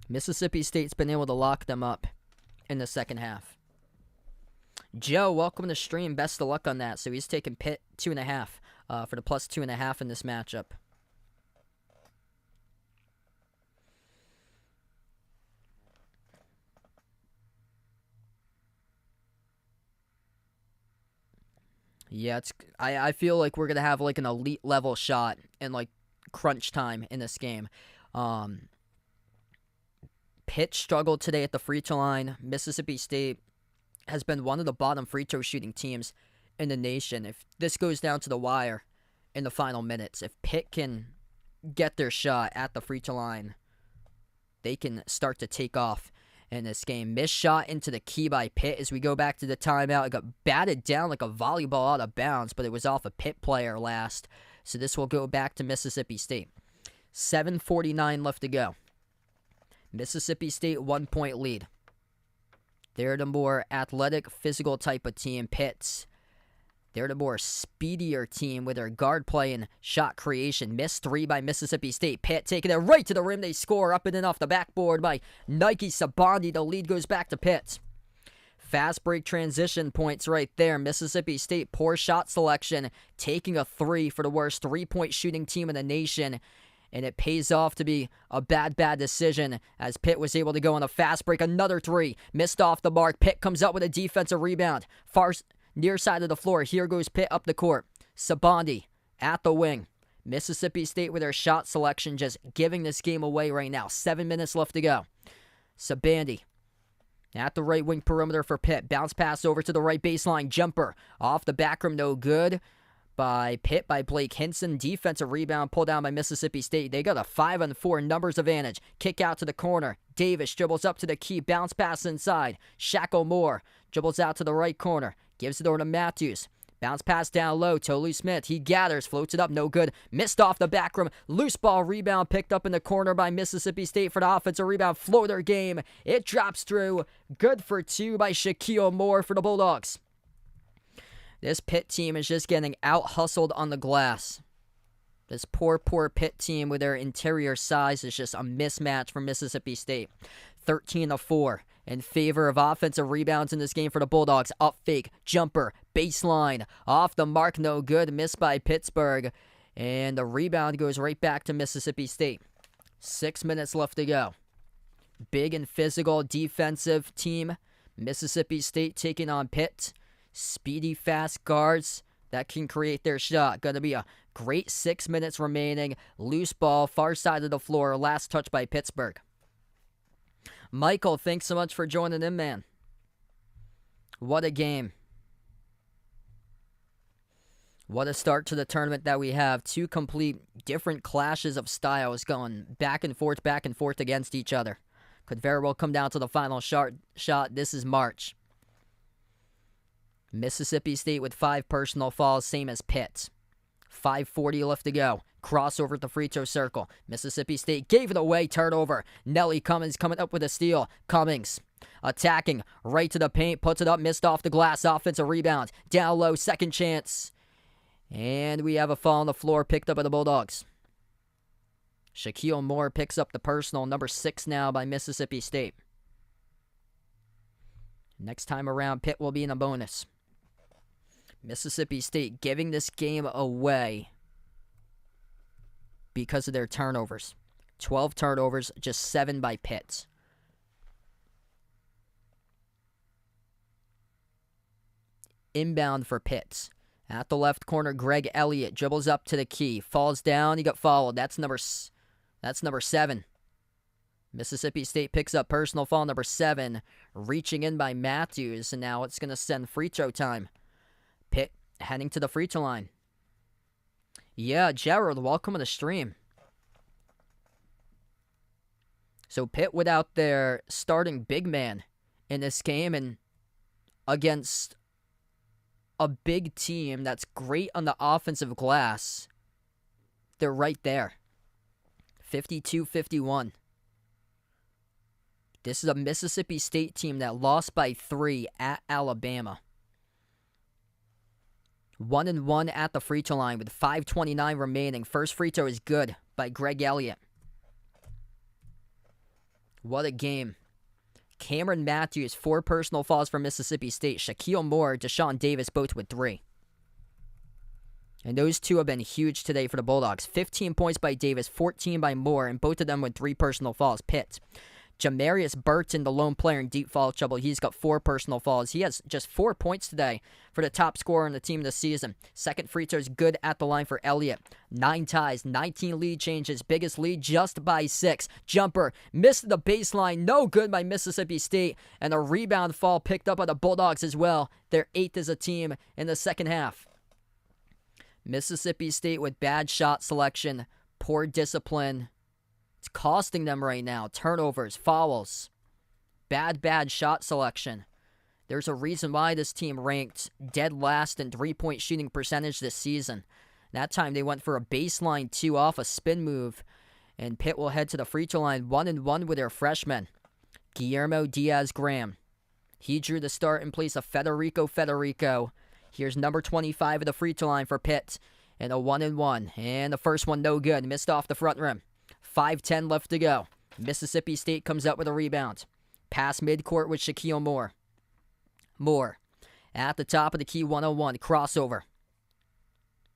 Mississippi State's been able to lock them up in the second half. Joe, welcome to the stream. Best of luck on that. So he's taking Pitt 2.5 for the plus 2.5 in this matchup. Yeah, I feel like we're gonna have like an elite level shot in like crunch time in this game. Pitt struggled today at the free throw line. Mississippi State has been one of the bottom free throw shooting teams in the nation. If this goes down to the wire in the final minutes, if Pitt can get their shot at the free throw line, they can start to take off in this game. Missed shot into the key by Pitt as we go back to the timeout. It got batted down like a volleyball out of bounds, but it was off a Pitt player last. So this will go back to Mississippi State. 7:49 left to go. Mississippi State 1-point lead. They're the more athletic, physical type of team. Pitt, they're the more speedier team with their guard play and shot creation. Missed 3 by Mississippi State. Pitt taking it right to the rim. They score up and in off the backboard by Nike Sabandi. The lead goes back to Pitt. Fast break transition points right there. Mississippi State, poor shot selection, taking a 3 for the worst 3-point shooting team in the nation. And it pays off to be a bad decision as Pitt was able to go on a fast break. Another 3. Missed off the mark. Pitt comes up with a defensive rebound. Far near side of the floor. Here goes Pitt up the court. Sabandi at the wing. Mississippi State with their shot selection just giving this game away right now. 7 minutes left to go. Sabandi at the right wing perimeter for Pitt. Bounce pass over to the right baseline. Jumper off the back rim. No good. By Pitt, by Blake Hinson. Defensive rebound pulled down by Mississippi State. They got a 5-on-4 numbers advantage. Kick out to the corner. Davis dribbles up to the key. Bounce pass inside. Shackle Moore dribbles out to the right corner. Gives it over to Matthews. Bounce pass down low. Tolu Smith. He gathers. Floats it up. No good. Missed off the back rim. Loose ball rebound picked up in the corner by Mississippi State for the offensive rebound. Floater game. It drops through. Good for 2 by Shaquille Moore for the Bulldogs. This Pitt team is just getting out-hustled on the glass. This poor Pitt team with their interior size is just a mismatch for Mississippi State. 13-4 in favor of offensive rebounds in this game for the Bulldogs. Up fake, jumper, baseline, off the mark, no good. Missed by Pittsburgh. And the rebound goes right back to Mississippi State. 6 minutes left to go. Big and physical defensive team. Mississippi State taking on Pitt. Speedy, fast guards that can create their shot. Going to be a great 6 minutes remaining. Loose ball, far side of the floor. Last touch by Pittsburgh. Michael, thanks so much for joining in, man. What a game. What a start to the tournament that we have. 2 complete different clashes of styles going back and forth against each other. Could very well come down to the final shot. This is March. Mississippi State with 5 personal fouls, same as Pitt. 5:40 left to go. Crossover at the free throw circle. Mississippi State gave it away. Turnover. Nelly Cummings coming up with a steal. Cummings attacking right to the paint. Puts it up. Missed off the glass. Offensive rebound. Down low. Second chance. And we have a foul on the floor picked up by the Bulldogs. Shaquille Moore picks up the personal. Number 6 now by Mississippi State. Next time around, Pitt will be in a bonus. Mississippi State giving this game away because of their turnovers. 12 turnovers, just 7 by Pitt. Inbound for Pitt. At the left corner, Greg Elliott dribbles up to the key, falls down, he got fouled. That's number 7. Mississippi State picks up personal foul number 7, reaching in by Matthews, and now it's going to send free throw time. Pitt heading to the free throw line. Yeah, Gerald, welcome to the stream. So Pitt without their starting big man in this game, and against a big team that's great on the offensive glass, they're right there. 52-51. This is a Mississippi State team that lost by 3 at Alabama. 1-1 at the free throw line with 5:29 remaining. First free throw is good by Greg Elliott. What a game. Cameron Matthews, 4 personal fouls for Mississippi State. Shaquille Moore, Deshaun Davis, both with 3. And those two have been huge today for the Bulldogs. 15 points by Davis, 14 by Moore, and both of them with 3 personal fouls. Pitt. Jamarius Burton, the lone player in deep foul trouble. He's got 4 personal fouls. He has just 4 points today for the top scorer on the team this season. Second free throw is good at the line for Elliott. 9 ties, 19 lead changes. Biggest lead just by 6. Jumper missed the baseline. No good by Mississippi State. And a rebound fall picked up by the Bulldogs as well. They're 8th as a team in the second half. Mississippi State with bad shot selection, poor discipline. It's costing them right now. Turnovers, fouls, bad shot selection. There's a reason why this team ranked dead last in three-point shooting percentage this season. That time they went for a baseline 2 off a spin move, and Pitt will head to the free throw line 1-1 with their freshman, Guillermo Diaz-Graham. He drew the start in place of Federico. Here's number 25 of the free throw line for Pitt, and a 1-1. And the first one no good, missed off the front rim. 5:10 left to go. Mississippi State comes up with a rebound. Pass midcourt with Shaquille Moore. Moore at the top of the key, 101. Crossover.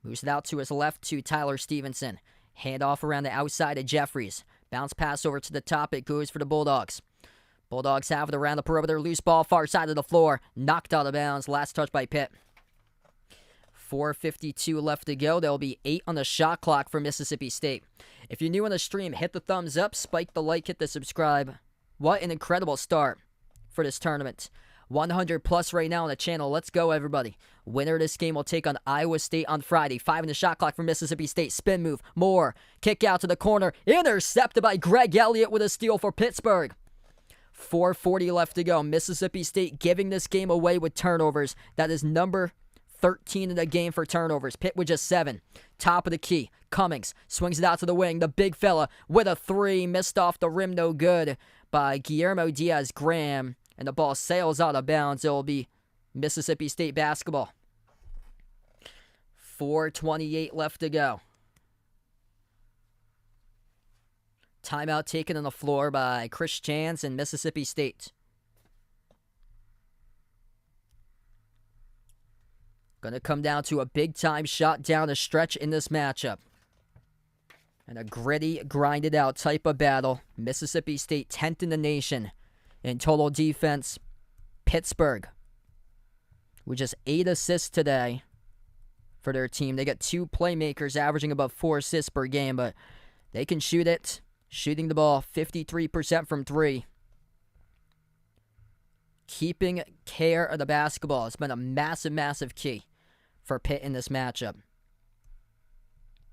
Moves it out to his left to Tyler Stevenson. Handoff around the outside of Jeffries. Bounce pass over to the top. It goes for the Bulldogs. Bulldogs have it around the perimeter. Loose ball, far side of the floor. Knocked out of bounds. Last touch by Pitt. 4:52 left to go. There will be 8 on the shot clock for Mississippi State. If you're new on the stream, hit the thumbs up, spike the like, hit the subscribe. What an incredible start for this tournament. 100 plus right now on the channel. Let's go, everybody. Winner of this game will take on Iowa State on Friday. 5 in the shot clock for Mississippi State. Spin move. Moore. Kick out to the corner. Intercepted by Greg Elliott with a steal for Pittsburgh. 4:40 left to go. Mississippi State giving this game away with turnovers. That is number 13 in the game for turnovers. Pitt with just 7. Top of the key. Cummings swings it out to the wing. The big fella with a 3. Missed off the rim. No good by Guillermo Diaz-Graham. And the ball sails out of bounds. It will be Mississippi State basketball. 4:28 left to go. Timeout taken on the floor by Chris Chance and Mississippi State. Going to come down to a big-time shot down the stretch in this matchup. And a gritty, grinded-out type of battle. Mississippi State 10th in the nation in total defense. Pittsburgh with just 8 assists today for their team. They got 2 playmakers averaging above 4 assists per game, but they can shoot it. Shooting the ball 53% from 3. Keeping care of the basketball has been a massive key for Pitt in this matchup.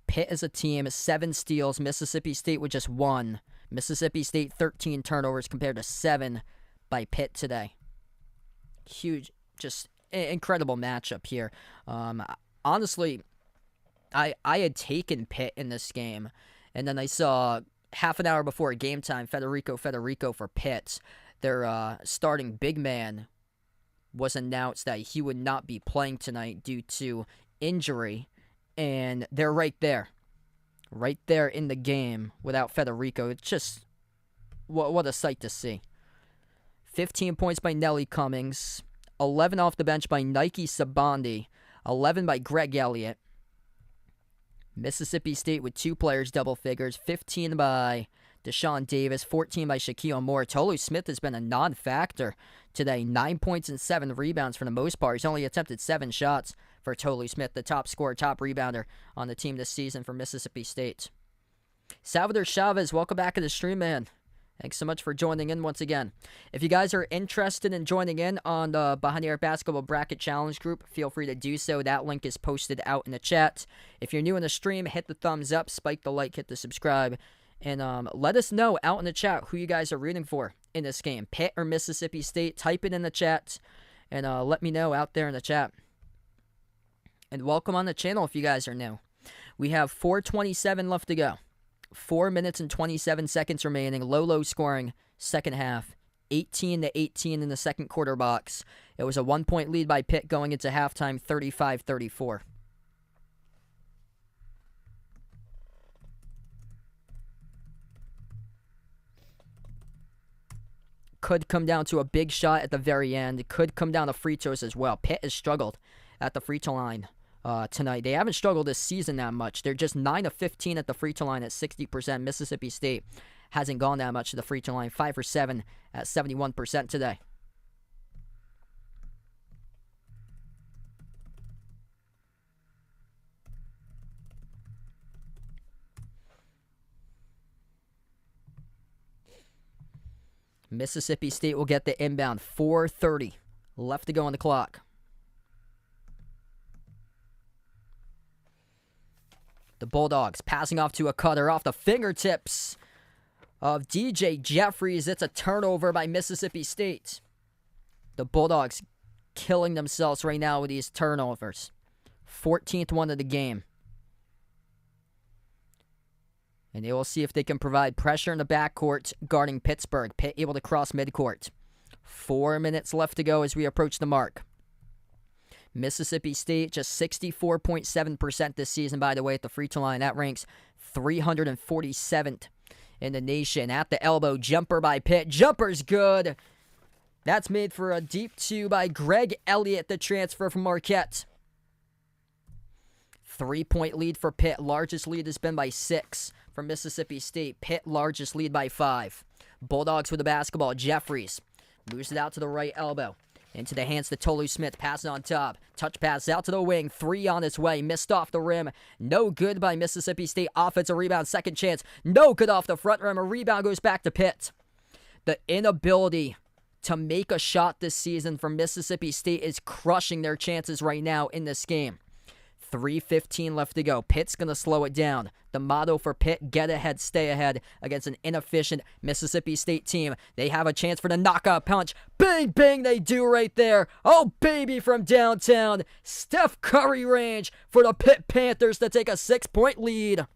Pitt as a team, 7 steals. Mississippi State with just 1. Mississippi State 13 turnovers compared to 7 by Pitt today. Huge, just incredible matchup here. Honestly, I had taken Pitt in this game, and then I saw half an hour before game time, Federico for Pitt. Their starting big man was announced that he would not be playing tonight due to injury, and they're right there in the game without Federico. It's just, what a sight to see. 15 points by Nelly Cummings, 11 off the bench by Nike Sabandi, 11 by Greg Elliott. Mississippi State with 2 players double figures, 15 by Deshaun Davis, 14 by Shaquille Moore. Tolu Smith has been a non-factor today. 9 points and 7 rebounds for the most part. He's only attempted 7 shots for Tolu Smith, the top scorer, top rebounder on the team this season for Mississippi State. Salvador Chavez, welcome back to the stream, man. Thanks so much for joining in once again. If you guys are interested in joining in on the Behind the Arc Basketball Bracket Challenge group, feel free to do so. That link is posted out in the chat. If you're new in the stream, hit the thumbs up, spike the like, hit the subscribe, and let us know out in the chat who you guys are rooting for in this game, Pitt or Mississippi State. Type it in the chat, and let me know out there in the chat. And welcome on the channel if you guys are new. We have 4:27 left to go. 4 minutes and 27 seconds remaining. Low scoring second half. 18-18 in the second quarter box. It was a 1-point lead by Pitt going into halftime, 35-34. Could come down to a big shot at the very end. It could come down to free throws as well. Pitt has struggled at the free throw line tonight. They haven't struggled this season that much. They're just 9 of 15 at the free throw line at 60%. Mississippi State hasn't gone that much to the free throw line. 5 for 7 at 71% today. Mississippi State will get the inbound. 4:30 left to go on the clock. The Bulldogs passing off to a cutter off the fingertips of DJ Jeffries. It's a turnover by Mississippi State. The Bulldogs killing themselves right now with these turnovers. 14th one of the game. And they will see if they can provide pressure in the backcourt guarding Pittsburgh. Pitt able to cross midcourt. 4 minutes left to go as we approach the mark. Mississippi State just 64.7% this season, by the way, at the free throw line. That ranks 347th in the nation. At the elbow, jumper by Pitt. Jumper's good. That's made for a deep two by Greg Elliott, the transfer from Marquette. 3-point lead for Pitt. Largest lead has been by 6 for Mississippi State. Pitt, largest lead by 5. Bulldogs with the basketball. Jeffries moves it out to the right elbow. Into the hands to Tolu Smith. Pass on top. Touch pass out to the wing. 3 on its way. Missed off the rim. No good by Mississippi State. Offensive rebound. Second chance. No good off the front rim. A rebound goes back to Pitt. The inability to make a shot this season for Mississippi State is crushing their chances right now in this game. 3:15 left to go. Pitt's going to slow it down. The motto for Pitt, get ahead, stay ahead against an inefficient Mississippi State team. They have a chance for the knockout punch. Bang, bang, they do right there. Oh, baby, from downtown. Steph Curry range for the Pitt Panthers to take a 6-point lead.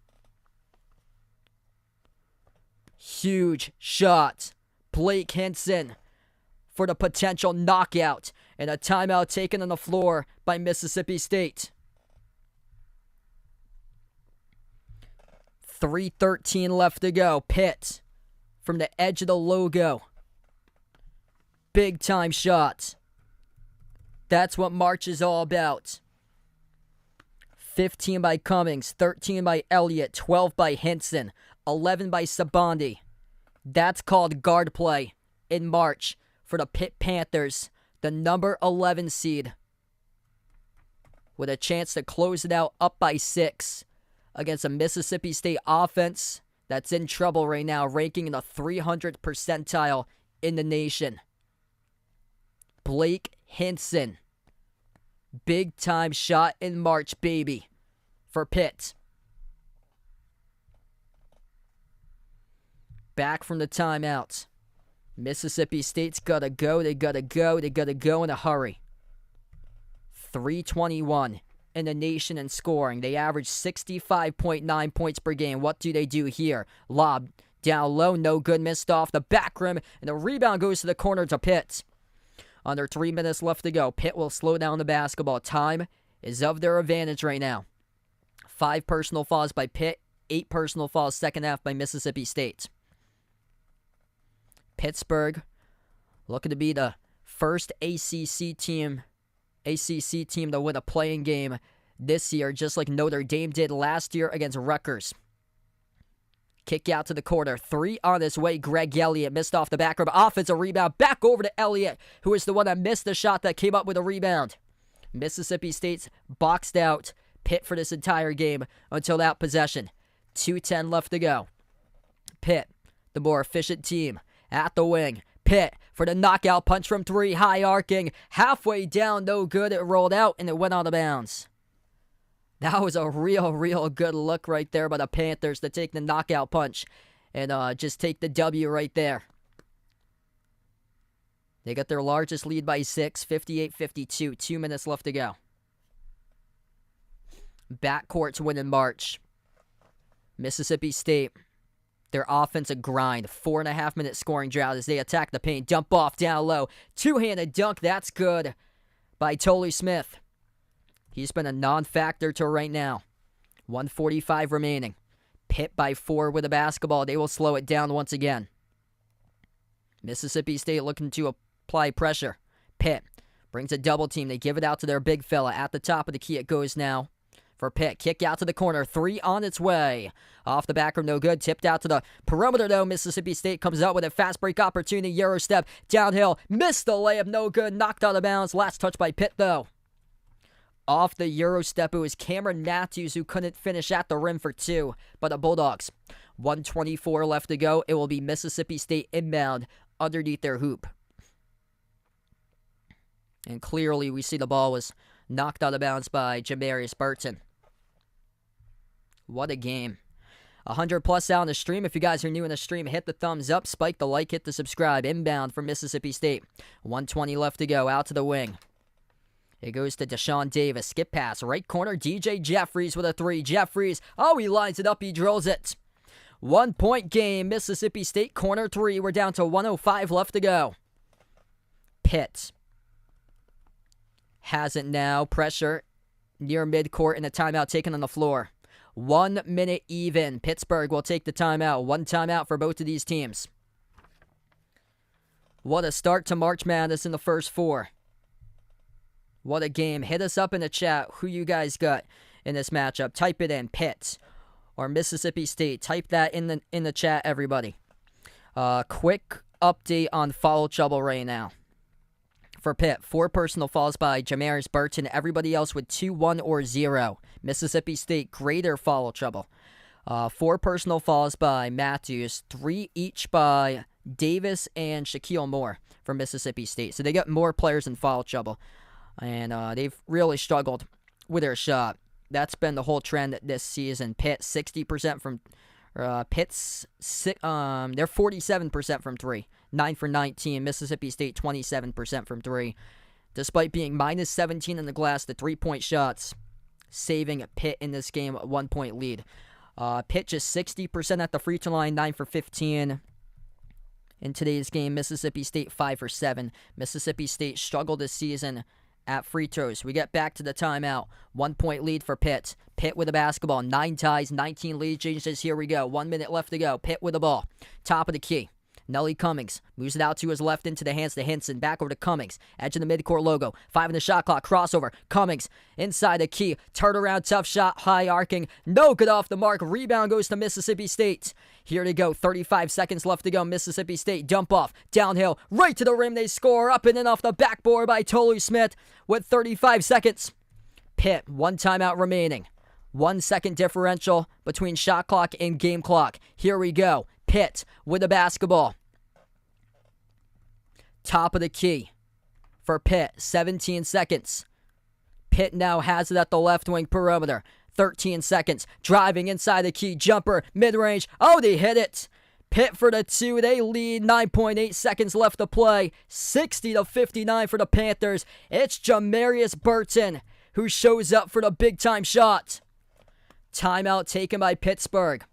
Huge shot. Blake Hinson for the potential knockout. And a timeout taken on the floor by Mississippi State. 3:13 left to go. Pitt from the edge of the logo. Big time shots. That's what March is all about. 15 by Cummings, 13 by Elliott, 12 by Hinson, 11 by Sabandi. That's called guard play in March for the Pitt Panthers, the number 11 seed, with a chance to close it out up by 6. Against a Mississippi State offense that's in trouble right now, ranking in the 300th percentile in the nation. Blake Hinson. Big time shot in March, baby, for Pitt. Back from the timeouts. Mississippi State's gotta go. They gotta go in a hurry. 3:21. In the nation in scoring. They average 65.9 points per game. What do they do here? Lob down low, no good, missed off the back rim, and the rebound goes to the corner to Pitt. Under 3 minutes left to go. Pitt will slow down the basketball. Time is of their advantage right now. 5 personal fouls by Pitt, 8 personal fouls second half by Mississippi State. Pittsburgh looking to be the first ACC team to win a playing game this year, just like Notre Dame did last year against Rutgers. Kick out to the corner. 3 on his way. Greg Elliott missed off the back rim. Offensive rebound. Back over to Elliott, who is the one that missed the shot that came up with a rebound. Mississippi State's boxed out Pitt for this entire game until that possession. 2:10 left to go. Pitt, the more efficient team, at the wing. Pitt for the knockout punch from 3, high arcing, halfway down, no good. It rolled out and it went out of bounds. That was a real good look right there by the Panthers to take the knockout punch and just take the W right there. They got their largest lead by 6, 58-52, 2 minutes left to go. Backcourts win in March. Mississippi State, their offensive grind, 4.5-minute scoring drought as they attack the paint. Dump off down low. Two-handed dunk, that's good by Tolly Smith. He's been a non-factor till right now. 1:45 remaining. Pitt by 4 with a basketball. They will slow it down once again. Mississippi State looking to apply pressure. Pitt brings a double team. They give it out to their big fella. At the top of the key it goes now. For Pitt, kick out to the corner, 3 on its way. Off the back room, no good. Tipped out to the perimeter, though. Mississippi State comes out with a fast break opportunity. Euro step, downhill, missed the layup, no good. Knocked out of bounds. Last touch by Pitt, though. Off the Euro step, it was Cameron Matthews who couldn't finish at the rim for 2. But the Bulldogs, 1:24 left to go. It will be Mississippi State inbound underneath their hoop. And clearly, we see the ball was knocked out of bounds by Jamarius Burton. What a game. 100 plus out on the stream. If you guys are new in the stream, hit the thumbs up, spike the like, hit the subscribe. Inbound for Mississippi State. 1:20 left to go. Out to the wing. It goes to Deshaun Davis. Skip pass. Right corner. DJ Jeffries with a 3. Jeffries. Oh, he lines it up. He drills it. 1-point game. Mississippi State corner 3. We're down to 1:05 left to go. Pitt has it now. Pressure near midcourt and a timeout taken on the floor. 1 minute even. Pittsburgh will take the timeout. 1 timeout for both of these teams. What a start to March Madness in the first 4. What a game. Hit us up in the chat who you guys got in this matchup. Type it in, Pitt or Mississippi State. Type that in the chat, everybody. Quick update on foul trouble right now. For Pitt, 4 personal fouls by Jamarius Burton. Everybody else with 2, 1, or 0. Mississippi State, greater foul trouble. 4 personal fouls by Matthews. 3 each by Davis and Shaquille Moore for Mississippi State. So they got more players in foul trouble. And they've really struggled with their shot. That's been the whole trend this season. Pitt, 60% from... Pitt's... they're 47% from 3. 9 for 19. Mississippi State, 27% from 3. Despite being minus 17 in the glass, the 3-point shots saving Pitt in this game a 1-point lead. Pitt just 60% at the free throw line, 9 for 15. In today's game, Mississippi State 5 for 7. Mississippi State struggled this season at free throws. We get back to the timeout. 1-point lead for Pitt. Pitt with the basketball. 9 ties, 19 lead changes. Here we go. 1 minute left to go. Pitt with the ball. Top of the key. Nelly Cummings moves it out to his left into the hands to Hinson. Back over to Cummings. Edge of the midcourt logo. 5 in the shot clock. Crossover. Cummings inside the key. Turnaround tough shot. High arcing. No good off the mark. Rebound goes to Mississippi State. Here to go. 35 seconds left to go. Mississippi State dump off. Downhill. Right to the rim. They score. Up and in off the backboard by Tolu Smith with 35 seconds. Pitt. 1 timeout remaining. 1 second differential between shot clock and game clock. Here we go. Pitt with the basketball. Top of the key for Pitt. 17 seconds. Pitt now has it at the left wing perimeter. 13 seconds. Driving inside the key. Jumper. Mid-range. Oh, they hit it. Pitt for the 2. They lead. 9.8 seconds left to play. 60-59 for the Panthers. It's Jamarius Burton who shows up for the big-time shot. Timeout taken by Pittsburgh.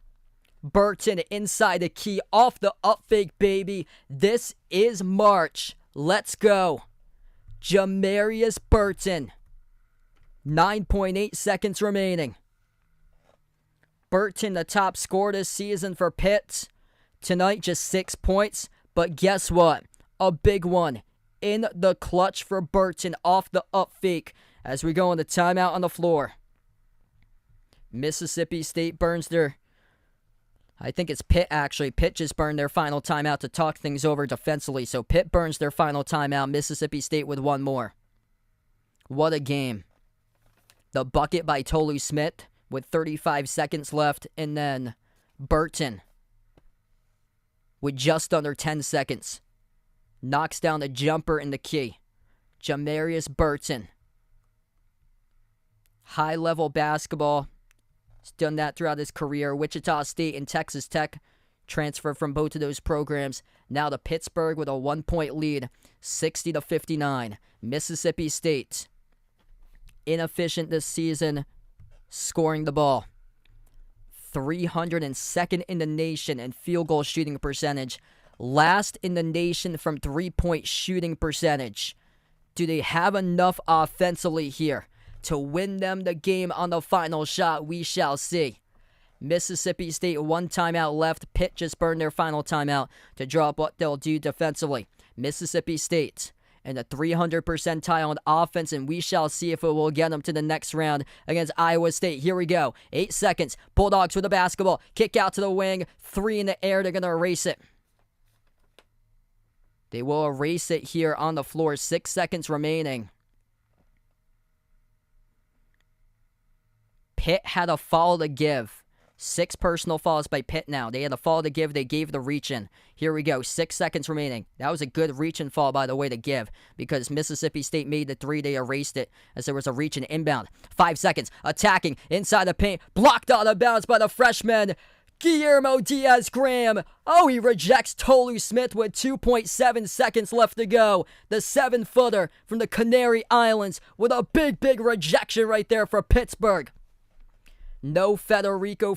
Burton inside the key off the up fake, baby. This is March. Let's go. Jamarius Burton. 9.8 seconds remaining. Burton, the top scorer this season for Pitt. Tonight, just 6 points. But guess what? A big one in the clutch for Burton off the up fake as we go into timeout on the floor. Mississippi State burns their... I think it's Pitt, actually. Pitt just burned their final timeout to talk things over defensively. So Pitt burns their final timeout. Mississippi State with 1 more. What a game. The bucket by Tolu Smith with 35 seconds left, and then Burton with just under 10 seconds knocks down the jumper in the key. Jamarius Burton. High-level basketball. He's done that throughout his career. Wichita State and Texas Tech transferred from both of those programs. Now to Pittsburgh with a 1-point lead, 60-59. Mississippi State, inefficient this season, scoring the ball. 302nd in the nation in field goal shooting percentage. Last in the nation from three-point shooting percentage. Do they have enough offensively here to win them the game on the final shot? We shall see. Mississippi State, one timeout left. Pitt just burned their final timeout to draw up what they'll do defensively. Mississippi State in the 300 percentile on offense, and we shall see if it will get them to the next round against Iowa State. Here we go. 8 seconds. Bulldogs with the basketball. Kick out to the wing. 3 in the air. They're going to erase it. They will erase it here on the floor. 6 seconds remaining. Pitt had a foul to give. 6 personal fouls by Pitt now. They had a foul to give. They gave the reach-in. Here we go. 6 seconds remaining. That was a good reach-in foul, by the way, to give, because Mississippi State made the 3. They erased it as there was a reach-in inbound. 5 seconds. Attacking inside the paint. Blocked out of bounds by the freshman, Guillermo Diaz-Graham. Oh, he rejects Tolu Smith with 2.7 seconds left to go. The 7-footer from the Canary Islands with a big rejection right there for Pittsburgh. No Federico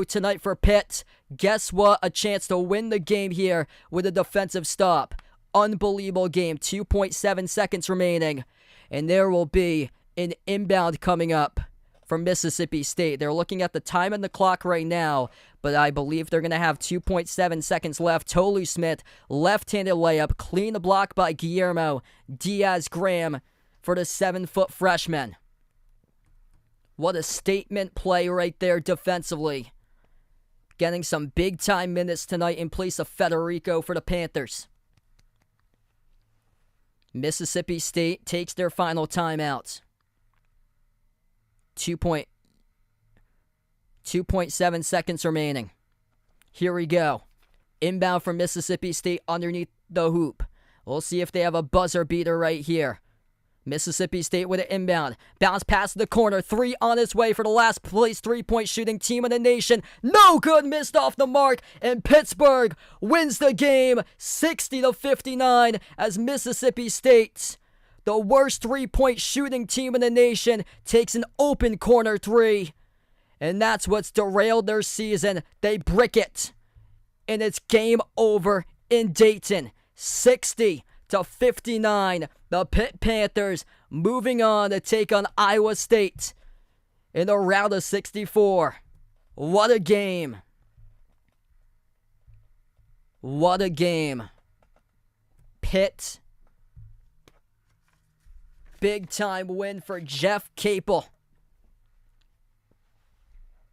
tonight for Pitt. Guess what? A chance to win the game here with a defensive stop. Unbelievable game. 2.7 seconds remaining. And there will be an inbound coming up from Mississippi State. They're looking at the time on the clock right now, but I believe they're going to have 2.7 seconds left. Tolu Smith, left-handed layup. Clean the block by Guillermo Diaz-Graham for the 7-foot freshman. What a statement play right there defensively. Getting some big-time minutes tonight in place of Federico for the Panthers. Mississippi State takes their final timeout. 2.7 seconds remaining. Here we go. Inbound from Mississippi State underneath the hoop. We'll see if they have a buzzer beater right here. Mississippi State with an inbound. Bounce pass to the corner. 3 on its way for the last place 3-point shooting team in the nation. No good. Missed off the mark. And Pittsburgh wins the game 60-59 as Mississippi State, the worst 3-point shooting team in the nation, takes an open corner 3. And that's what's derailed their season. They brick it. And it's game over in Dayton. 60-59. The Pitt Panthers moving on to take on Iowa State in the round of 64. What a game. What a game. Pitt. Big time win for Jeff Capel.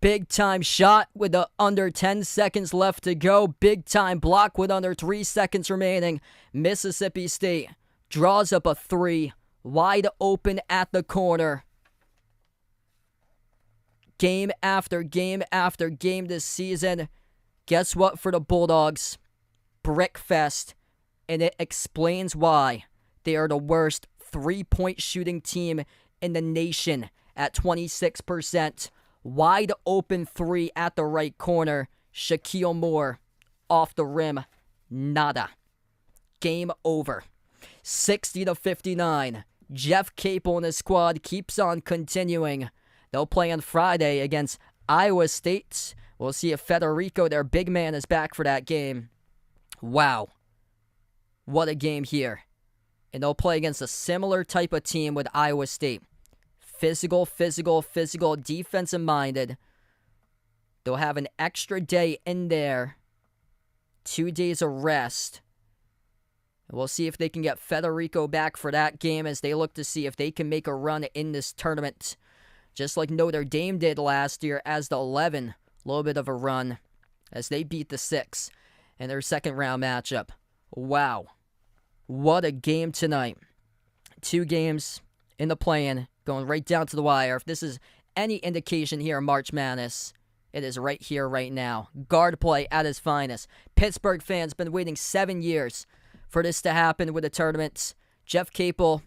Big time shot with under 10 seconds left to go. Big time block with under 3 seconds remaining. Mississippi State draws up a 3 wide open at the corner. Game after game after game this season. Guess what for the Bulldogs? Brickfest. And it explains why they are the worst 3-point shooting team in the nation at 26%. Wide open 3 at the right corner. Shaquille Moore off the rim. Nada. Game over. 60-59. Jeff Capel and his squad keeps on continuing. They'll play on Friday against Iowa State. We'll see if Federico, their big man, is back for that game. Wow. What a game here. And they'll play against a similar type of team with Iowa State. Physical, defensive-minded. They'll have an extra day in there. 2 days of rest. We'll see if they can get Federico back for that game as they look to see if they can make a run in this tournament. Just like Notre Dame did last year as the 11. A little bit of a run as they beat the 6 in their second-round matchup. Wow. What a game tonight. 2 games in the play-in, going right down to the wire. If this is any indication here in March Madness, it is right here, right now. Guard play at its finest. Pittsburgh fans been waiting 7 years for this to happen with the tournament. Jeff Capel,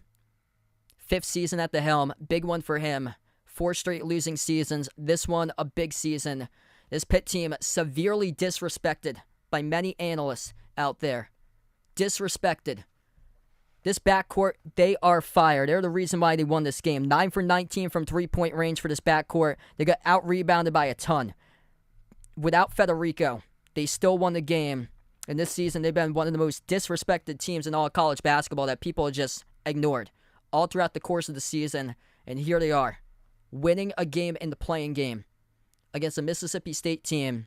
5th season at the helm. Big one for him. 4 straight losing seasons. This one, a big season. This Pitt team severely disrespected by many analysts out there. Disrespected. This backcourt, they are fire. They're the reason why they won this game. 9 for 19 from three-point range for this backcourt. They got out-rebounded by a ton. Without Federico, they still won the game. And this season, they've been one of the most disrespected teams in all of college basketball that people just ignored all throughout the course of the season. And here they are, winning a game in the playing game against a Mississippi State team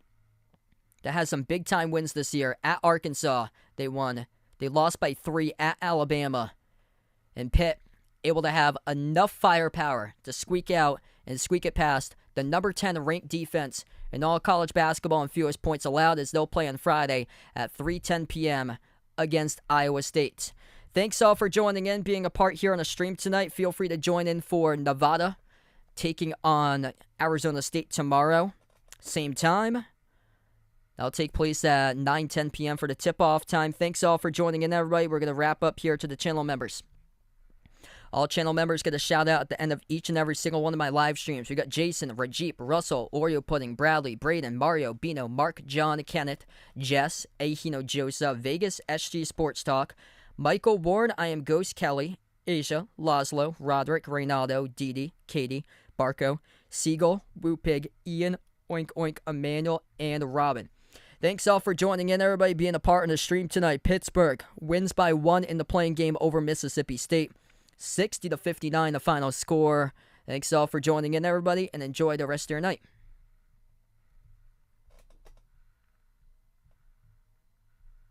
that has some big-time wins this year. At Arkansas, they won. They lost by 3 at Alabama. And Pitt able to have enough firepower to squeak out and squeak it past the number 10 ranked defense in all college basketball and fewest points allowed, as they'll play on Friday at 3:10 p.m. against Iowa State. Thanks all for joining in, being a part here on the stream tonight. Feel free to join in for Nevada taking on Arizona State tomorrow. Same time. That'll take place at 9:10 p.m. for the tip-off time. Thanks all for joining in, everybody. We're going to wrap up here to the channel members. All channel members get a shout-out at the end of each and every single one of my live streams. We got Jason, Rajeep, Russell, Oreo Pudding, Bradley, Braden, Mario, Bino, Mark, John, Kenneth, Jess, Ahino, Joseph, Vegas, SG Sports Talk, Michael, Warren, I Am Ghost, Kelly, Asia, Laszlo, Roderick, Reynaldo, Didi, Katie, Barco, Siegel, Woo Pig, Ian, Oink Oink, Emmanuel, and Robin. Thanks all for joining in, everybody, being a part of the stream tonight. Pittsburgh wins by 1 in the playing game over Mississippi State. 60-59 the final score. Thanks all for joining in, everybody, and enjoy the rest of your night.